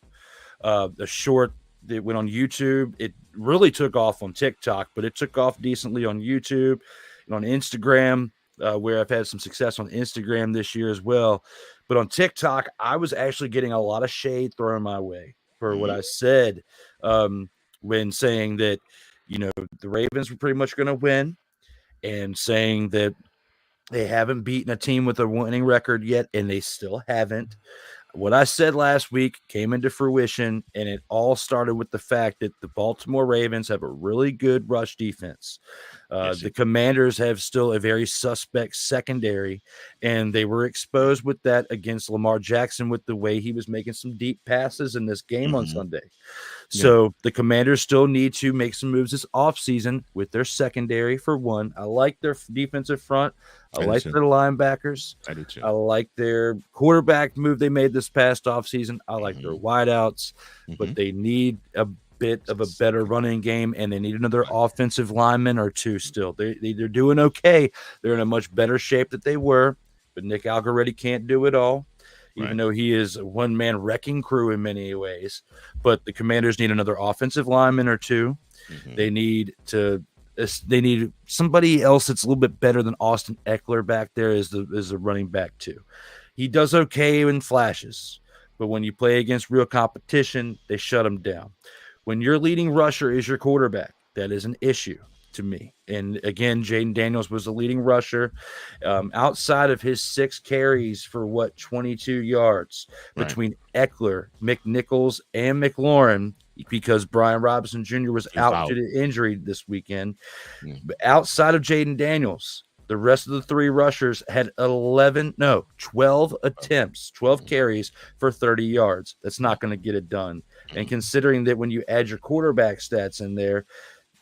a short that went on YouTube. It really took off on TikTok, but it took off decently on YouTube and on Instagram, where I've had some success on Instagram this year as well. But on TikTok, I was actually getting a lot of shade thrown my way for what I said when saying that, you know, the Ravens were pretty much going to win, and saying that they haven't beaten a team with a winning record yet, and they still haven't. What I said last week came into fruition, and it all started with the fact that the Baltimore Ravens have a really good rush defense. The Commanders have still a very suspect secondary, and they were exposed with that against Lamar Jackson with the way he was making some deep passes in this game on Sunday. So the Commanders still need to make some moves this offseason with their secondary, for one. I like their defensive front. I like their linebackers. I do too. I like their quarterback move they made this past offseason. I like their wideouts, but they need a bit of a better running game, and they need another offensive lineman or two still. They're doing okay. They're in a much better shape than they were, but Nick Algoretti can't do it all, even though he is a one-man wrecking crew in many ways. But the Commanders need another offensive lineman or two. They need somebody else that's a little bit better than Austin Eckler back there as the running back too. He does okay in flashes, but when you play against real competition, they shut him down. When your leading rusher is your quarterback, that is an issue to me. And again, Jaden Daniels was the leading rusher. Outside of his 6 carries for 22 yards between Eckler, McNichols, and McLaurin, because Brian Robinson Jr. was out due to injury this weekend. But outside of Jaden Daniels, the rest of the 3 rushers had 12 attempts, 12 carries for 30 yards. That's not going to get it done. And considering that when you add your quarterback stats in there,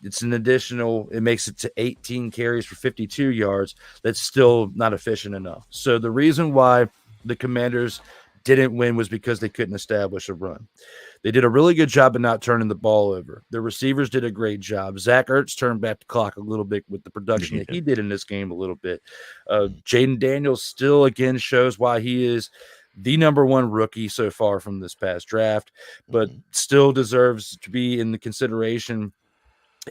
it's an additional, it makes it to 18 carries for 52 yards. That's still not efficient enough. So the reason why the Commanders didn't win was because they couldn't establish a run. They did a really good job of not turning the ball over. The receivers did a great job. Zach Ertz turned back the clock a little bit with the production that he did in this game a little bit. Jaden Daniels still, again, shows why he is the number 1 rookie so far from this past draft, but still deserves to be in the consideration,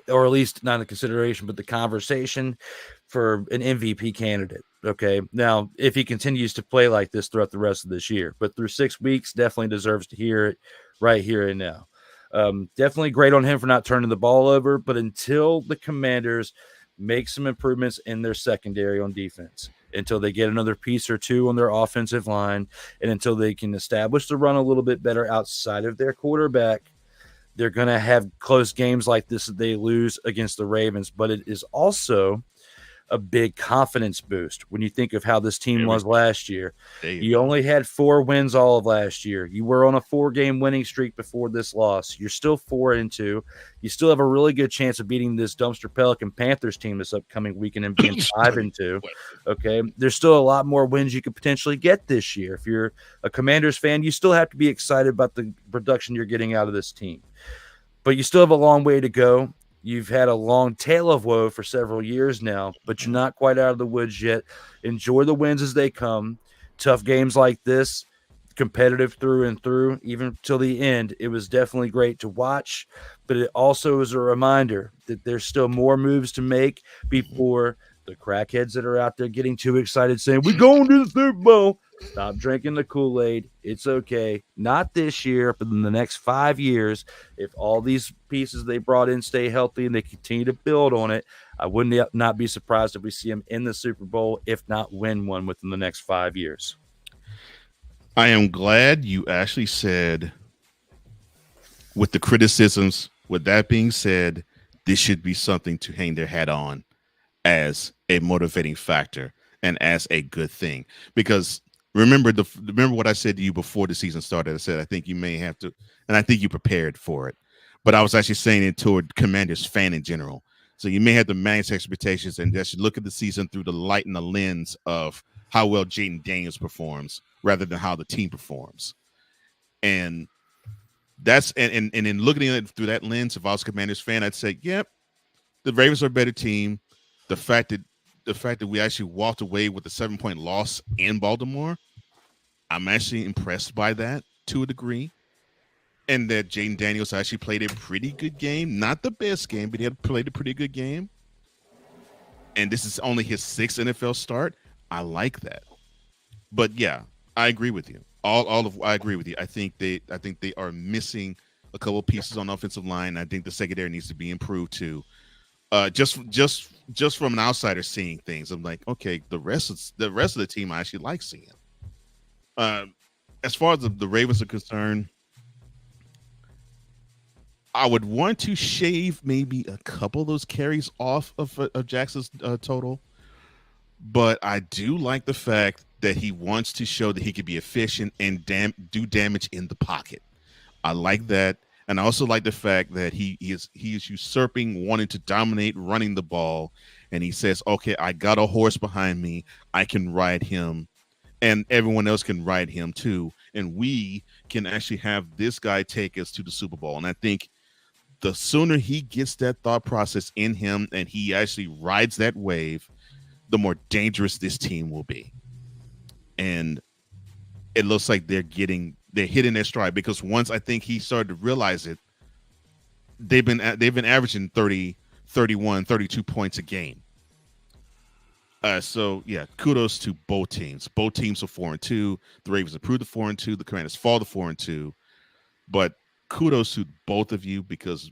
or at least not in the consideration, but the conversation for an MVP candidate. Okay. Now, if he continues to play like this throughout the rest of this year, but through 6 weeks, definitely deserves to hear it right here and now. Definitely great on him for not turning the ball over, but until the Commanders make some improvements in their secondary on defense, until they get another piece or two on their offensive line, and until they can establish the run a little bit better outside of their quarterback, they're going to have close games like this that they lose against the Ravens. But it is also a big confidence boost when you think of how this team was last year. You only had 4 wins all of last year. You were on a 4-game winning streak before this loss. You're still 4-2. You still have a really good chance of beating this dumpster Pelican Panthers team this upcoming weekend and being 5-2. Okay. There's still a lot more wins you could potentially get this year. If you're a Commanders fan, you still have to be excited about the production you're getting out of this team. But you still have a long way to go. You've had a long tail of woe for several years now, but you're not quite out of the woods yet. Enjoy the wins as they come. Tough games like this, competitive through and through, even till the end. It was definitely great to watch, but it also is a reminder that there's still more moves to make before the crackheads that are out there getting too excited saying, we're going to the Super Bowl. Stop drinking the Kool-Aid. It's okay. Not this year, but in the next 5 years, if all these pieces they brought in stay healthy and they continue to build on it, I wouldn't not be surprised if we see them in the Super Bowl, if not win one within the next 5 years. I am glad you actually said, with the criticisms, with that being said, this should be something to hang their hat on as a motivating factor and as a good thing. Because remember what I said to you before the season started. I said, I think you may have to, and I think you prepared for it. But I was actually saying it toward Commanders fan in general. So you may have to manage expectations and just look at the season through the light and the lens of how well Jaden Daniels performs rather than how the team performs. And that's and in looking at it through that lens, if I was a Commanders fan, I'd say, yep, the Ravens are a better team. The fact that we actually walked away with a 7-point loss in Baltimore, I'm actually impressed by that to a degree. And that Jaden Daniels actually played a pretty good game. Not the best game, but he had played a pretty good game. And this is only his 6th NFL start. I like that. But yeah, I agree with you. I agree with you. I think they are missing a couple of pieces on the offensive line. I think the secondary needs to be improved too. Just from an outsider seeing things, I'm like, okay, the rest of the team I actually like seeing. As far as the Ravens are concerned, I would want to shave maybe a couple of those carries off of Jackson's total, but I do like the fact that he wants to show that he can be efficient and do damage in the pocket. I like that. And I also like the fact that he is usurping, wanting to dominate, running the ball. And he says, okay, I got a horse behind me. I can ride him. And everyone else can ride him too. And we can actually have this guy take us to the Super Bowl. And I think the sooner he gets that thought process in him and he actually rides that wave, the more dangerous this team will be. And it looks like they're hitting their stride, because once I think he started to realize it, they've been averaging 30, 31, 32 points a game. So yeah, kudos to both teams. Both teams are 4-2. The Ravens improved to 4-2. The Commanders fall to 4-2. But kudos to both of you, because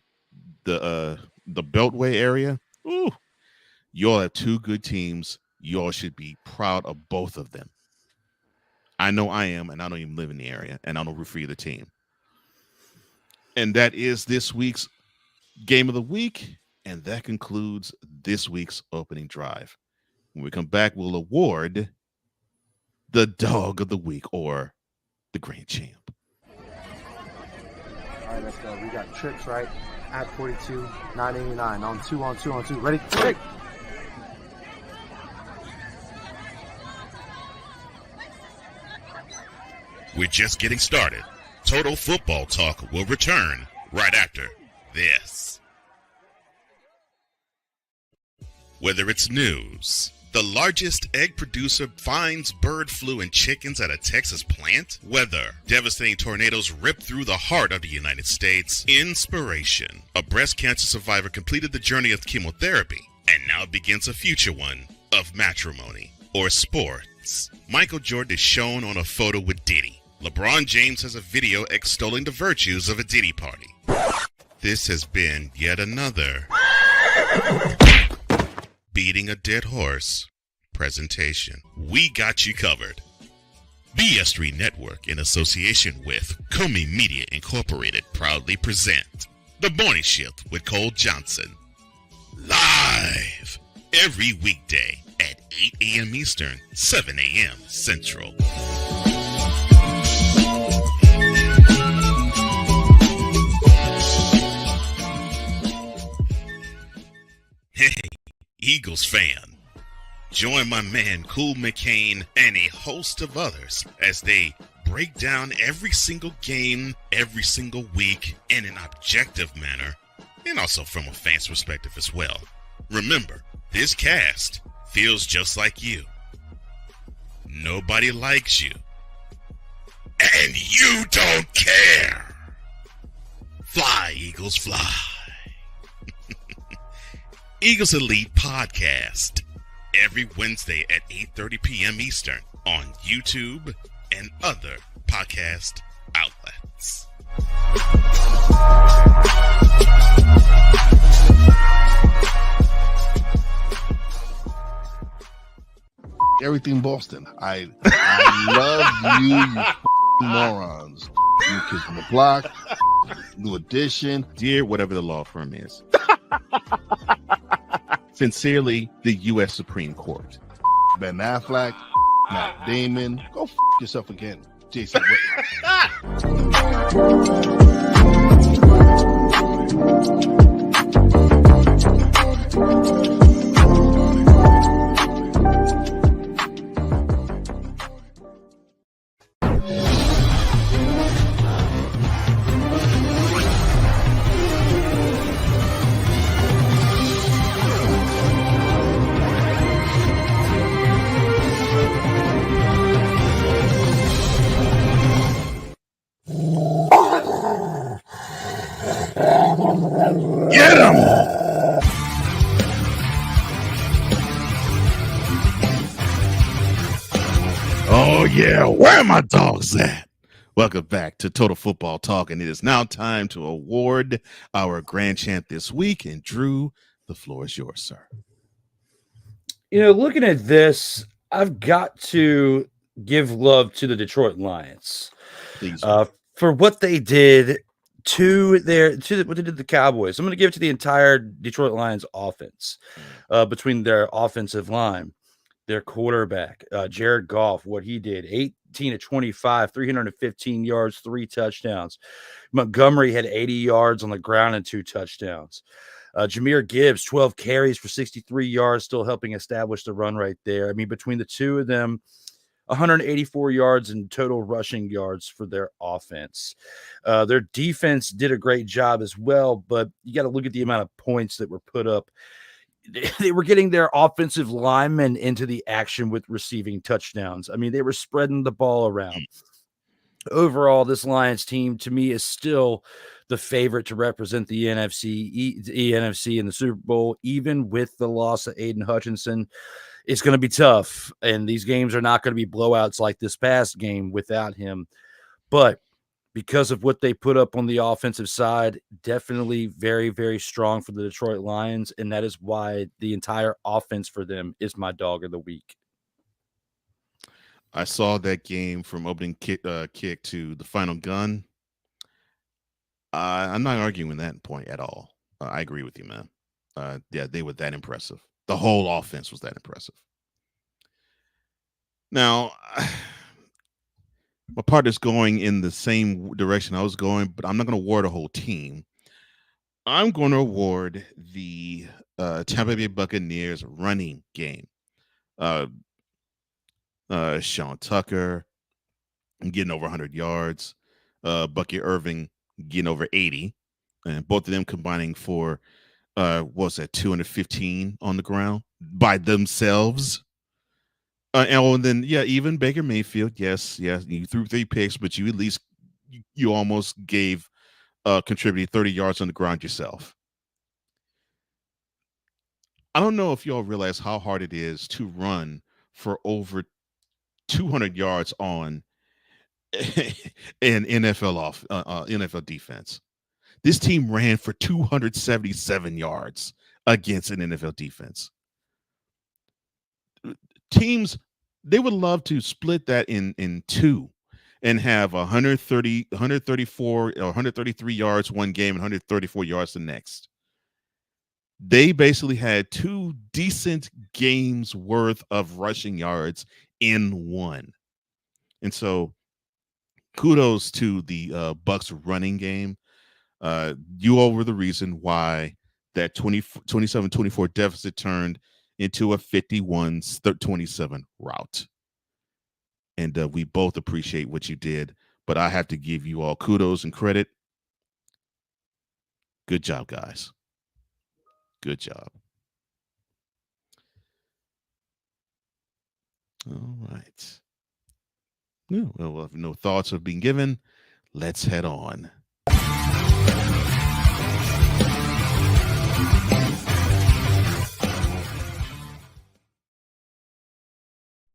the Beltway area, you all have two good teams. You all should be proud of both of them. I know I am, and I don't even live in the area, and I don't root for either team. And that is this week's Game of the Week, and that concludes this week's opening drive. When we come back, we'll award the Dog of the Week, or the Grand Champ. All right, let's go. We got trips, right? At 42, 989. On two. Ready? Quick! We're just getting started. Total Football Talk will return right after this. Whether it's news, the largest egg producer finds bird flu in chickens at a Texas plant, weather, devastating tornadoes rip through the heart of the United States, inspiration, a breast cancer survivor completed the journey of chemotherapy and now begins a future one of matrimony, or sports. Michael Jordan is shown on a photo with Diddy. LeBron James has a video extolling the virtues of a Diddy party. This has been yet another Beating a Dead Horse presentation. We got you covered. BS3 Network, in association with Comey Media Incorporated, proudly present The Morning Shift with Cole Johnson. Live every weekday at 8 a.m. Eastern, 7 a.m. Central. Hey, Eagles fan, join my man Cool McCain and a host of others as they break down every single game, every single week in an objective manner, and also from a fan's perspective as well. Remember, this cast feels just like you. Nobody likes you. And you don't care. Fly, Eagles, fly. Eagles Elite Podcast, every Wednesday at 8:30 p.m. Eastern, on YouTube and other podcast outlets. Everything Boston. I love you morons. You kids from the block, New Edition. Dear whatever the law firm is. Sincerely, the U.S. Supreme Court. Ben Affleck, Matt Damon. Go yourself again, Jason Get him! Oh, yeah. Where are my dogs at? Welcome back to Total Football Talk, and it is now time to award our grand champ this week. And Drew, the floor is yours, sir. You know, looking at this, I've got to give love to the Detroit Lions Please. for what they did what they did to the Cowboys. I'm going to give it to the entire Detroit Lions offense, between their offensive line, their quarterback, Jared Goff, what he did, 18 of 25, 315 yards, 3 touchdowns. Montgomery had 80 yards on the ground and 2 touchdowns. Jahmyr Gibbs, 12 carries for 63 yards, still helping establish the run right there. I mean, between the two of them, 184 yards in total rushing yards for their offense. Their defense did a great job as well, but you got to look at the amount of points that were put up. They were getting their offensive linemen into the action with receiving touchdowns. I mean, they were spreading the ball around. Overall, this Lions team, to me, is still the favorite to represent the NFC in the Super Bowl, even with the loss of Aidan Hutchinson. It's going to be tough, and these games are not going to be blowouts like this past game without him. But because of what they put up on the offensive side, definitely very, very strong for the Detroit Lions, and that is why the entire offense for them is my dog of the week. I saw that game from opening kick to the final gun. I'm not arguing that point at all. I agree with you, man. Yeah, they were that impressive. The whole offense was that impressive. Now, my partner's going in the same direction I was going, but I'm not going to award a whole team. I'm going to award the Tampa Bay Buccaneers running game. Sean Tucker getting over 100 yards, Bucky Irving getting over 80, and both of them combining for what was that, 215 on the ground by themselves. And then, yeah, even Baker Mayfield, yes, you threw 3 picks, but you at least you almost gave contributed 30 yards on the ground yourself. I don't know if y'all realize how hard it is to run for over 200 yards on an NFL defense. This team ran for 277 yards against an NFL defense. Teams, they would love to split that in two and have 134 or 133 yards one game and 134 yards the next. They basically had 2 decent games worth of rushing yards in one. And so kudos to the Bucks running game. You all were the reason why that 27-24 deficit turned into a 51-27 rout. And we both appreciate what you did, but I have to give you all kudos and credit. Good job, guys. Good job. All right. Well, if no thoughts have been given, let's head on.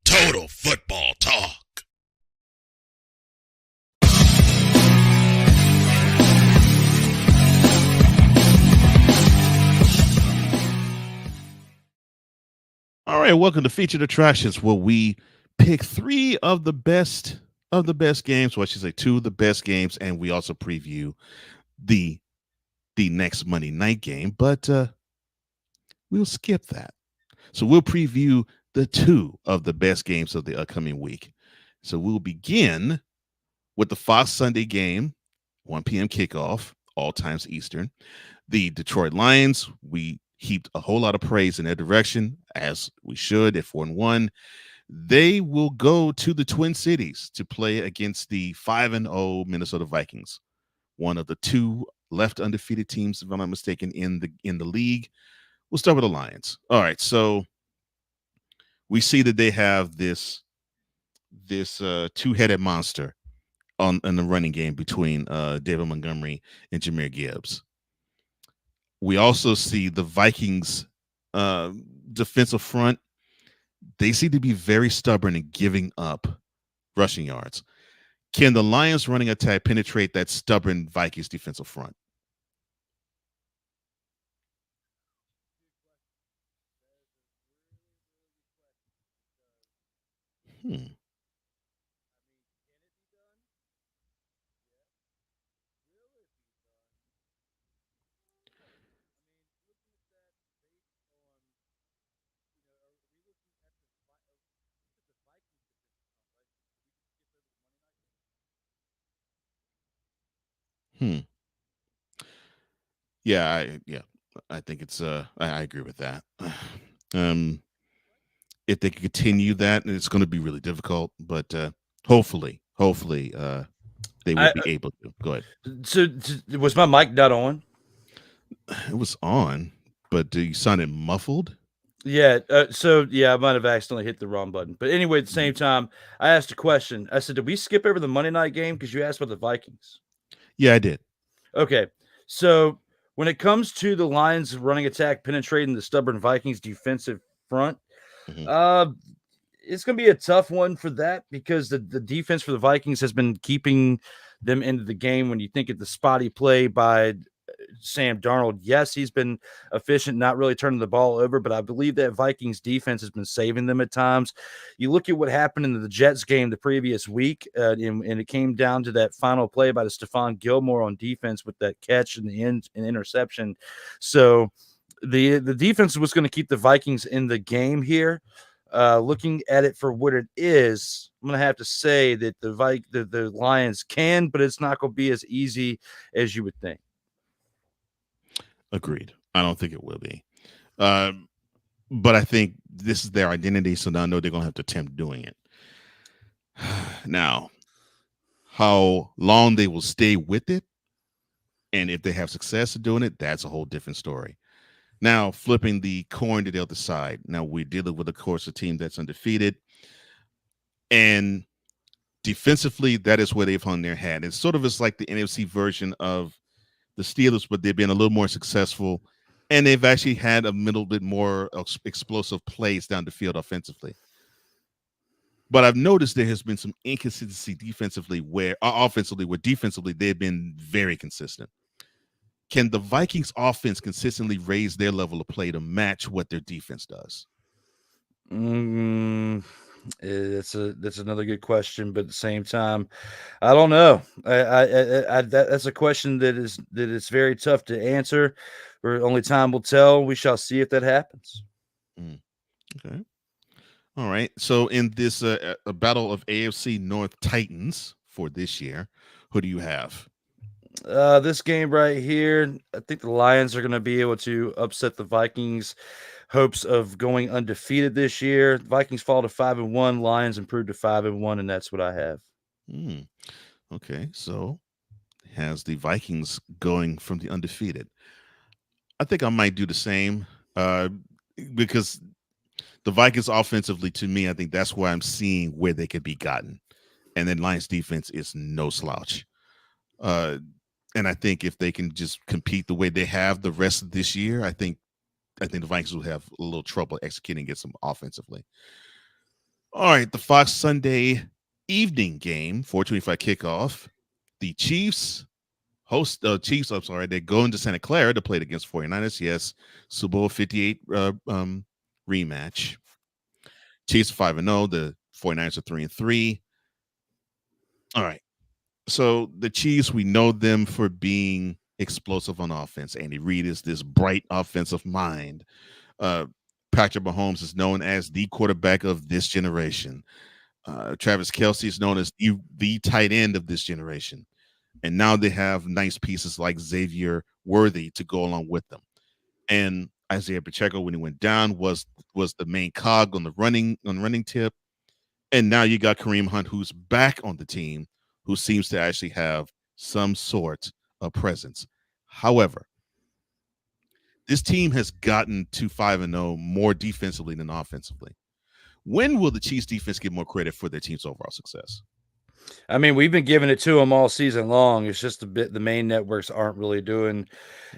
Total Football All right, welcome to Featured Attractions, where we pick three of the best games, or I should say two of the best games, and we also preview the next Monday night game. But we'll skip that. So we'll preview the two of the best games of the upcoming week. So we'll begin with the Fox Sunday game, 1 p.m. kickoff, all times Eastern. The Detroit Lions, we heaped a whole lot of praise in their direction, as we should, at 4-1. They will go to the Twin Cities to play against the 5-0 Minnesota Vikings, one of the two left undefeated teams, if I'm not mistaken, in the league. We'll start with the Lions. All right, so we see that they have this two-headed monster in the running game between David Montgomery and Jahmyr Gibbs. We also see the Vikings defensive front. They seem to be very stubborn in giving up rushing yards. Can the Lions running attack penetrate that stubborn Vikings defensive front? Hmm. Hmm. Yeah, I think it's I agree with that. If they can continue that, it's going to be really difficult, but hopefully they will be able to. Go ahead. So was my mic not on? It was on, but you sounded muffled. Yeah. I might have accidentally hit the wrong button. But anyway, at the same time, I asked a question. I said, did we skip over the Monday night game? Because you asked about the Vikings. Yeah, I did. Okay. So when it comes to the Lions running attack penetrating the stubborn Vikings defensive front, it's going to be a tough one for that because the defense for the Vikings has been keeping them into the game. When you think of the spotty play by Sam Darnold, yes, he's been efficient, not really turning the ball over, but I believe that Vikings defense has been saving them at times. You look at what happened in the Jets game the previous week, and it came down to that final play by the Stephon Gilmore on defense with that catch in the end and interception. So the defense was going to keep the Vikings in the game here. Looking at it for what it is, I'm going to have to say that the Lions can, but it's not going to be as easy as you would think. Agreed. I don't think it will be. But I think this is their identity, so now I know they're going to have to attempt doing it. Now, how long they will stay with it, and if they have success in doing it, that's a whole different story. Now, flipping the coin to the other side. Now, we're dealing with, of course, a team that's undefeated. And defensively, that is where they've hung their hat. It's sort of like the NFC version of the Steelers, but they've been a little more successful. And they've actually had a little bit more explosive plays down the field offensively. But I've noticed there has been some inconsistency defensively offensively defensively they've been very consistent. Can the Vikings offense consistently raise their level of play to match what their defense does? That's another good question, but at the same time, I don't know. That's a question that is very tough to answer. Where only time will tell. We shall see if that happens. Okay. All right. So in this a battle of AFC North Titans for this year, who do you have? This game right here, I think the Lions are going to be able to upset the Vikings' hopes of going undefeated this year. Vikings fall to 5-1, Lions improved to 5-1, and that's what I have. Okay, so has the Vikings going from the undefeated. I think I might do the same because the Vikings offensively, to me, I think that's where I'm seeing where they could be gotten. And then Lions defense is no slouch. And I think if they can just compete the way they have the rest of this year, I think the Vikings will have a little trouble executing against them offensively. All right, the Fox Sunday evening game, 4:25 kickoff. The Chiefs they're going to Santa Clara to play against 49ers. Yes, Super Bowl 58 rematch. Chiefs 5-0. The 49ers are 3-3. All right. So the Chiefs, we know them for being explosive on offense. Andy Reid is this bright offensive mind. Patrick Mahomes is known as the quarterback of this generation. Travis Kelce is known as the tight end of this generation. And now they have nice pieces like Xavier Worthy to go along with them. And Isaiah Pacheco, when he went down, was the main cog on the running tip. And now you got Kareem Hunt, who's back on the team, who seems to actually have some sort of presence. However, this team has gotten to 5-0 more defensively than offensively. When will the Chiefs defense get more credit for their team's overall success? I mean, we've been giving it to them all season long. It's just the main networks aren't really doing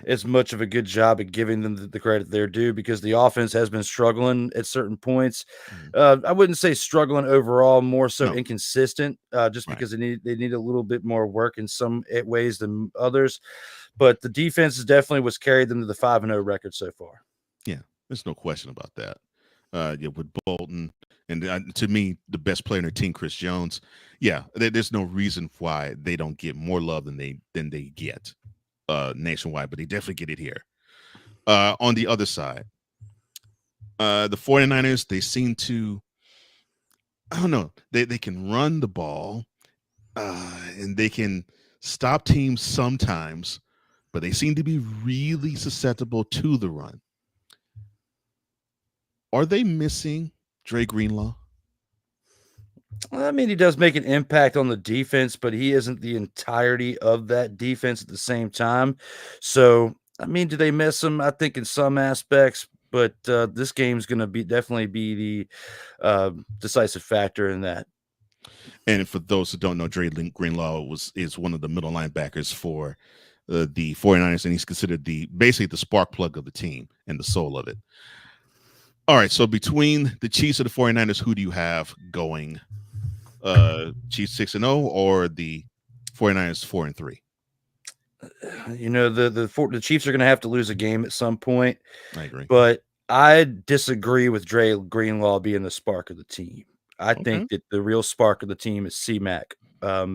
as much of a good job at giving them the credit they're due, because the offense has been struggling at certain points. I wouldn't say struggling overall, more so inconsistent, just because they need a little bit more work in some ways than others. But the defense is definitely what's carried them to the 5-0 record so far. Yeah, there's no question about that. With Bolton and to me, the best player in their team, Chris Jones. Yeah, there's no reason why they don't get more love than they get nationwide, but they definitely get it here. On the other side, the 49ers, they seem to, I don't know, they can run the ball and they can stop teams sometimes, but they seem to be really susceptible to the run. Are they missing Dre Greenlaw? I mean, he does make an impact on the defense, but he isn't the entirety of that defense at the same time. So, I mean, do they miss him? I think in some aspects, but this game's going to definitely be the decisive factor in that. And for those who don't know, Dre Greenlaw is one of the middle linebackers for the 49ers, and he's considered basically the spark plug of the team and the soul of it. All right, so between the Chiefs and the 49ers, who do you have going? Chiefs 6-0 or the 49ers 4-3? You know, the Chiefs are going to have to lose a game at some point. I agree. But I disagree with Dre Greenlaw being the spark of the team. I think that the real spark of the team is C-Mac,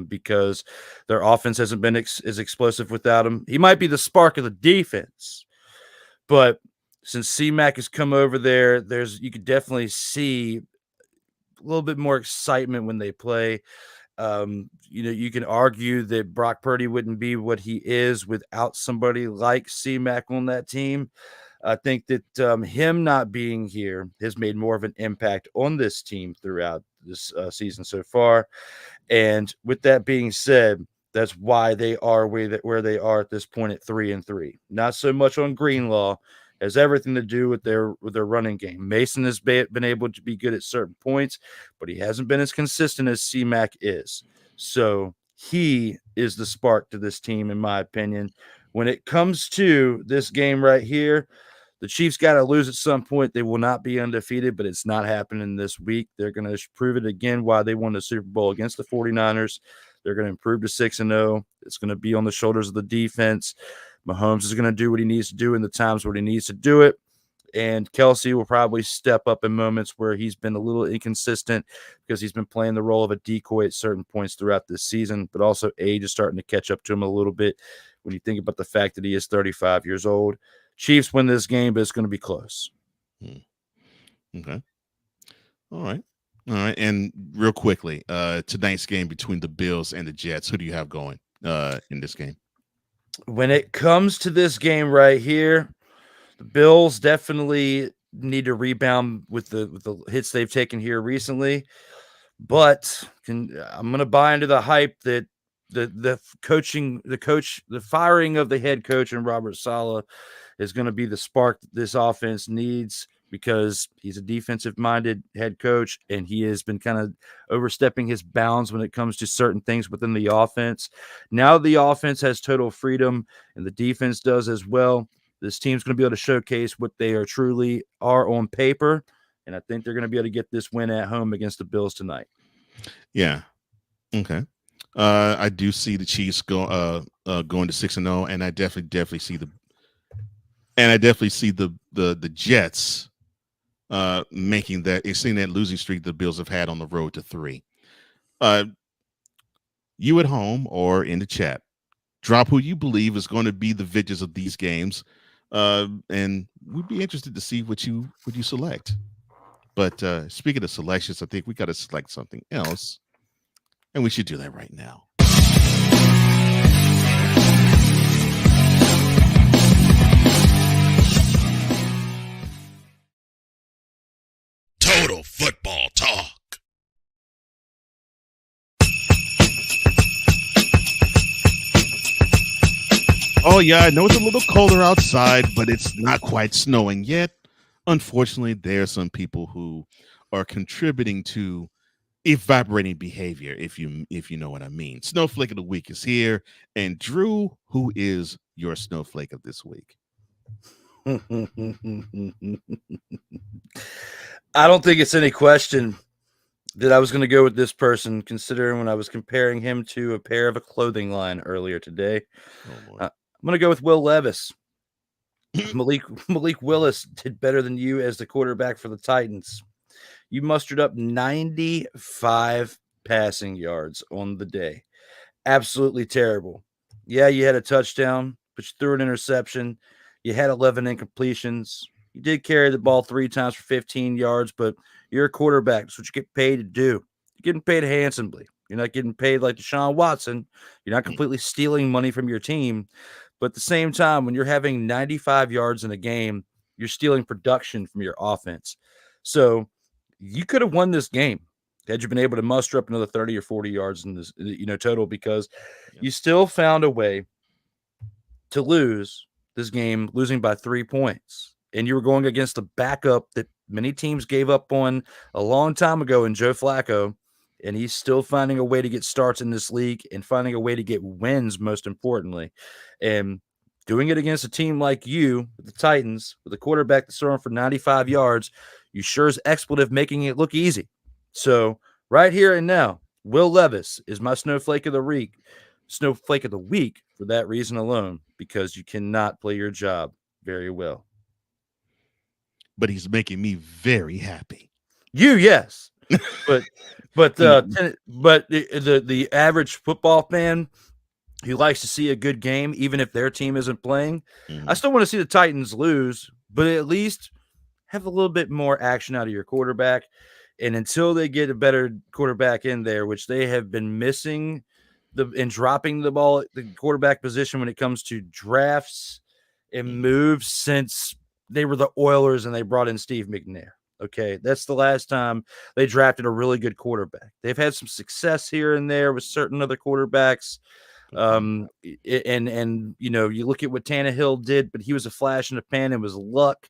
because their offense hasn't been as explosive without him. He might be the spark of the defense, but since C-Mac has come over there, you could definitely see a little bit more excitement when they play. You can argue that Brock Purdy wouldn't be what he is without somebody like C-Mac on that team. I think that him not being here has made more of an impact on this team throughout this season so far. And with that being said, that's why they are where they are at this point at 3-3. Not so much on Greenlaw. Has everything to do with their running game. Mason has been able to be good at certain points, but he hasn't been as consistent as C-Mac is. So he is the spark to this team, in my opinion. When it comes to this game right here, the Chiefs got to lose at some point. They will not be undefeated, but it's not happening this week. They're going to prove it again why they won the Super Bowl against the 49ers. They're going to improve to 6-0. It's going to be on the shoulders of the defense. Mahomes is going to do what he needs to do in the times where he needs to do it. And Kelce will probably step up in moments where he's been a little inconsistent because he's been playing the role of a decoy at certain points throughout this season, but also age is starting to catch up to him a little bit when you think about the fact that he is 35 years old. Chiefs win this game, but it's going to be close. Okay. All right. And real quickly, tonight's game between the Bills and the Jets, who do you have going in this game? When it comes to this game right here, the Bills definitely need to rebound with the hits they've taken here recently. But I'm going to buy into the hype that the firing of the head coach and Robert Saleh is going to be the spark that this offense needs, because he's a defensive-minded head coach, and he has been kind of overstepping his bounds when it comes to certain things within the offense. Now the offense has total freedom, and the defense does as well. This team's going to be able to showcase what they truly are on paper, and I think they're going to be able to get this win at home against the Bills tonight. Yeah. Okay. I do see the Chiefs going to 6-0, and I definitely see the Jets making that, seeing that losing streak the Bills have had on the road to 3. You at home or in the chat, drop who you believe is going to be the victors of these games, and we'd be interested to see what you select. But speaking of selections, I think we got to select something else, and we should do that right now. Total Football Talk. Oh, yeah, I know it's a little colder outside, but it's not quite snowing yet. Unfortunately, there are some people who are contributing to evaporating behavior, if you know what I mean. Snowflake of the week is here. And Drew, who is your snowflake of this week? I don't think it's any question that I was going to go with this person, considering when I was comparing him to a pair of a clothing line earlier today. I'm going to go with Will Levis. Malik Willis did better than you as the quarterback for the Titans. You mustered up 95 passing yards on the day. Absolutely terrible. Yeah, you had a touchdown, but you threw an interception. You had 11 incompletions. You did carry the ball 3 times for 15 yards, but you're a quarterback. That's what you get paid to do. You're getting paid handsomely. You're not getting paid like Deshaun Watson. You're not completely stealing money from your team. But at the same time, when you're having 95 yards in a game, you're stealing production from your offense. So you could have won this game had you been able to muster up another 30 or 40 yards in this, total, because you still found a way to lose this game, losing by 3 points. And you were going against a backup that many teams gave up on a long time ago in Joe Flacco. And he's still finding a way to get starts in this league and finding a way to get wins, most importantly. And doing it against a team like you, the Titans, with a quarterback that's throwing for 95 yards, you sure is expletive making it look easy. So right here and now, Will Levis is my snowflake of the week. Snowflake of the week for that reason alone, because you cannot play your job very well. But he's making me very happy. You, yes. But the average football fan who likes to see a good game, even if their team isn't playing, I still want to see the Titans lose, but at least have a little bit more action out of your quarterback. And until they get a better quarterback in there, which they have been missing and dropping the ball at the quarterback position when it comes to drafts and moves since they were the Oilers and they brought in Steve McNair. Okay, that's the last time they drafted a really good quarterback. They've had some success here and there with certain other quarterbacks. And you look at what Tannehill did, but he was a flash in the pan and was luck.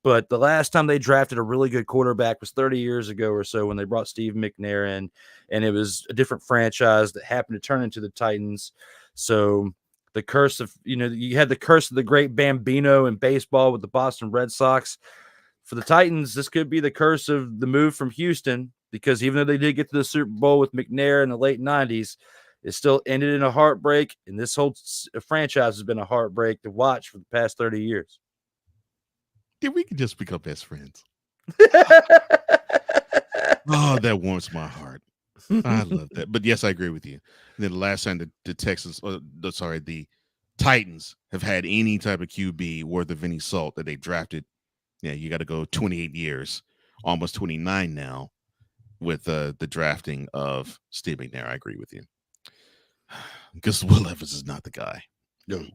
But the last time they drafted a really good quarterback was 30 years ago or so when they brought Steve McNair in, and it was a different franchise that happened to turn into the Titans. So the curse of, you had the curse of the great Bambino in baseball with the Boston Red Sox. For the Titans, this could be the curse of the move from Houston, because even though they did get to the Super Bowl with McNair in the late 90s, it still ended in a heartbreak, and this whole franchise has been a heartbreak to watch for the past 30 years. Dude, we can just become best friends. Oh, that warms my heart. I love that. But yes, I agree with you. And then the last time the Titans have had any type of QB worth of any salt that they drafted, yeah, you got to go 28 years, almost 29 now, with the drafting of Steve McNair. I agree with you. Because Will Levis is not the guy. No.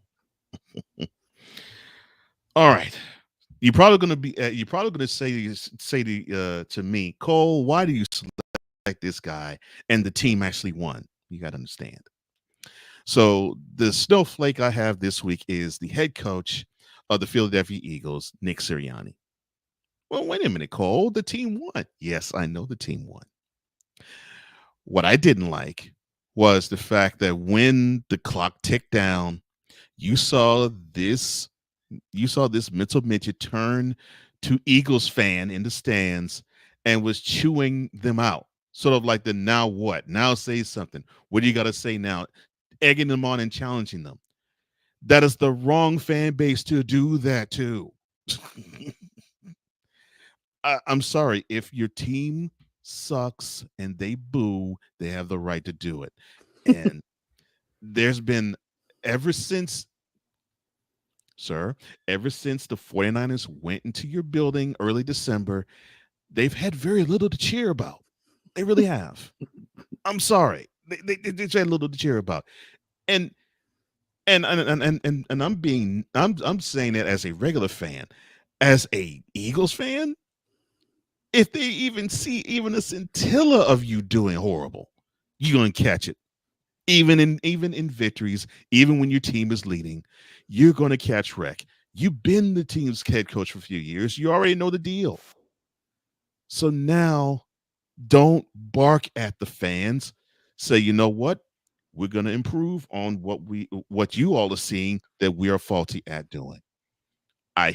All right. You're probably going to say to me, Cole, why do you select this guy? And the team actually won. You got to understand. So the snowflake I have this week is the head coach of the Philadelphia Eagles, Nick Sirianni. Well, wait a minute, Cole. The team won. Yes, I know the team won. What I didn't like was the fact that when the clock ticked down, you saw this mental midget turn to Eagles fan in the stands and was chewing them out. Sort of like the now what? Now say something. What do you got to say now? Egging them on and challenging them. That is the wrong fan base to do that to. I'm sorry. If your team sucks and they boo, they have the right to do it. And there's been ever since, sir, ever since the 49ers went into your building early December, they've had very little to cheer about. They really have. I'm sorry. They had little to cheer about. And I'm saying that as a regular fan. As a Eagles fan, if they even see even a scintilla of you doing horrible, you're gonna catch it. Even in victories, even when your team is leading, you're gonna catch wreck. You've been the team's head coach for a few years. You already know the deal. So now don't bark at the fans. Say, you know what? We're gonna improve on what you all are seeing that we are faulty at doing.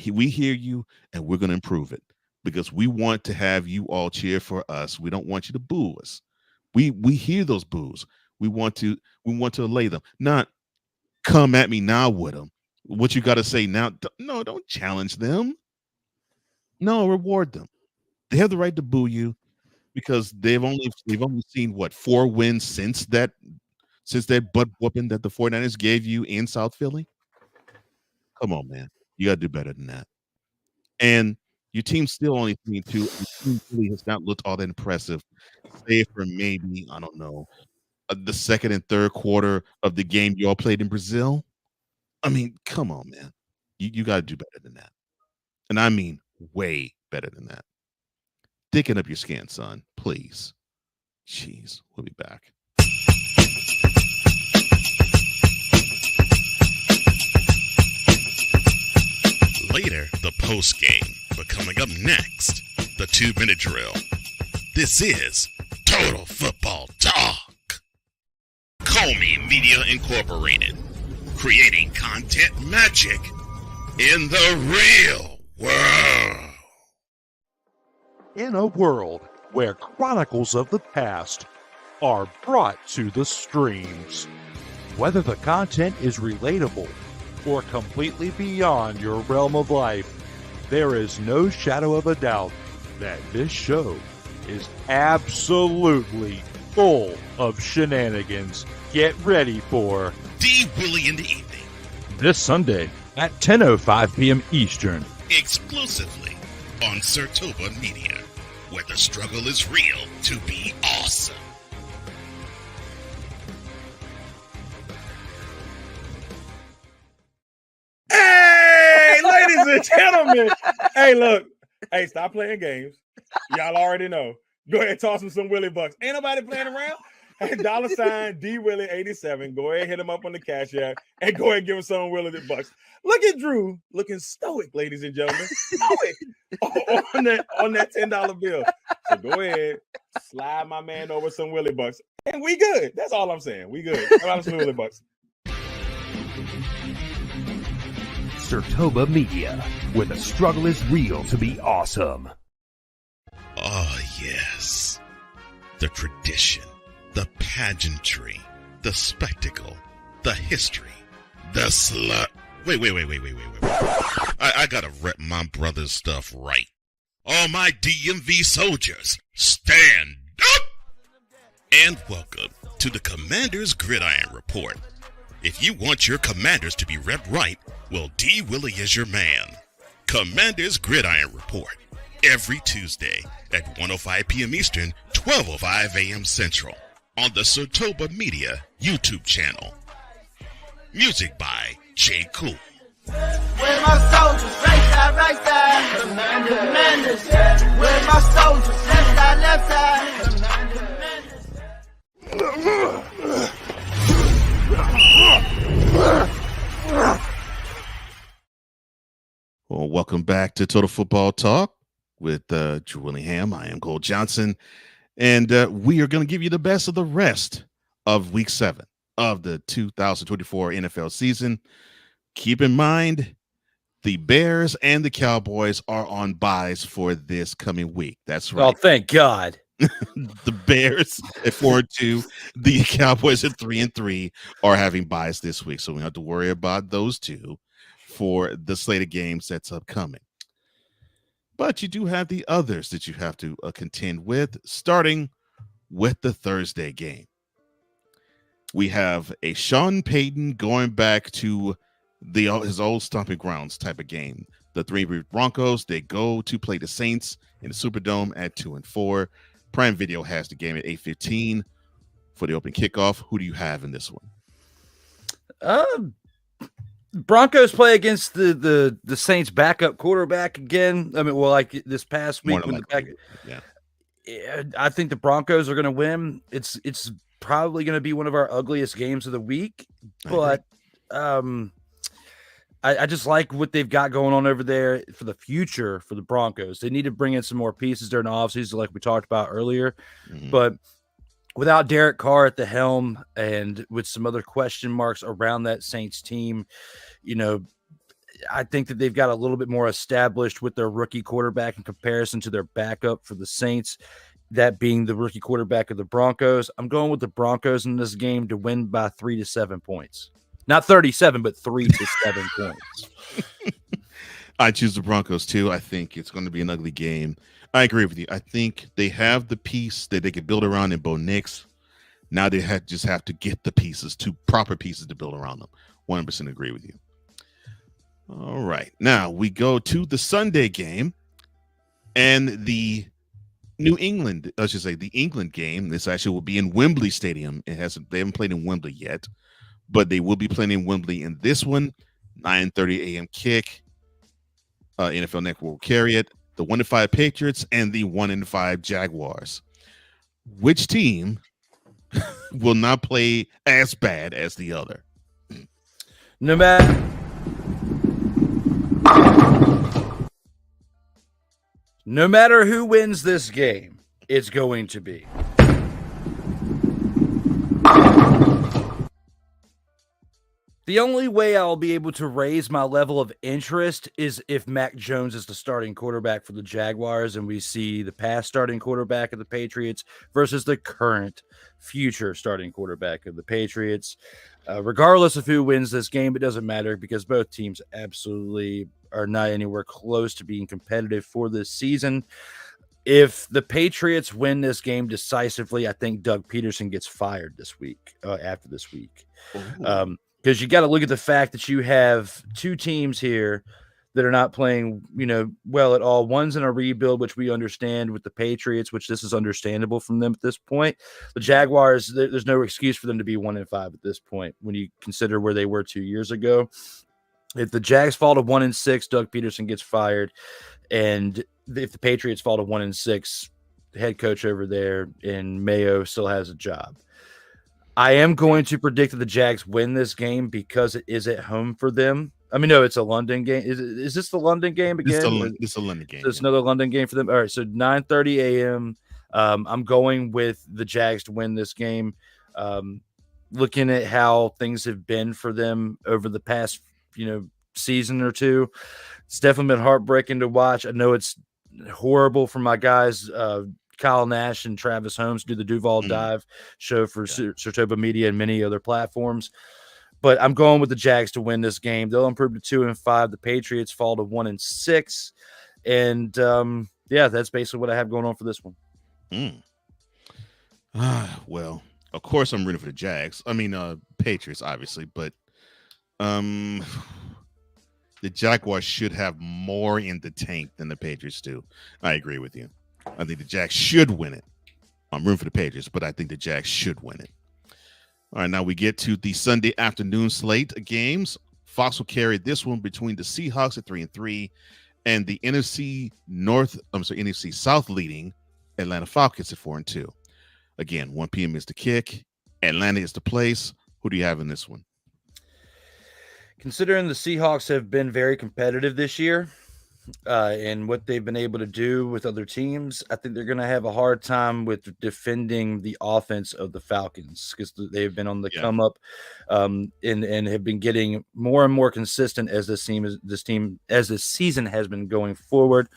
We hear you, and we're gonna improve it because we want to have you all cheer for us. We don't want you to boo us. We hear those boos. We want to allay them, not come at me now with them. What you got to say now? No, don't challenge them. No, reward them. They have the right to boo you because they've only seen what 4 wins since that butt whooping that the 49ers gave you in South Philly. Come on, man. You got to do better than that. And your team's still only 3-2. Your team really has not looked all that impressive, save for maybe, I don't know, the second and third quarter of the game you all played in Brazil. I mean, come on, man. You got to do better than that. And I mean way better than that. Thicken up your skin, son, please. Jeez, we'll be back. Later, the post game. But coming up next, the 2-minute drill. This is Total Football Talk. Comey Media Incorporated. Creating content magic in the real world. In a world where chronicles of the past are brought to the streams, whether the content is relatable or completely beyond your realm of life, there is no shadow of a doubt that this show is absolutely full of shenanigans. Get ready for D. Willie in the evening. This Sunday at 10:05 p.m. Eastern. Exclusively on Sertoba Media, where the struggle is real to be awesome. Hey, ladies and gentlemen. Hey, look. Hey, stop playing games. Y'all already know. Go ahead and toss him some Willie bucks. Ain't nobody playing around. Hey, $ D Willie 87. Go ahead, hit him up on the Cash App, and go ahead and give him some Willie bucks. Look at Drew looking stoic, ladies and gentlemen. Stoic on that $10 bill. So go ahead, slide my man over some Willie bucks, and we good. That's all I'm saying. We good. How about some Willie bucks? Sertoba Media, where the struggle is real to be awesome. Oh, yes. The tradition, the pageantry, the spectacle, the history, the slut. Wait. I gotta rep my brother's stuff right. All my DMV soldiers, stand up! And welcome to the Commander's Gridiron Report. If you want your commanders to be repped right, well, D. Willie is your man. Commander's Gridiron Report. Every Tuesday at 1:05 p.m. Eastern, 12:05 a.m. Central on the Sertoba Media YouTube channel. Music by J. Cool. Where my soldiers, right side, commanders. Where my soldiers, left side, commanders. Well, welcome back to Total Football Talk with Drew Willingham. I am Cole Johnson, and we are going to give you the best of the rest of Week 7 of the 2024 NFL season. Keep in mind, the Bears and the Cowboys are on byes for this coming week. That's right. Oh, thank God. The Bears at 4-2, the Cowboys at 3-3 are having byes this week, so we don't have to worry about those two for the slate of games that's upcoming. But you do have the others that you have to contend with, starting with the Thursday game. We have a Sean Payton going back to his old stomping grounds type of game. The Three Broncos, they go to play the Saints in the Superdome at 2-4. Prime Video has the game at 8:15 for the open kickoff. Who do you have in this one? Broncos play against the Saints backup quarterback again. I mean, well, like this past week when I think the Broncos are going to win. It's probably going to be one of our ugliest games of the week, but I just like what they've got going on over there for the future for the Broncos. They need to bring in some more pieces during the offseason, like we talked about earlier. But without Derek Carr at the helm and with some other question marks around that Saints team, I think that they've got a little bit more established with their rookie quarterback in comparison to their backup for the Saints, that being the rookie quarterback of the Broncos. I'm going with the Broncos in this game to win by 3 to 7 points. Not 37, but 3 to 7 points. I choose the Broncos too. I think it's going to be an ugly game. I agree with you. I think they have the piece that they could build around in Bo Nix. Now they just have to get the pieces, proper pieces to build around them. 100% agree with you. All right. Now we go to the Sunday game and the the England game. This actually will be in Wembley Stadium. They haven't played in Wembley yet, but they will be playing in Wembley in this one. 9:30 a.m. kick. NFL Network will carry it. The 1-5 Patriots and the 1-5 Jaguars. Which team will not play as bad as the other? No matter who wins this game, it's going to be the only way I'll be able to raise my level of interest is if Mac Jones is the starting quarterback for the Jaguars and we see the past starting quarterback of the Patriots versus the current future starting quarterback of the Patriots. Regardless of who wins this game, it doesn't matter because both teams absolutely are not anywhere close to being competitive for this season. If the Patriots win this game decisively, I think Doug Peterson gets fired this week, after this week. Because you got to look at the fact that you have two teams here that are not playing, well at all. One's in a rebuild, which we understand with the Patriots, which this is understandable from them at this point. The Jaguars, there's no excuse for them to be 1-5 at this point when you consider where they were 2 years ago. If the Jags fall to 1-6, Doug Peterson gets fired. And if the Patriots fall to 1-6, the head coach over there in Mayo still has a job. I am going to predict that the Jags win this game because it is at home for them. I mean, no, it's a London game. Is this the London game again? It's a London game. So it's another London game for them. All right, so 9:30 a.m. I'm going with the Jags to win this game. Looking at how things have been for them over the past, season or two, it's definitely been heartbreaking to watch. I know it's horrible for my guys, Kyle Nash and Travis Holmes, do the Duval Dive show for Sartoba Media and many other platforms. But I'm going with the Jags to win this game. They'll improve to 2-5. The Patriots fall to 1-6. And that's basically what I have going on for this one. Well, of course I'm rooting for the Jags. I mean, Patriots, obviously, but the Jaguars should have more in the tank than the Patriots do. I agree with you. I think the Jags should win it. I'm rooting for the Patriots, but I think the Jags should win it. All right, now we get to the Sunday afternoon slate of games. Fox will carry this one between the Seahawks at 3-3 and the NFC South leading Atlanta Falcons at 4-2. Again, 1 p.m. is the kick. Atlanta is the place. Who do you have in this one? Considering the Seahawks have been very competitive this year and what they've been able to do with other teams, I think they're going to have a hard time with defending the offense of the Falcons because they've been on the come up and have been getting more and more consistent as this season has been going forward.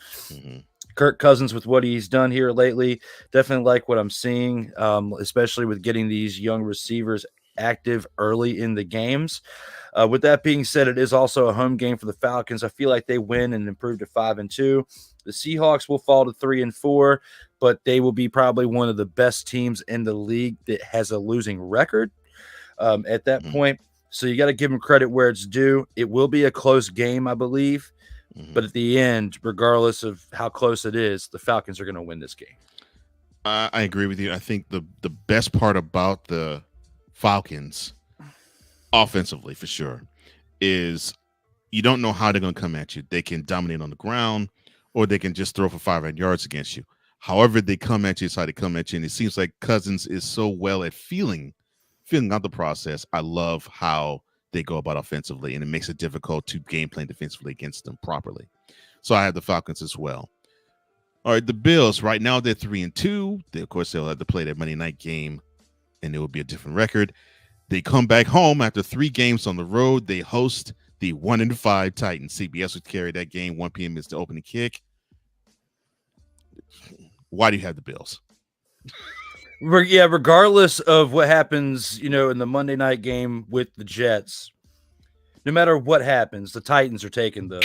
Kirk Cousins, with what he's done here lately, definitely like what I'm seeing, especially with getting these young receivers active early in the games. With that being said, it is also a home game for the Falcons. I feel like they win and improve to 5-2. The Seahawks will fall to 3-4, but they will be probably one of the best teams in the league that has a losing record at that point. So you got to give them credit where it's due. It will be a close game, I believe. But at the end, regardless of how close it is, the Falcons are going to win this game. I agree with you. I think the best part about the Falcons, offensively for sure, is you don't know how they're going to come at you. They can dominate on the ground, or they can just throw for 500 yards against you. However they come at you, it's how they come at you. And it seems like Cousins is so well at feeling out the process. I love how they go about offensively, and it makes it difficult to game plan defensively against them properly. So I have the Falcons as well. All right, the Bills, right now they're 3-2. Of course, they'll have to play that Monday night game, and it will be a different record. They come back home after 3 games on the road. They host the 1-5 Titans. CBS would carry that game. 1 p.m. is the opening kick. Why do you have the Bills? Yeah, regardless of what happens, in the Monday night game with the Jets, no matter what happens, the Titans are taking the.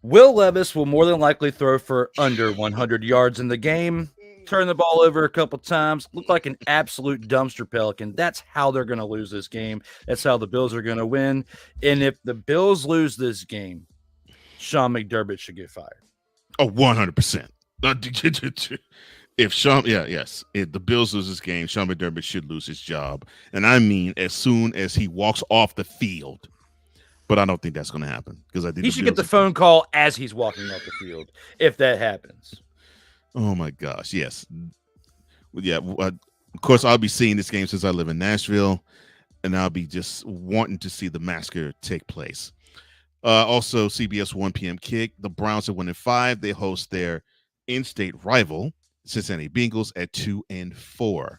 Will Levis will more than likely throw for under 100 yards in the game. Turn the ball over a couple times, look like an absolute dumpster Pelican. That's how they're going to lose this game. That's how the Bills are going to win. And if the Bills lose this game, Sean McDermott should get fired. Oh, 100%. If the Bills lose this game, Sean McDermott should lose his job. And I mean, as soon as he walks off the field. But I don't think that's going to happen, because I think he should get the phone call as he's walking off the field if that happens. Oh my gosh, yes. Yeah, of course, I'll be seeing this game since I live in Nashville, and I'll be just wanting to see the massacre take place. Also, CBS 1 p.m. kick. The Browns are 1-5. They host their in-state rival, Cincinnati Bengals, at 2-4.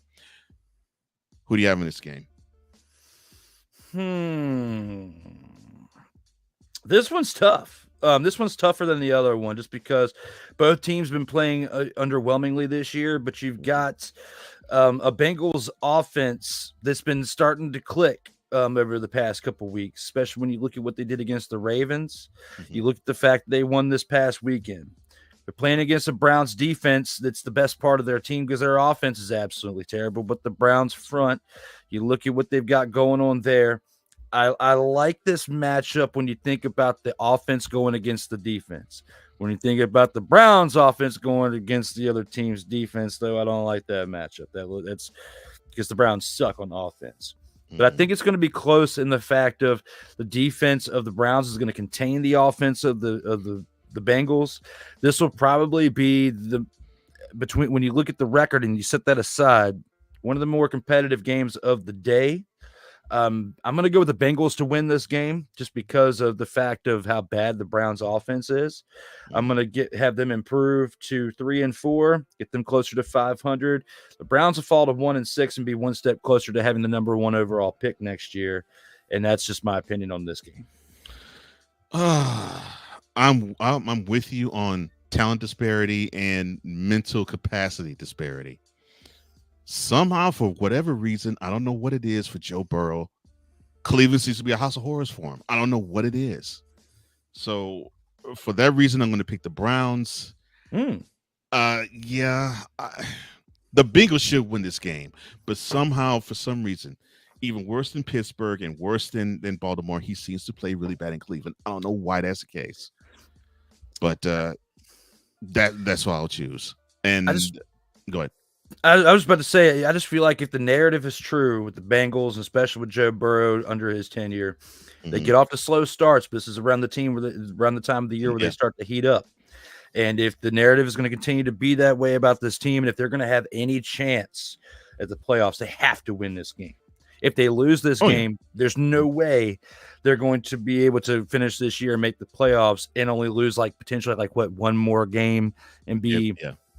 Who do you have in this game? This one's tough. This one's tougher than the other one, just because both teams have been playing underwhelmingly this year. But you've got a Bengals offense that's been starting to click over the past couple weeks, especially when you look at what they did against the Ravens. You look at the fact they won this past weekend. They're playing against a Browns defense that's the best part of their team, because their offense is absolutely terrible. But the Browns front, you look at what they've got going on there. I like this matchup when you think about the offense going against the defense. When you think about the Browns offense going against the other team's defense, though, I don't like that matchup. That's because the Browns suck on offense. But I think it's going to be close in the fact of the defense of the Browns is going to contain the offense of the Bengals. This will probably be between when you look at the record and you set that aside, one of the more competitive games of the day. I'm going to go with the Bengals to win this game just because of the fact of how bad the Browns offense is. I'm going to have them improve to 3-4, get them closer to 500. The Browns will fall to 1-6 and be one step closer to having the number 1 overall pick next year. And that's just my opinion on this game. I'm with you on talent disparity and mental capacity disparity. Somehow, for whatever reason, I don't know what it is for Joe Burrow, Cleveland seems to be a house of horrors for him. I don't know what it is. So for that reason, I'm going to pick the Browns. The Bengals should win this game, but somehow, for some reason, even worse than Pittsburgh and worse than Baltimore, he seems to play really bad in Cleveland. I don't know why that's the case, but that's why I'll choose. And go ahead. I was about to say, I just feel like if the narrative is true with the Bengals, and especially with Joe Burrow under his tenure, they get off to slow starts. But this is around the time of the year where they start to heat up. And if the narrative is going to continue to be that way about this team, and if they're going to have any chance at the playoffs, they have to win this game. If they lose this game, there's no way they're going to be able to finish this year and make the playoffs and only lose potentially one more game and be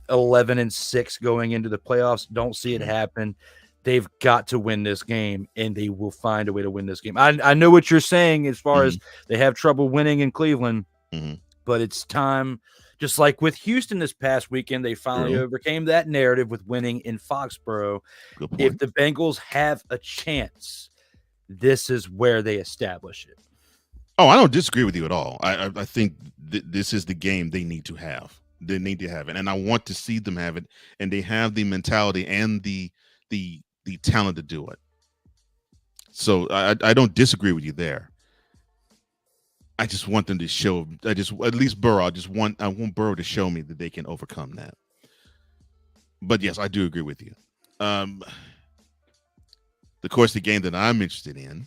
11-6 going into the playoffs. Don't see it happen. they've got to win this game, and they will find a way to win this game. I know what you're saying as far as they have trouble winning in Cleveland, but it's time. Just like with Houston this past weekend, they finally overcame that narrative with winning in Foxborough. If the Bengals have a chance, this is where they establish it. Oh, I don't disagree with you at all. I think this is the game they need to have. They need to have it, and I want to see them have it. And they have the mentality and the talent to do it. So I don't disagree with you there. I just want them to show. At least Burrow. I want Burrow to show me that they can overcome that. But yes, I do agree with you. Of course, the game that I'm interested in,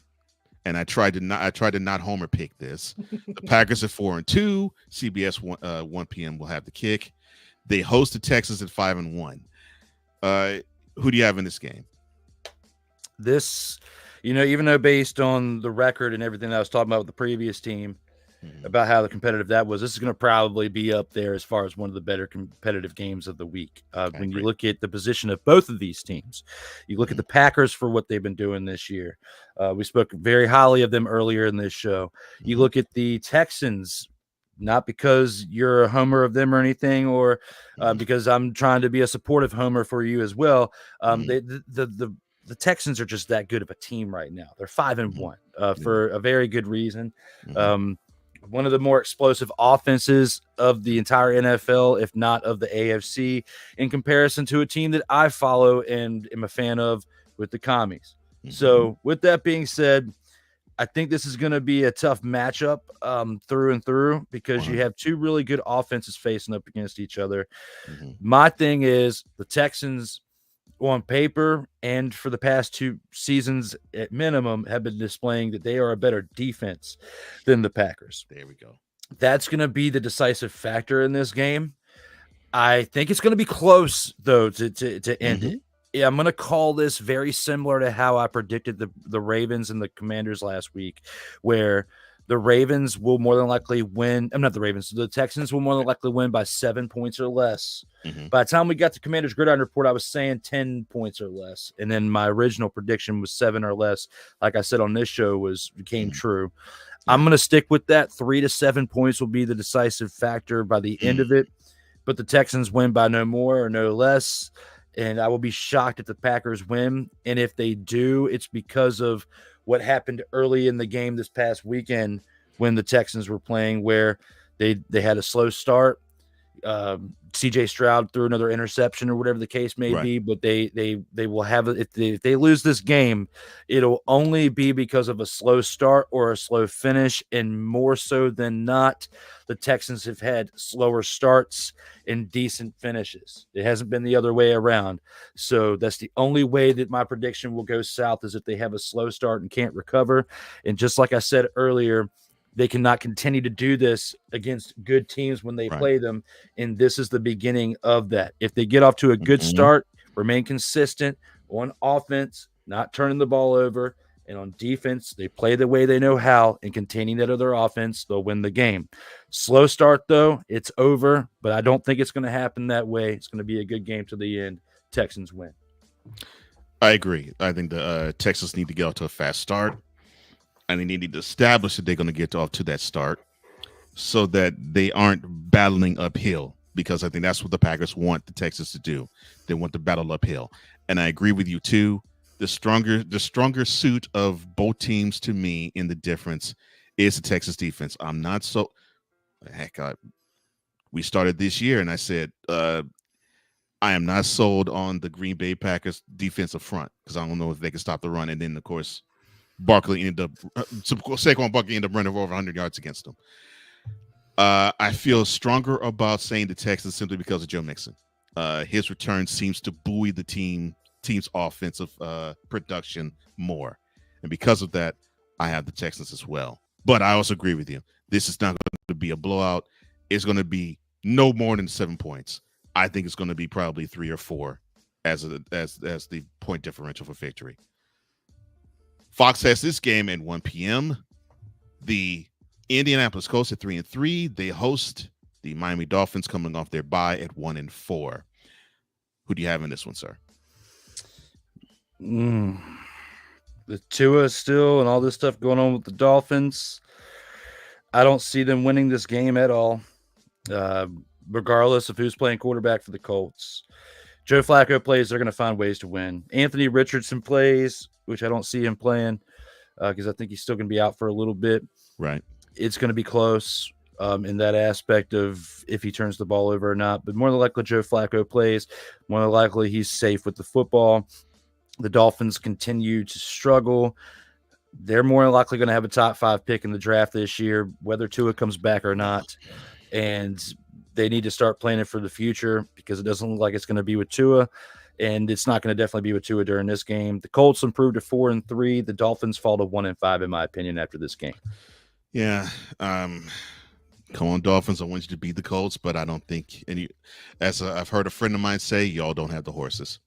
and I tried to not homer pick this. The Packers are 4-2. CBS 1 p.m. will have the kick. They host the Texans at 5-1. Who do you have in this game? This, even though based on the record and everything that I was talking about with the previous team, about how competitive that was, this is going to probably be up there as far as one of the better competitive games of the week. When you look at the position of both of these teams, you look at the Packers for what they've been doing this year. We spoke very highly of them earlier in this show. You look at the Texans, not because you're a homer of them or anything, or because I'm trying to be a supportive homer for you as well. The Texans are just that good of a team right now. They're 5-1 for a very good reason. One of the more explosive offenses of the entire NFL, if not of the AFC, in comparison to a team that I follow and am a fan of with the Commies. So with that being said, I think this is going to be a tough matchup through and through, because you have two really good offenses facing up against each other. My thing is the Texans, on paper and for the past 2 seasons at minimum, have been displaying that they are a better defense than the Packers. There we go. That's going to be the decisive factor in this game. I think it's going to be close, though, to end it. Yeah, I'm going to call this very similar to how I predicted the Ravens and the Commanders last week, where the Ravens will more than likely win. I'm not the Ravens. The Texans will more than likely win by 7 points or less. By the time we got to Commander's Gridiron Report, I was saying 10 points or less. And then my original prediction was 7 or less. Like I said on this show, became true. I'm going to stick with that. 3 to 7 points will be the decisive factor by the end of it. But the Texans win by no more or no less. And I will be shocked if the Packers win. And if they do, it's because of what happened early in the game this past weekend when the Texans were playing, where they had a slow start. CJ Stroud threw another interception or whatever the case may be, but they will have it. If they lose this game, it'll only be because of a slow start or a slow finish. And more so than not, the Texans have had slower starts and decent finishes. It hasn't been the other way around. So that's the only way that my prediction will go south, is if they have a slow start and can't recover. And just like I said earlier, they cannot continue to do this against good teams when they play them. And this is the beginning of that. If they get off to a good start, remain consistent on offense, not turning the ball over, and on defense, they play the way they know how, and containing that other offense, they'll win the game. Slow start, though, it's over, but I don't think it's going to happen that way. It's going to be a good game to the end. Texans win. I agree. I think the Texans need to get off to a fast start. And they need to establish that they're going to get off to that start so that they aren't battling uphill, because I think that's what the Packers want the Texans to do. They want to battle uphill. And I agree with you, too. The stronger suit of both teams, to me, in the difference is the Texas defense. I'm not so – we started this year, and I said I am not sold on the Green Bay Packers defensive front, because I don't know if they can stop the run. And then, of course, Saquon Barkley ended up running over 100 yards against them. I feel stronger about saying the Texans simply because of Joe Mixon. His return seems to buoy the team's offensive production more. And because of that, I have the Texans as well. But I also agree with you. This is not going to be a blowout. It's going to be no more than 7 points. I think it's going to be probably 3 or 4 as the point differential for victory. Fox has this game at 1 p.m. The Indianapolis Colts at 3-3. They host the Miami Dolphins, coming off their bye at 1-4. Who do you have in this one, sir? The Tua still and all this stuff going on with the Dolphins, I don't see them winning this game at all, regardless of who's playing quarterback for the Colts. Joe Flacco plays, they're going to find ways to win. Anthony Richardson plays, which I don't see him playing because I think he's still going to be out for a little bit. Right. It's going to be close in that aspect of if he turns the ball over or not. But more than likely, Joe Flacco plays. More than likely, he's safe with the football. The Dolphins continue to struggle. They're more than likely going to have a top 5 pick in the draft this year, whether Tua comes back or not. And they need to start planning for the future because it doesn't look like it's going to be with Tua, and it's not going to definitely be with Tua during this game. The Colts improved to 4-3. The Dolphins fall to 1-5, in my opinion, after this game. Yeah. Come on, Dolphins. I want you to beat the Colts, but I don't think any. I've heard a friend of mine say, y'all don't have the horses.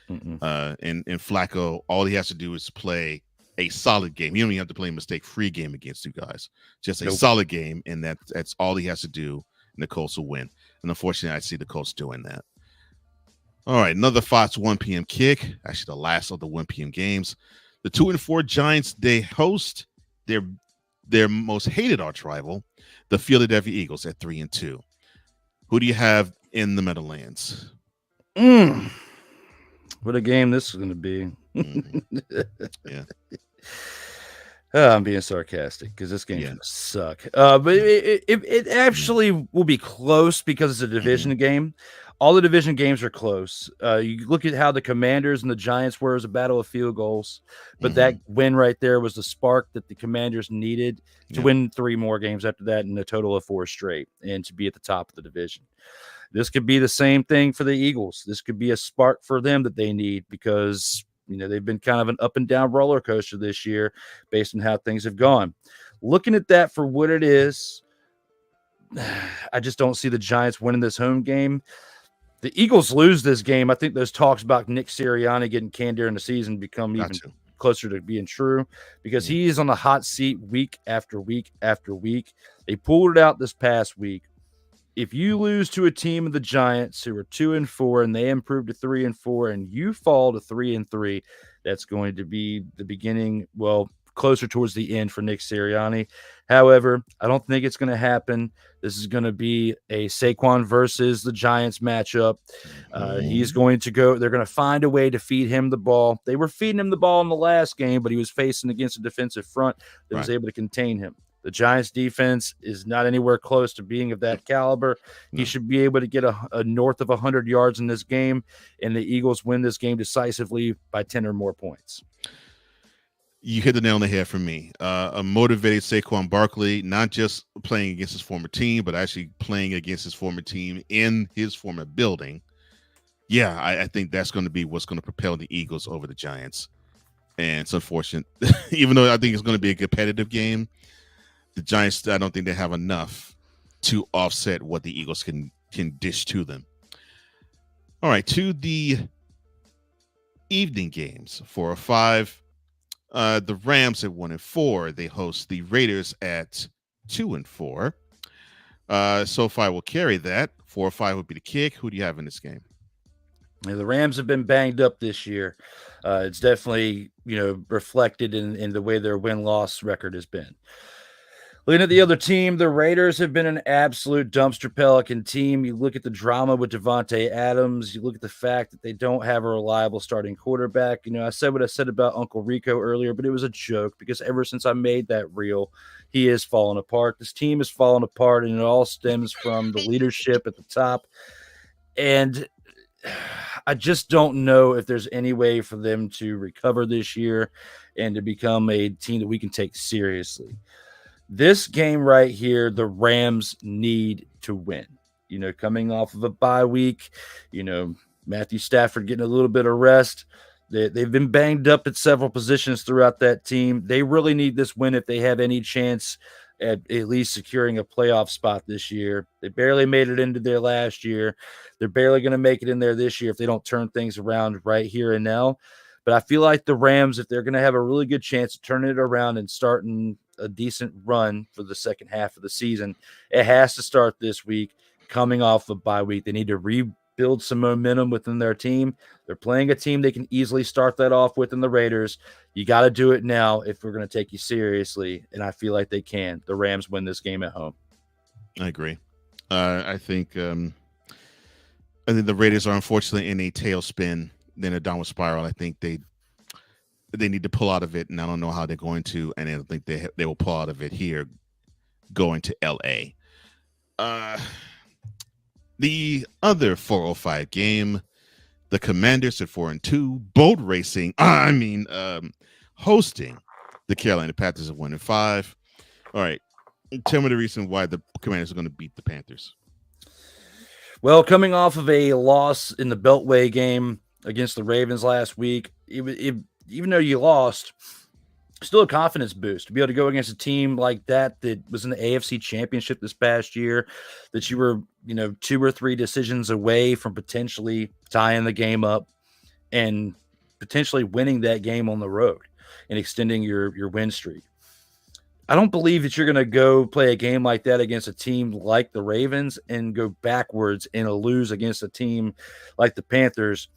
And Flacco, all he has to do is play a solid game. He don't even have to play a mistake-free game against you guys. Just a solid game, and that's all he has to do. And the Colts will win. And unfortunately, I see the Colts doing that. All right, another Fox 1 p.m. kick. Actually, the last of the 1 p.m. games. The 2-4 Giants, they host their most hated arch rival, the Philadelphia Eagles, at 3-2. Who do you have in the Meadowlands? What a game this is going to be. Yeah. I'm being sarcastic because this game's going to suck. But it actually will be close because it's a division game. All the division games are close. You look at how the Commanders and the Giants were as a battle of field goals, but that win right there was the spark that the Commanders needed to win 3 more games after that in a total of 4 straight and to be at the top of the division. This could be the same thing for the Eagles. This could be a spark for them that they need because they've been kind of an up and down roller coaster this year based on how things have gone. Looking at that for what it is, I just don't see the Giants winning this home game. The Eagles lose this game. I think those talks about Nick Sirianni getting canned during the season become even closer to being true because he is on the hot seat week after week after week. They pulled it out this past week. If you lose to a team of the Giants who are 2-4 and they improve to 3-4 and you fall to 3-3, that's going to be the beginning, closer towards the end for Nick Sirianni. However, I don't think it's going to happen. This is going to be a Saquon versus the Giants matchup. He's going to go. They're going to find a way to feed him the ball. They were feeding him the ball in the last game, but he was facing against a defensive front that was able to contain him. The Giants defense is not anywhere close to being of that caliber. He should be able to get a north of 100 yards in this game, and the Eagles win this game decisively by 10 or more points. You hit the nail on the head for me. A motivated Saquon Barkley, not just playing against his former team, but actually playing against his former team in his former building. Yeah, I think that's going to be what's going to propel the Eagles over the Giants. And it's unfortunate, even though I think it's going to be a competitive game, the Giants, I don't think they have enough to offset what the Eagles can dish to them. All right, to the evening games, 4 or 5. The Rams at 1-4. They host the Raiders at 2-4. SoFi will carry that. 4 or 5 would be the kick. Who do you have in this game? Yeah, the Rams have been banged up this year. It's definitely reflected in the way their win-loss record has been. Looking at the other team, the Raiders have been an absolute dumpster Pelican team. You look at the drama with Devontae Adams. You look at the fact that they don't have a reliable starting quarterback. I said what I said about Uncle Rico earlier, but it was a joke because ever since I made that reel, he is falling apart. This team is falling apart, and it all stems from the leadership at the top. And I just don't know if there's any way for them to recover this year and to become a team that we can take seriously. This game right here, the Rams need to win. Coming off of a bye week, Matthew Stafford getting a little bit of rest. They've been banged up at several positions throughout that team. They really need this win if they have any chance at least securing a playoff spot this year. They barely made it into there last year. They're barely going to make it in there this year if they don't turn things around right here and now. But I feel like the Rams, if they're going to have a really good chance of turning it around and starting a decent run for the second half of the season, it has to start this week. Coming off a bye week, they need to rebuild build some momentum within their team. They're playing a team they can easily start that off with in the Raiders. You got to do it now if we're going to take you seriously, and I feel like they can. The Rams win this game at home. I agree. I think the Raiders are unfortunately in a tailspin, then a downward spiral. I think they need to pull out of it, and I don't know how they're going to. And I don't think they will pull out of it here, going to LA. The other 405 game, the Commanders at 4-2, boat racing. Hosting the Carolina Panthers at 1-5. All right, tell me the reason why the Commanders are going to beat the Panthers. Well, coming off of a loss in the Beltway game against the Ravens last week, even though you lost, still a confidence boost to be able to go against a team like that was in the AFC Championship this past year, that you were, 2 or 3 decisions away from potentially tying the game up and potentially winning that game on the road and extending your win streak. I don't believe that you're going to go play a game like that against a team like the Ravens and go backwards and lose against a team like the Panthers,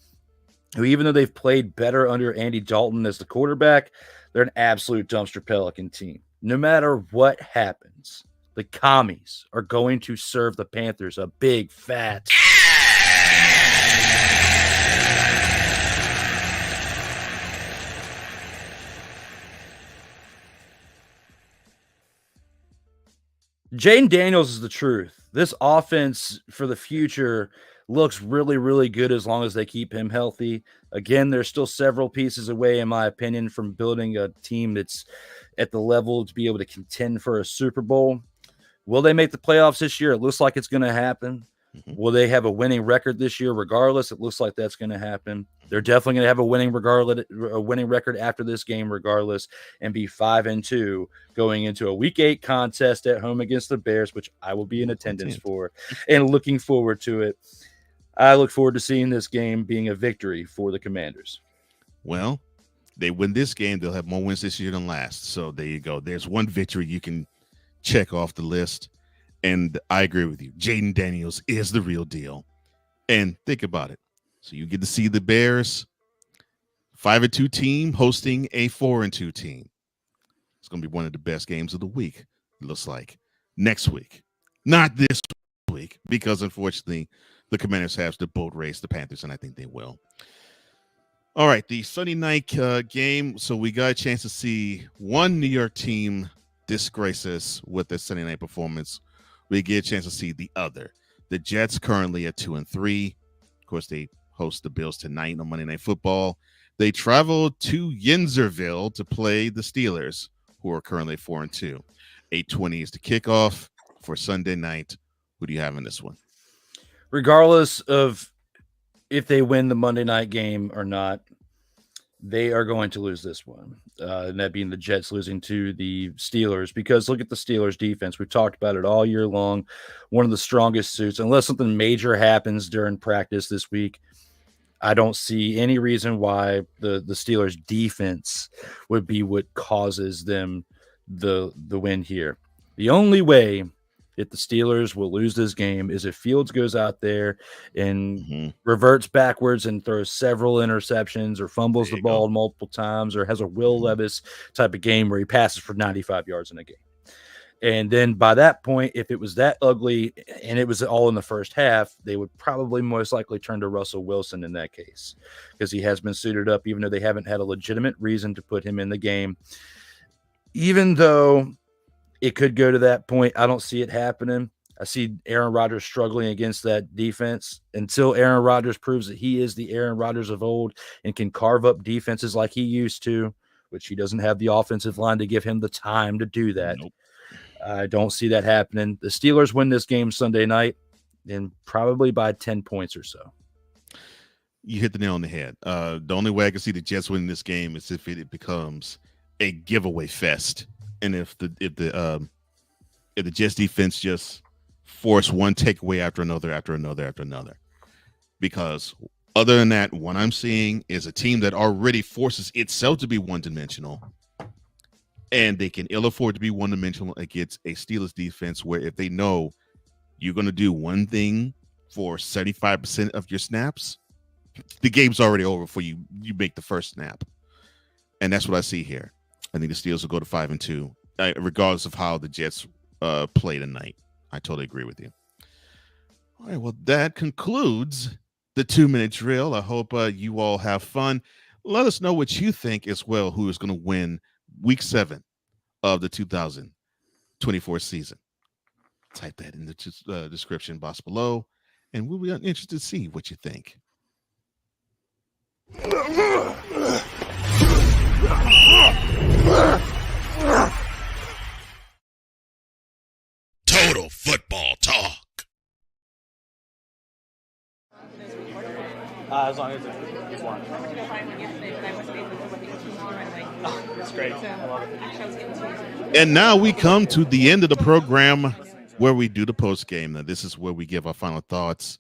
who, even though they've played better under Andy Dalton as the quarterback, they're an absolute dumpster Pelican team. No matter what happens, the commies are going to serve the Panthers a big fat. Jaden Daniels is the truth. This offense for the future looks really, really good as long as they keep him healthy. Again, there's still several pieces away, in my opinion, from building a team that's at the level to be able to contend for a Super Bowl. Will they make the playoffs this year? It looks like it's going to happen. Mm-hmm. Will they have a winning record this year regardless? It looks like that's going to happen. They're definitely going to have a winning record after this game regardless, and be 5-2 going into a Week 8 contest at home against the Bears, which I will be in attendance for and looking forward to it. I look forward to seeing this game being a victory for the Commanders. Well, they win this game, they'll have more wins this year than last. So there you go. There's one victory you can check off the list. And I agree with you. Jaden Daniels is the real deal. And think about it. So you get to see the Bears 5-2 team hosting a 4-2 team. It's going to be one of the best games of the week, it looks like. Next week. Not this week, because unfortunately the Commanders have to boat race the Panthers, and I think they will. All right, the Sunday night game. So we got a chance to see one New York team disgrace us with their Sunday night performance. We get a chance to see the other. The Jets currently at 2-3. Of course, they host the Bills tonight on Monday Night Football. They travel to Yinzerville to play the Steelers, who are currently 4-2. 8:20 is the kickoff for Sunday night. Who do you have in this one? Regardless of if they win the Monday night game or not, they are going to lose this one. And that being the Jets losing to the Steelers, because look at the Steelers defense. We've talked about it all year long. One of the strongest suits, unless something major happens during practice this week. I don't see any reason why the Steelers defense would be what causes them the win here. The only way that the Steelers will lose this game is if Fields goes out there and reverts backwards and throws several interceptions or fumbles the ball multiple times or has a Will Levis type of game where he passes for 95 yards in a game. And then by that point, if it was that ugly and it was all in the first half, they would probably most likely turn to Russell Wilson in that case, because he has been suited up, even though they haven't had a legitimate reason to put him in the game. Even though it could go to that point, I don't see it happening. I see Aaron Rodgers struggling against that defense until Aaron Rodgers proves that he is the Aaron Rodgers of old and can carve up defenses like he used to, which he doesn't have the offensive line to give him the time to do that. Nope. I don't see that happening. The Steelers win this game Sunday night, and probably by 10 points or so. You hit the nail on the head. The only way I can see the Jets winning this game is if it becomes a giveaway fest, and if the Jets defense just force one takeaway after another. Because other than that, what I'm seeing is a team that already forces itself to be one-dimensional, and they can ill afford to be one-dimensional against a Steelers defense where if they know you're going to do one thing for 75% of your snaps, the game's already over before you make the first snap. And that's what I see here. I think the Steelers will go to 5-2, regardless of how the Jets play tonight. I totally agree with you. All right, well, that concludes the 2-minute drill. I hope you all have fun. Let us know what you think as well, who is going to win Week 7 of the 2024 season. Type that in the description box below, and we'll be interested to see what you think. Total football talk. As long as it's one. Oh, that's great. I love it. And now we come to the end of the program where we do the post game. Now, this is where we give our final thoughts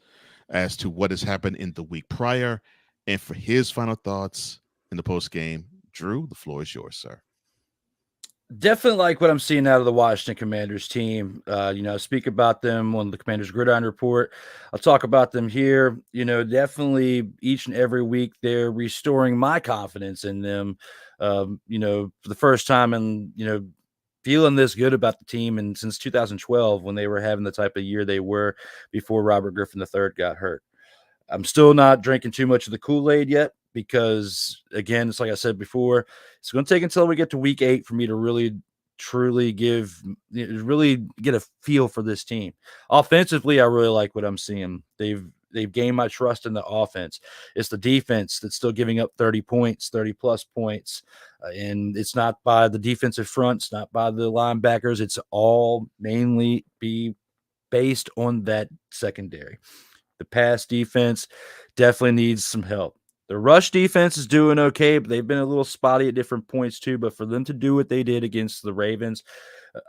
as to what has happened in the week prior. And for his final thoughts in the post game, Drew, the floor is yours, sir. Definitely like what I'm seeing out of the Washington Commanders team. I speak about them on the Commanders Gridiron Report. I'll talk about them here. Definitely each and every week they're restoring my confidence in them. For the first time and, feeling this good about the team and since 2012 when they were having the type of year they were before Robert Griffin III got hurt. I'm still not drinking too much of the Kool-Aid yet because, again, it's like I said before, it's going to take until we get to week 8 for me to really, truly really get a feel for this team. Offensively, I really like what I'm seeing. They've gained my trust in the offense. It's the defense that's still giving up 30 points, 30-plus points, and it's not by the defensive fronts, not by the linebackers. It's all mainly based on that secondary. The pass defense definitely needs some help. The rush defense is doing okay, but they've been a little spotty at different points too. But for them to do what they did against the Ravens,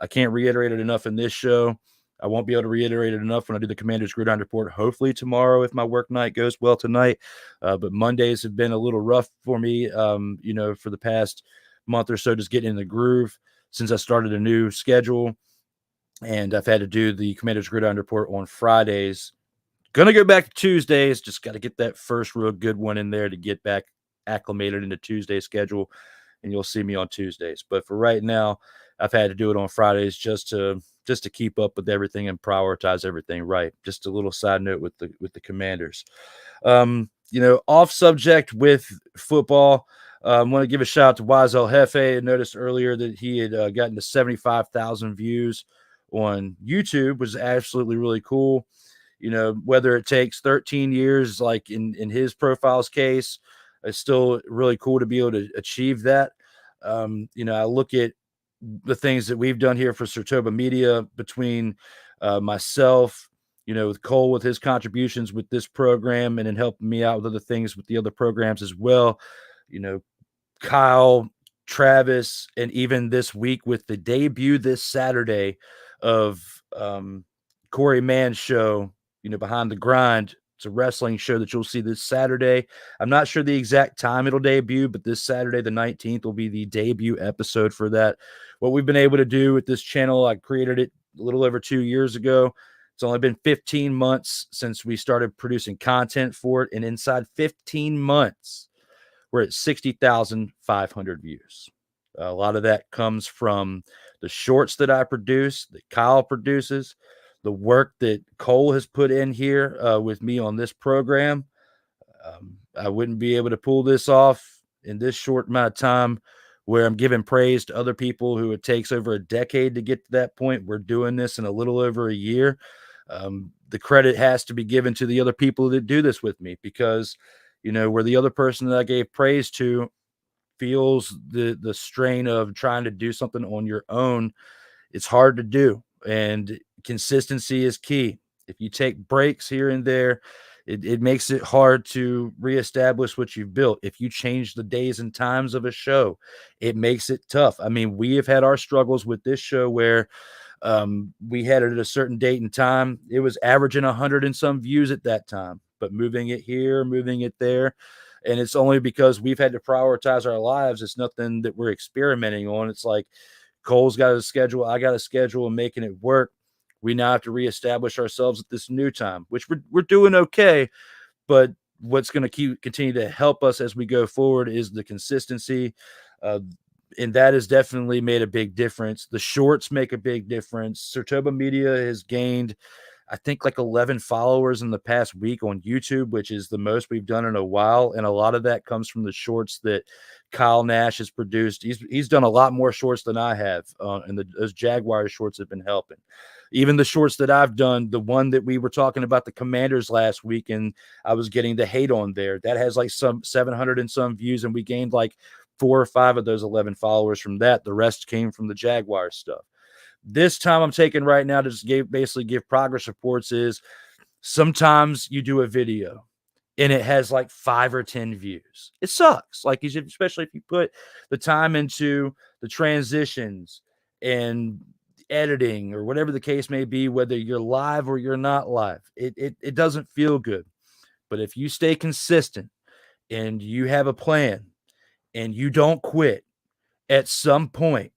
I can't reiterate it enough in this show. I won't be able to reiterate it enough when I do the Commanders Gridiron Report, hopefully tomorrow if my work night goes well tonight. But Mondays have been a little rough for me, for the past month or so, just getting in the groove since I started a new schedule. And I've had to do the Commanders Gridiron Report on Fridays. Going to go back to Tuesdays. Just got to get that first real good one in there to get back acclimated into Tuesday schedule. And you'll see me on Tuesdays. But for right now, I've had to do it on Fridays just to keep up with everything and prioritize everything right. Just a little side note with the Commanders. Off subject with football. I want to give a shout out to Wise El Jefe. I noticed earlier that he had gotten to 75,000 views on YouTube, which is absolutely really cool. Whether it takes 13 years, like in his profile's case, it's still really cool to be able to achieve that. I look at the things that we've done here for Sartoba Media between myself, with Cole with his contributions with this program and then helping me out with other things with the other programs as well. Kyle, Travis, and even this week with the debut this Saturday of Corey Mann's show, Behind the Grind. It's a wrestling show that you'll see this Saturday. I'm not sure the exact time it'll debut, but this Saturday, the 19th, will be the debut episode for that. What we've been able to do with this channel, I created it a little over 2 years ago. It's only been 15 months since we started producing content for it. And inside 15 months, we're at 60,500 views. A lot of that comes from the shorts that I produce, that Kyle produces, the work that Cole has put in here with me on this program. I wouldn't be able to pull this off in this short amount of time where I'm giving praise to other people who it takes over a decade to get to that point. We're doing this in a little over a year. The credit has to be given to the other people that do this with me because, where the other person that I gave praise to feels the strain of trying to do something on your own, it's hard to do. And consistency is key. If you take breaks here and there, it makes it hard to reestablish what you've built. If you change the days and times of a show, it makes it tough. I mean, we have had our struggles with this show where we had it at a certain date and time. It was averaging 100 and some views at that time, but moving it here, moving it there. And it's only because we've had to prioritize our lives. It's nothing that we're experimenting on. It's like Cole's got a schedule, I got a schedule, and making it work. We now have to reestablish ourselves at this new time, which we're doing okay. But what's going to continue to help us as we go forward is the consistency. And that has definitely made a big difference. The shorts make a big difference. Sartoba Media has gained, I think, like 11 followers in the past week on YouTube, which is the most we've done in a while. And a lot of that comes from the shorts that Kyle Nash has produced. He's done a lot more shorts than I have. And those Jaguar shorts have been helping. Even the shorts that I've done, the one that we were talking about the Commanders last week, and I was getting the hate on there, that has like some 700 and some views. And we gained like 4 or 5 of those 11 followers from that. The rest came from the Jaguar stuff. This time I'm taking right now to just basically give progress reports is sometimes you do a video and it has like 5 or 10 views. It sucks. Like, especially if you put the time into the transitions and editing or whatever the case may be, whether you're live or you're not live, it doesn't feel good. But if you stay consistent and you have a plan and you don't quit, at some point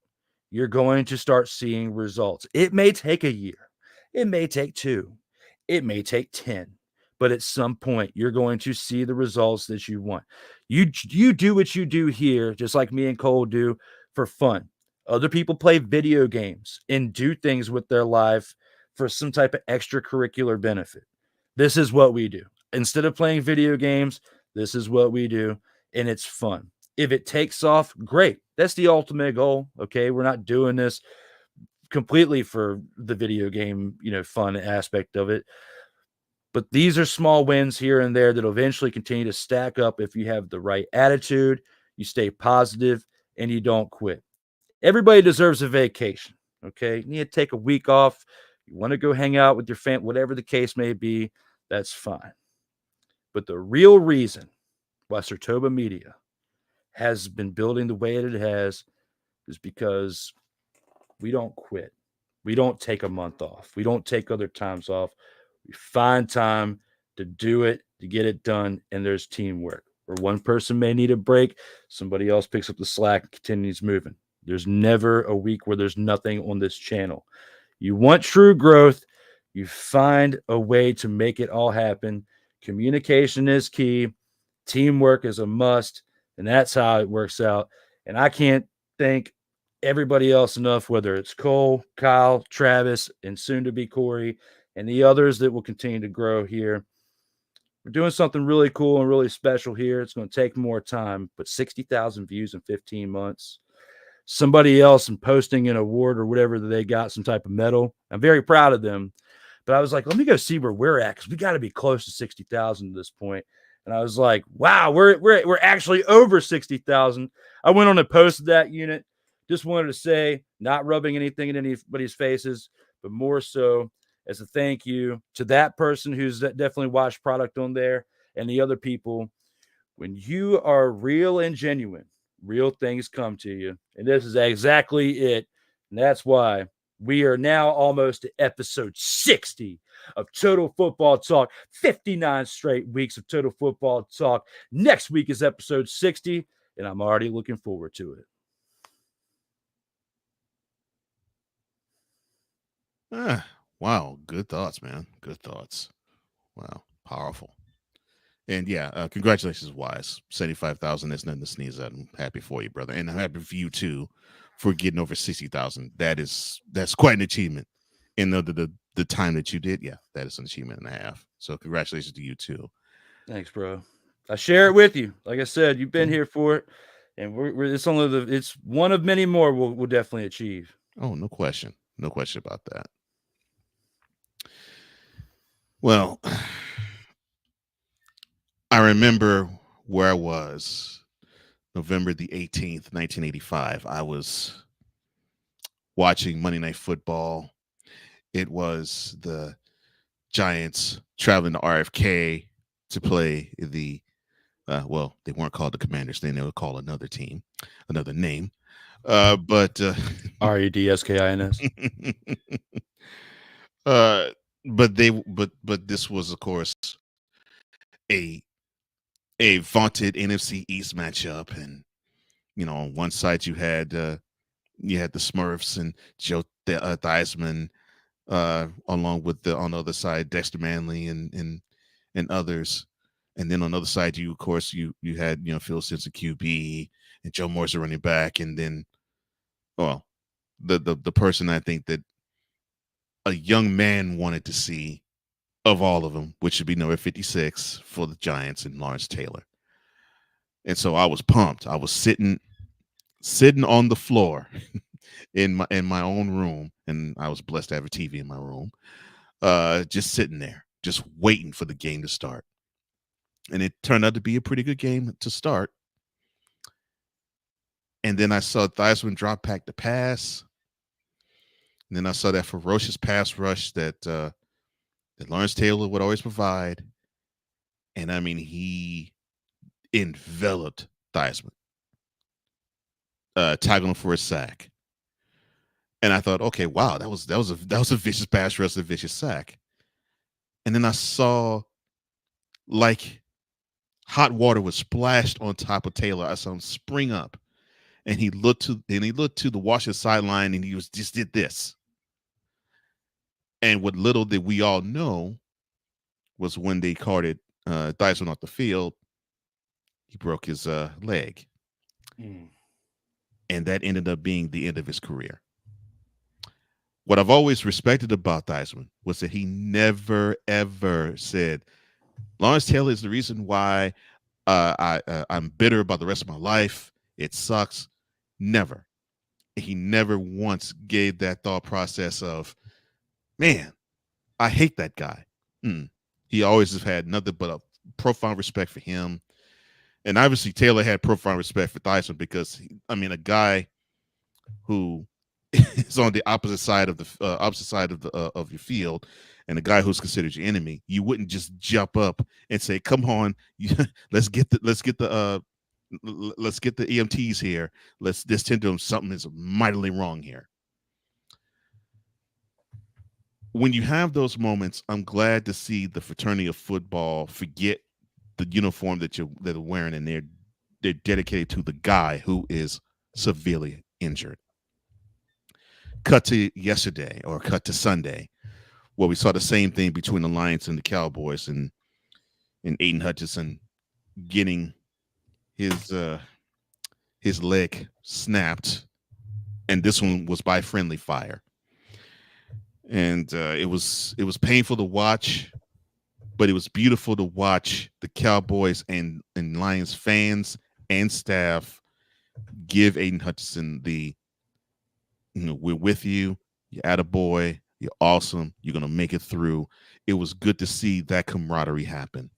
you're going to start seeing results. It may take a year. It may take 2. It may take 10. But at some point, you're going to see the results that you want. You do what you do here, just like me and Cole do, for fun. Other people play video games and do things with their life for some type of extracurricular benefit. This is what we do. Instead of playing video games, this is what we do, and it's fun. If it takes off, great. That's the ultimate goal. Okay. We're not doing this completely for the video game, fun aspect of it. But these are small wins here and there that will eventually continue to stack up if you have the right attitude, you stay positive, and you don't quit. Everybody deserves a vacation. Okay. You need to take a week off. You want to go hang out with your family, whatever the case may be, that's fine. But the real reason why Sartoba Media has been building the way that it has is because we don't quit. We don't take a month off. We don't take other times off. We find time to do it, to get it done, and there's teamwork. Where one person may need a break, somebody else picks up the slack and continues moving. There's never a week where there's nothing on this channel. You want true growth, you find a way to make it all happen. Communication is key. Teamwork is a must. And that's how it works out. And I can't thank everybody else enough, whether it's Cole, Kyle, Travis, and soon to be Corey, and the others that will continue to grow here. We're doing something really cool and really special here. It's going to take more time, but 60,000 views in 15 months. Somebody else and posting an award or whatever that they got, some type of medal. I'm very proud of them. But I was like, let me go see where we're at, because we got to be close to 60,000 at this point. And I was like, wow, we're actually over 60,000. I went on and posted that unit. Just wanted to say, not rubbing anything in anybody's faces, but more so as a thank you to that person who's definitely watched product on there and the other people. When you are real and genuine, real things come to you. And this is exactly it. And that's why we are now almost to episode 60 of Total Football Talk. 59 straight weeks of Total Football Talk. Next week is episode 60, and I'm already looking forward to it. Wow. Good thoughts, man. Good thoughts. Wow. Powerful. And yeah, congratulations, Wise. 75,000 is nothing to sneeze at. I'm happy for you, brother. And I'm happy for you too for getting over 60,000. That's quite an achievement. And the time that you did, yeah, that is an achievement and a half. So congratulations to you too. Thanks, bro. I share it with you. Like I said, you've been here for it, and it's one of many more we'll definitely achieve. Oh, no question about that. Well, I remember where I was November the 18th, 1985. I was watching Monday Night Football. It was the Giants traveling to RFK to play the, well, they weren't called the Commanders. Then they were called another team, another name. But REDSKINS. But this was, of course, a vaunted NFC East matchup, and on one side you had the Smurfs and Joe Theismann, along with on the other side, Dexter Manley and others. And then on the other side, you had Phil Simpson QB and Joe Morris running back, and then the person I think that a young man wanted to see of all of them, which should be number 56 for the Giants, and Lawrence Taylor. And so I was pumped. I was sitting on the floor in my own room, and I was blessed to have a TV in my room, just sitting there, just waiting for the game to start. And it turned out to be a pretty good game to start. And then I saw Theismann drop back to pass. And then I saw that ferocious pass rush that Lawrence Taylor would always provide. And I mean, he enveloped Theismann, tagging him for a sack. And I thought, okay, wow, that was a vicious pass rush, a vicious sack. And then I saw like hot water was splashed on top of Taylor. I saw him spring up, and he looked to the Washington sideline, and he just did this. And what little did we all know was when they carted Theismann off the field, he broke his leg. And that ended up being the end of his career. What I've always respected about Theismann was that he never, ever said, Lawrence Taylor is the reason why I'm bitter about the rest of my life. It sucks. Never. He never once gave that thought process of, man, I hate that guy. He always has had nothing but a profound respect for him. And obviously Taylor had profound respect for Theismann because, a guy who is on the opposite side of of your field, and a guy who's considered your enemy, you wouldn't just jump up and say, "Come on, let's get the EMTs here. Let's tend to him. Something is mightily wrong here." When you have those moments, I'm glad to see the fraternity of football forget the uniform that they're wearing, and they're dedicated to the guy who is severely injured. Cut to yesterday, or cut to Sunday, where we saw the same thing between the Lions and the Cowboys, and Aidan Hutchinson getting his leg snapped, and this one was by friendly fire. And it was painful to watch, but it was beautiful to watch the Cowboys and Lions fans and staff give Aidan Hutchinson we're with you. You're attaboy. You're awesome. You're going to make it through. It was good to see that camaraderie happen.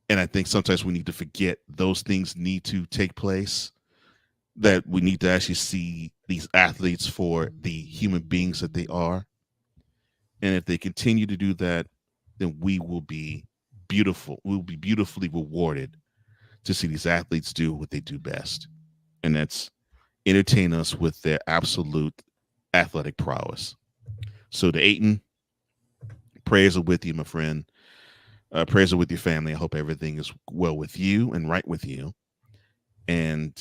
And I think sometimes we need to forget those things need to take place, that we need to actually see these athletes for the human beings that they are. And if they continue to do that, then we will be beautiful. We'll be beautifully rewarded to see these athletes do what they do best. And that's entertain us with their absolute athletic prowess. So to Aidan, prayers are with you, my friend. Prayers are with your family. I hope everything is well with you and right with you. And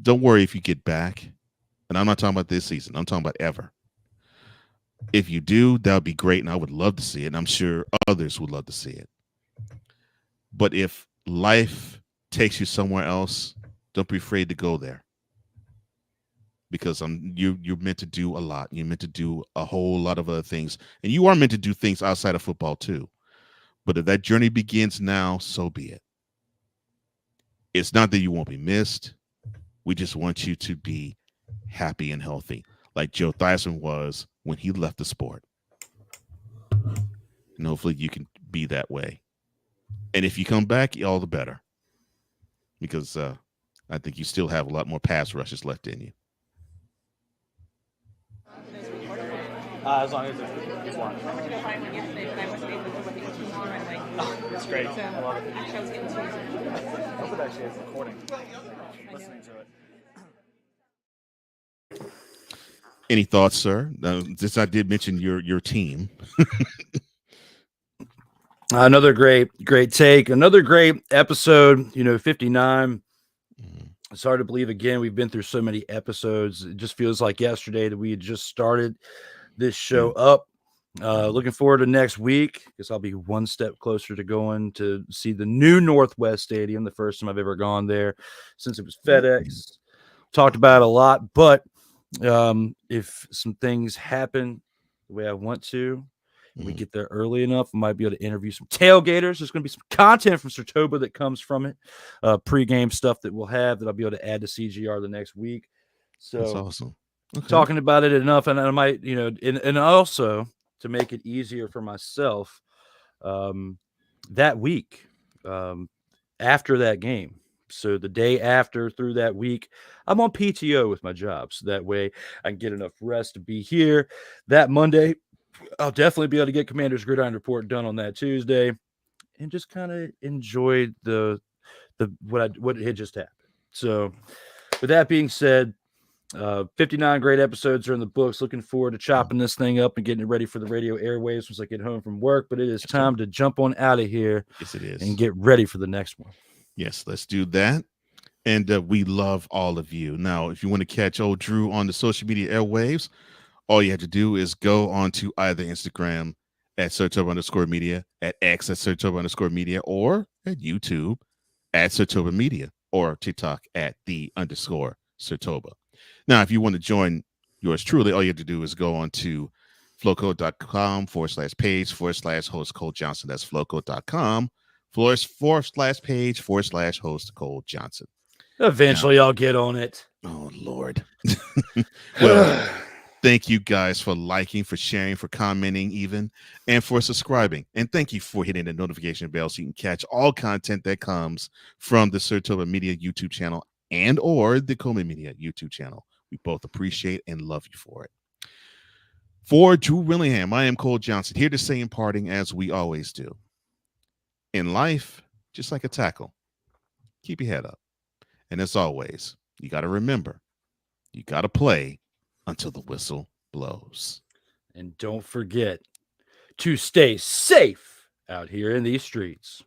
don't worry if you get back. And I'm not talking about this season. I'm talking about ever. If you do, that would be great, and I would love to see it. And I'm sure others would love to see it. But if life takes you somewhere else, don't be afraid to go there, because you're meant to do a lot. You're meant to do a whole lot of other things, and you are meant to do things outside of football too. But if that journey begins now, so be it. It's not that you won't be missed. We just want you to be happy and healthy, like Joe Theismann was when he left the sport. And hopefully you can be that way. And if you come back, all the better, because I think you still have a lot more pass rushes left in you. As long as it's one. I went to go find one yesterday, but I wasn't able to look at it tomorrow. And It's great. So, I love it. actually, I was getting to I hope it actually has recording. Listening to it. Any thoughts, sir? Since I did mention your team. Another great take. Another great episode, 59. It's hard to believe, again, we've been through so many episodes. It just feels like yesterday that we had just started this show up. Looking forward to next week because I'll be one step closer to going to see the new Northwest Stadium, the first time I've ever gone there since it was FedEx. Talked about it a lot, but if some things happen the way I want to, we get there early enough, we might be able to interview some tailgaters. There's going to be some content from Sartoba that comes from it, pregame stuff that we'll have that I'll be able to add to CGR the next week. So that's awesome. Okay. Talking about it enough, and I might, and also to make it easier for myself, that week after that game. So the day after, through that week, I'm on PTO with my job. So that way I can get enough rest to be here. That Monday, I'll definitely be able to get Commander's Gridiron Report done on that Tuesday and just kind of enjoy what had just happened. So with that being said, 59 great episodes are in the books. Looking forward to chopping this thing up and getting it ready for the radio airwaves once I get home from work. But it is time to jump on out of here. Yes, it is. And get ready for the next one. Yes, let's do that. And we love all of you. Now, if you want to catch old Drew on the social media airwaves, all you have to do is go on to either Instagram at Sartoba_media, at X at Sartoba_media, or at YouTube at Sartoba Media, or TikTok at _Sartoba. Now, if you want to join yours truly, all you have to do is go on to flowcode.com/page/host Cole Johnson. That's flowcode.com/page/host Cole Johnson. Eventually, I'll get on it. Oh, Lord. Well, thank you guys for liking, for sharing, for commenting even, and for subscribing. And thank you for hitting the notification bell so you can catch all content that comes from the Sartoba Media YouTube channel and or the Coleman Media YouTube channel. We both appreciate and love you for it. For Drew Willingham, I am Cole Johnson, here to say in parting, as we always do. In life, just like a tackle, keep your head up. And as always, you got to remember, you got to play until the whistle blows. And don't forget to stay safe out here in these streets.